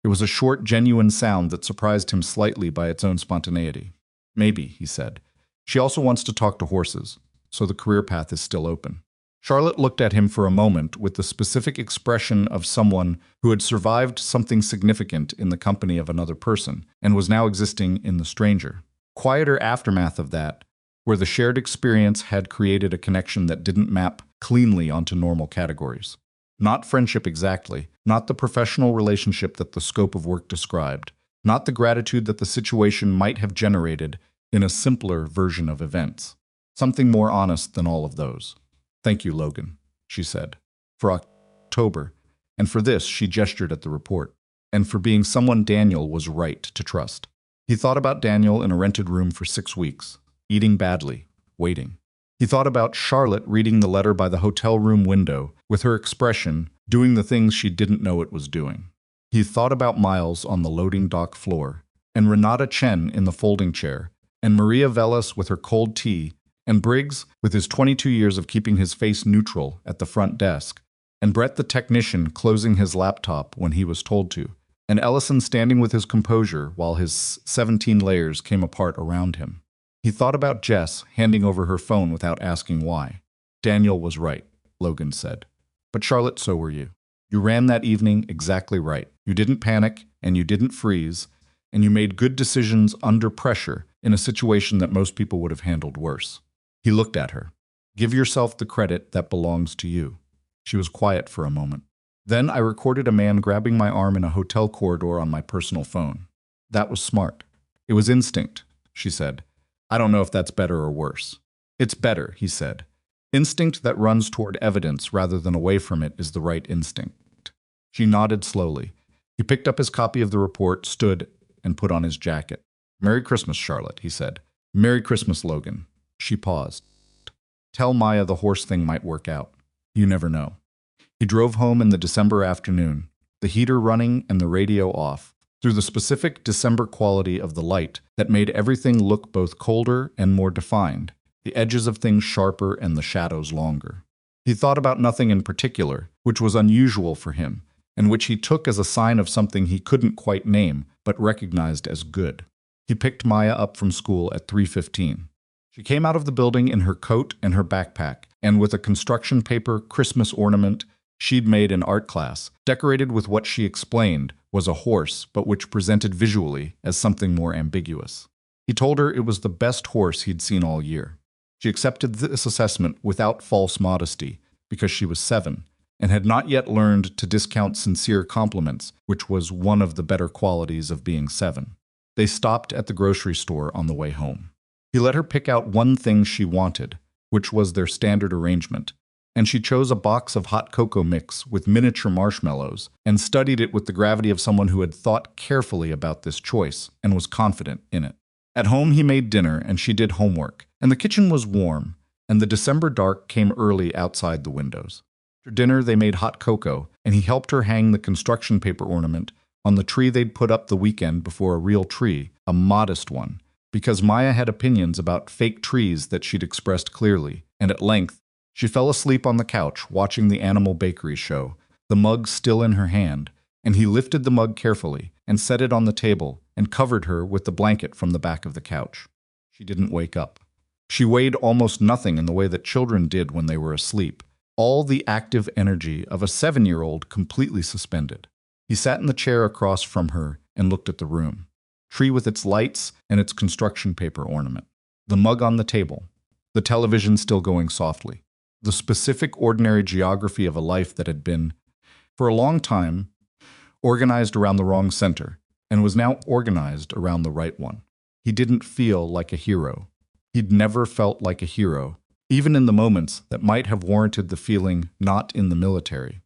It was a short, genuine sound that surprised him slightly by its own spontaneity. "Maybe," he said. "She also wants to talk to horses, so the career path is still open." Charlotte looked at him for a moment with the specific expression of someone who had survived something significant in the company of another person and was now existing in the stranger. Quieter aftermath of that, where the shared experience had created a connection that didn't map cleanly onto normal categories. Not friendship exactly, not the professional relationship that the scope of work described, not the gratitude that the situation might have generated in a simpler version of events. Something more honest than all of those. "Thank you, Logan," she said. "For October, and for this," she gestured at the report, "and for being someone Daniel was right to trust." He thought about Daniel in a rented room for 6 weeks, eating badly, waiting. He thought about Charlotte reading the letter by the hotel room window, with her expression, doing the things she didn't know it was doing. He thought about Miles on the loading dock floor, and Renata Chen in the folding chair, and Maria Velas with her cold tea, and Briggs with his 22 years of keeping his face neutral at the front desk, and Brett the technician closing his laptop when he was told to, and Ellison standing with his composure while his 17 layers came apart around him. He thought about Jess handing over her phone without asking why. "Daniel was right," Logan said. "But Charlotte, so were you. You ran that evening exactly right. You didn't panic, and you didn't freeze, and you made good decisions under pressure in a situation that most people would have handled worse." He looked at her. "Give yourself the credit that belongs to you." She was quiet for a moment. "Then I recorded a man grabbing my arm in a hotel corridor on my personal phone. That was smart. It was instinct," she said. "I don't know if that's better or worse." "It's better," he said. "Instinct that runs toward evidence rather than away from it is the right instinct." She nodded slowly. He picked up his copy of the report, stood, and put on his jacket. "Merry Christmas, Charlotte," he said. "Merry Christmas, Logan." She paused. "Tell Maya the horse thing might work out. You never know." He drove home in the December afternoon, the heater running and the radio off, through the specific December quality of the light that made everything look both colder and more defined, the edges of things sharper and the shadows longer. He thought about nothing in particular, which was unusual for him, and which he took as a sign of something he couldn't quite name, but recognized as good. He picked Maya up from school at 3:15. She came out of the building in her coat and her backpack, and with a construction paper Christmas ornament she'd made in art class, decorated with what she explained was a horse, but which presented visually as something more ambiguous. He told her it was the best horse he'd seen all year. She accepted this assessment without false modesty, because she was 7, and had not yet learned to discount sincere compliments, which was one of the better qualities of being 7. They stopped at the grocery store on the way home. He let her pick out one thing she wanted, which was their standard arrangement, and she chose a box of hot cocoa mix with miniature marshmallows and studied it with the gravity of someone who had thought carefully about this choice and was confident in it. At home he made dinner and she did homework, and the kitchen was warm, and the December dark came early outside the windows. After dinner they made hot cocoa, and he helped her hang the construction paper ornament on the tree they'd put up the weekend before a real tree, a modest one, because Maya had opinions about fake trees that she'd expressed clearly, and at length she fell asleep on the couch watching the Animal Bakery show, the mug still in her hand, and he lifted the mug carefully and set it on the table and covered her with the blanket from the back of the couch. She didn't wake up. She weighed almost nothing in the way that children did when they were asleep, all the active energy of a 7-year-old completely suspended. He sat in the chair across from her and looked at the room. Tree with its lights and its construction paper ornament. The mug on the table. The television still going softly. The specific ordinary geography of a life that had been, for a long time, organized around the wrong center, and was now organized around the right one. He didn't feel like a hero. He'd never felt like a hero, even in the moments that might have warranted the feeling not in the military,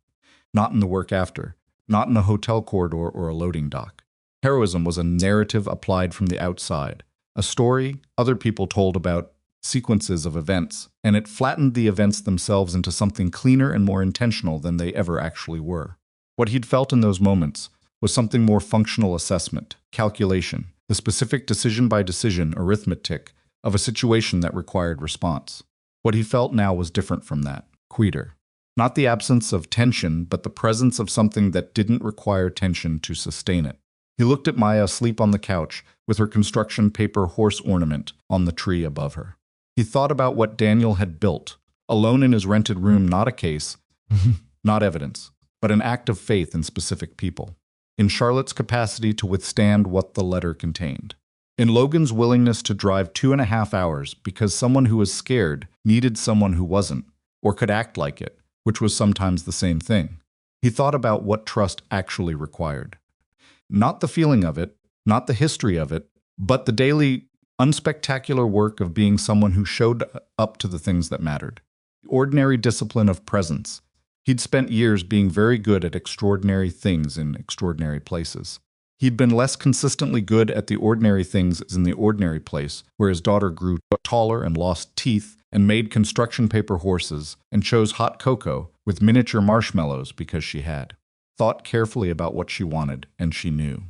not in the work after, not in a hotel corridor or a loading dock. Heroism was a narrative applied from the outside, a story other people told about sequences of events, and it flattened the events themselves into something cleaner and more intentional than they ever actually were. What he'd felt in those moments was something more functional assessment, calculation, the specific decision-by-decision arithmetic of a situation that required response. What he felt now was different from that, quieter. Not the absence of tension, but the presence of something that didn't require tension to sustain it. He looked at Maya asleep on the couch with her construction paper horse ornament on the tree above her. He thought about what Daniel had built, alone in his rented room, not a case, not evidence, but an act of faith in specific people. In Charlotte's capacity to withstand what the letter contained. In Logan's willingness to drive 2.5 hours because someone who was scared needed someone who wasn't, or could act like it, which was sometimes the same thing. He thought about what trust actually required. Not the feeling of it, not the history of it, but the daily, unspectacular work of being someone who showed up to the things that mattered. The ordinary discipline of presence. He'd spent years being very good at extraordinary things in extraordinary places. He'd been less consistently good at the ordinary things in the ordinary place, where his daughter grew taller and lost teeth and made construction paper horses and chose hot cocoa with miniature marshmallows because she had. Thought carefully about what she wanted, and she knew.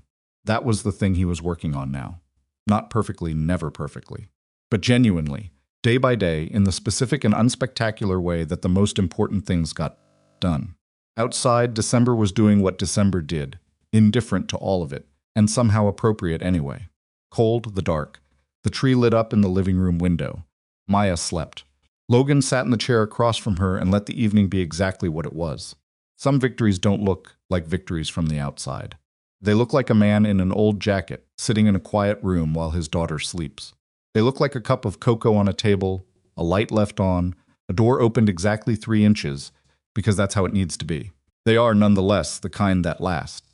That was the thing he was working on now. Not perfectly, never perfectly, but genuinely, day by day, in the specific and unspectacular way that the most important things got done. Outside, December was doing what December did, indifferent to all of it, and somehow appropriate anyway. Cold, the dark, the tree lit up in the living room window. Maya slept. Logan sat in the chair across from her and let the evening be exactly what it was. Some victories don't look like victories from the outside. They look like a man in an old jacket, sitting in a quiet room while his daughter sleeps. They look like a cup of cocoa on a table, a light left on, a door opened exactly 3 inches, because that's how it needs to be. They are, nonetheless, the kind that last.